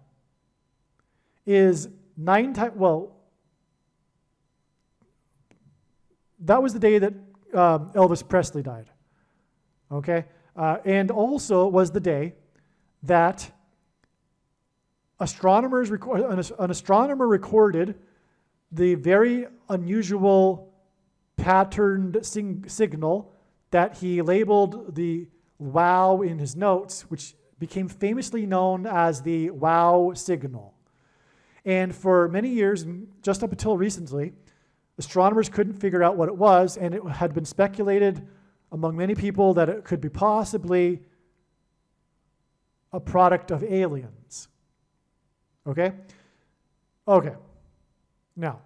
is 9 times, well, that was the day that Elvis Presley died. Okay, and also was the day that an astronomer recorded the very unusual patterned signal that he labeled the wow in his notes, which became famously known as the wow signal. And for many years, just up until recently, astronomers couldn't figure out what it was, and it had been speculated among many people that it could be possibly a product of aliens. Okay? Okay. Now,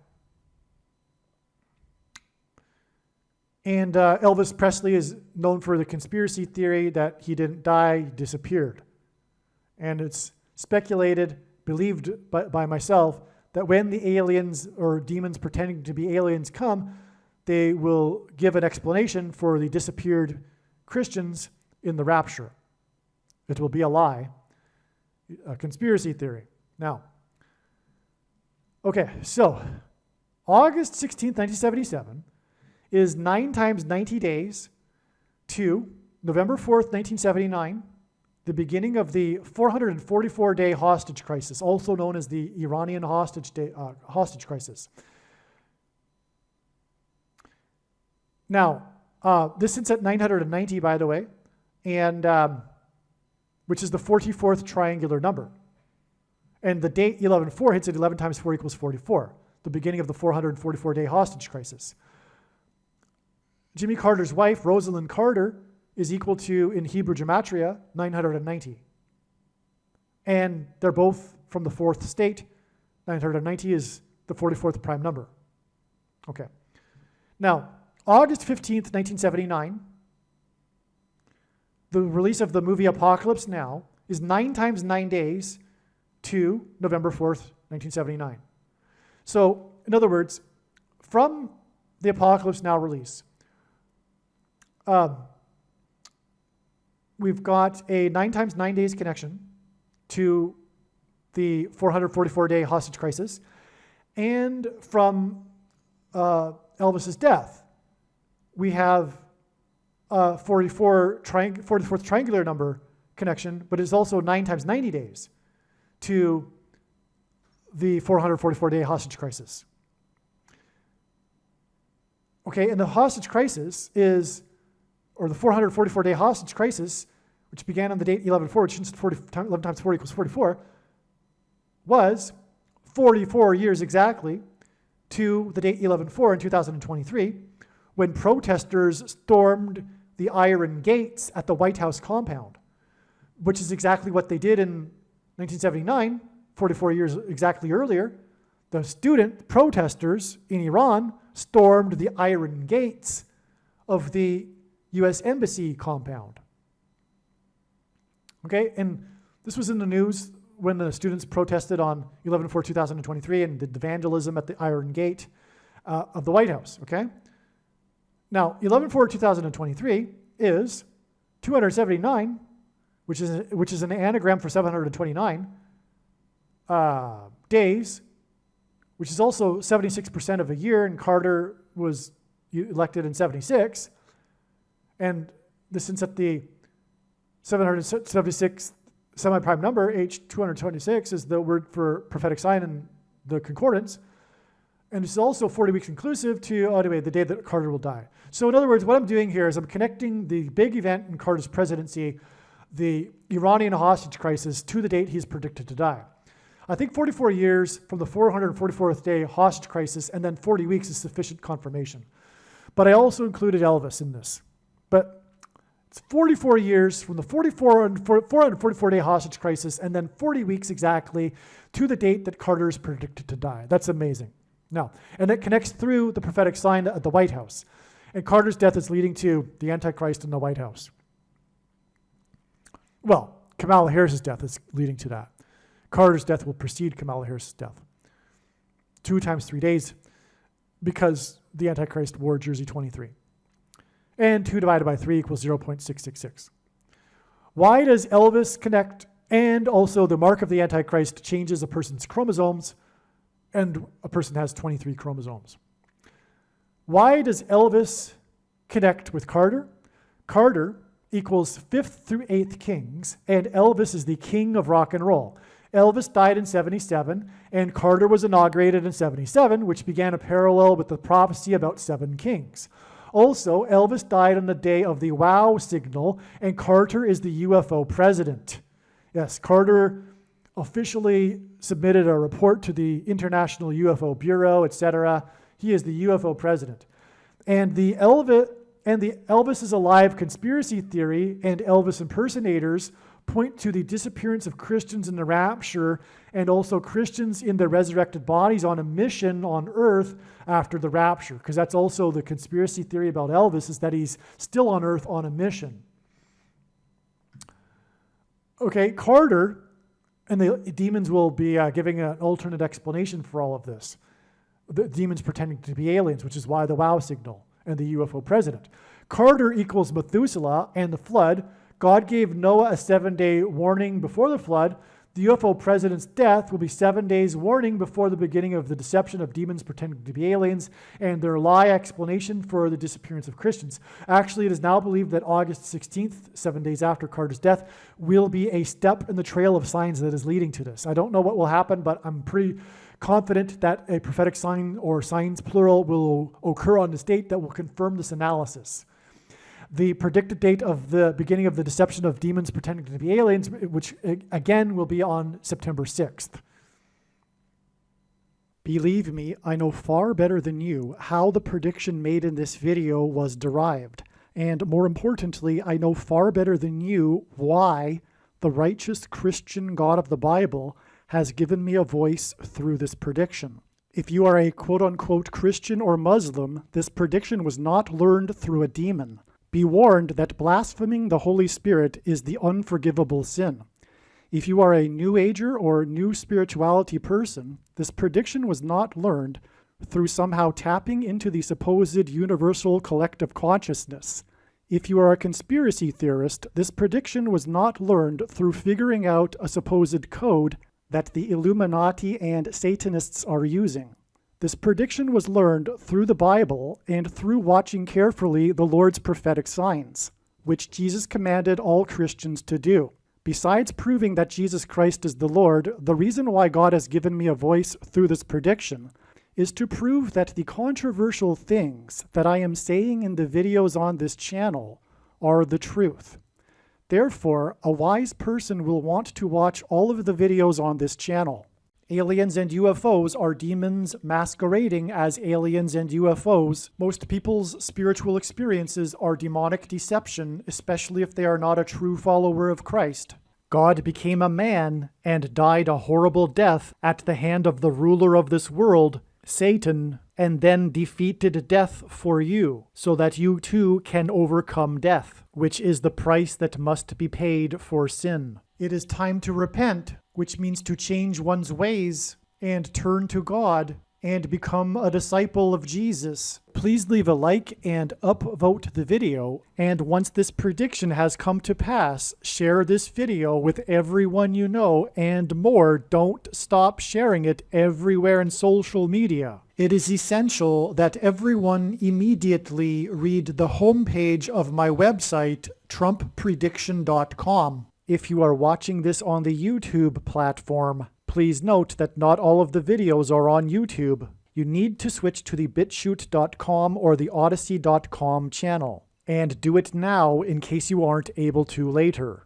and Elvis Presley is known for the conspiracy theory that he didn't die, he disappeared. And it's speculated, believed by myself, that when the aliens or demons pretending to be aliens come, they will give an explanation for the disappeared Christians in the rapture. It will be a lie, a conspiracy theory. Now, okay, so August 16th, 1977 is 9 times 90 days to November 4th, 1979, the beginning of the 444-day hostage crisis, also known as the Iranian hostage crisis. Now, this is at 990, by the way, and which is the 44th triangular number. And the date 11/4 hits at 11 times 4 equals 44, the beginning of the 444-day hostage crisis. Jimmy Carter's wife, Rosalind Carter, is equal to, in Hebrew gematria, 990. And they're both from the fourth state. 990 is the 44th prime number. Okay. Now, August 15th, 1979, the release of the movie Apocalypse Now is 9 times 9 days to November 4th, 1979. So, in other words, from the Apocalypse Now release, we've got a 9 times 9 days connection to the 444-day hostage crisis, and from Elvis's death, we have a 44th triangular number connection, but it's also 9 times 90 days to the 444-day hostage crisis. Okay, and the hostage crisis is, or the 444-day hostage crisis, which began on the date 11/4, which is 11 times 4 equals 44, was 44 years exactly to the date 11/4 in 2023, when protesters stormed the iron gates at the White House compound, which is exactly what they did in 1979, 44 years exactly earlier. The student protesters in Iran stormed the iron gates of the U.S. Embassy compound. Okay, and this was in the news when the students protested on 11/4/2023 and did the vandalism at the Iron Gate of the White House. Okay, now 11/4/2023 is 279, which is an anagram for 729 days, which is also 76% of a year. And Carter was elected in 76. And since at the 776 semi-prime number, H226 is the word for prophetic sign in the concordance. And it's also 40 weeks inclusive to, anyway, the day that Carter will die. So in other words, what I'm doing here is I'm connecting the big event in Carter's presidency, the Iranian hostage crisis, to the date he's predicted to die. I think 44 years from the 444th day hostage crisis and then 40 weeks is sufficient confirmation. But I also included Elvis in this. But it's 44 years from the 444-day hostage crisis and then 40 weeks exactly to the date that Carter is predicted to die. That's amazing. Now, and it connects through the prophetic sign at the White House. And Carter's death is leading to the Antichrist in the White House. Well, Kamala Harris's death is leading to that. Carter's death will precede Kamala Harris's death. 2 times 3 days, because the Antichrist wore jersey 23. And 2 divided by 3 equals 0.666. Why does Elvis connect, and also the mark of the Antichrist changes a person's chromosomes, and a person has 23 chromosomes? Why does Elvis connect with Carter? Carter equals 5th through 8th kings, and Elvis is the king of rock and roll. Elvis died in 77, and Carter was inaugurated in 77, which began a parallel with the prophecy about 7 kings. Also, Elvis died on the day of the wow signal, and Carter is the UFO president. Yes, Carter officially submitted a report to the International UFO Bureau, etc. He is the UFO president. And the Elvis is alive conspiracy theory and Elvis impersonators point to the disappearance of Christians in the rapture and also Christians in their resurrected bodies on a mission on earth after the rapture, because that's also the conspiracy theory about Elvis, is that he's still on earth on a mission. Okay, Carter and the demons will be giving an alternate explanation for all of this. The demons pretending to be aliens, which is why the wow signal and the UFO president. Carter equals Methuselah and the flood. God gave Noah a 7-day warning before the flood. The UFO president's death will be 7 days warning before the beginning of the deception of demons pretending to be aliens and their lie explanation for the disappearance of Christians. Actually, it is now believed that August 16th, 7 days after Carter's death, will be a step in the trail of signs that is leading to this. I don't know what will happen, but I'm pretty confident that a prophetic sign or signs plural will occur on this date that will confirm this analysis. The predicted date of the beginning of the deception of demons pretending to be aliens, which again will be on September 6th. Believe me, I know far better than you how the prediction made in this video was derived. And more importantly, I know far better than you why the righteous Christian God of the Bible has given me a voice through this prediction. If you are a quote-unquote Christian or Muslim, this prediction was not learned through a demon. Be warned that blaspheming the Holy Spirit is the unforgivable sin. If you are a New Ager or New Spirituality person, this prediction was not learned through somehow tapping into the supposed universal collective consciousness. If you are a conspiracy theorist, this prediction was not learned through figuring out a supposed code that the Illuminati and Satanists are using. This prediction was learned through the Bible and through watching carefully the Lord's prophetic signs, which Jesus commanded all Christians to do. Besides proving that Jesus Christ is the Lord, the reason why God has given me a voice through this prediction is to prove that the controversial things that I am saying in the videos on this channel are the truth. Therefore, a wise person will want to watch all of the videos on this channel. Aliens and UFOs are demons masquerading as aliens and UFOs. Most people's spiritual experiences are demonic deception, especially if they are not a true follower of Christ. God became a man and died a horrible death at the hand of the ruler of this world, Satan, and then defeated death for you, so that you too can overcome death, which is the price that must be paid for sin. It is time to repent, which means to change one's ways and turn to God and become a disciple of Jesus. Please leave a like and upvote the video. And once this prediction has come to pass, share this video with everyone you know, and more. Don't stop sharing it everywhere in social media. It is essential that everyone immediately read the homepage of my website, TrumpPrediction.com. If you are watching this on the YouTube platform, please note that not all of the videos are on YouTube. You need to switch to the BitChute.com or the Odyssey.com channel. And do it now in case you aren't able to later.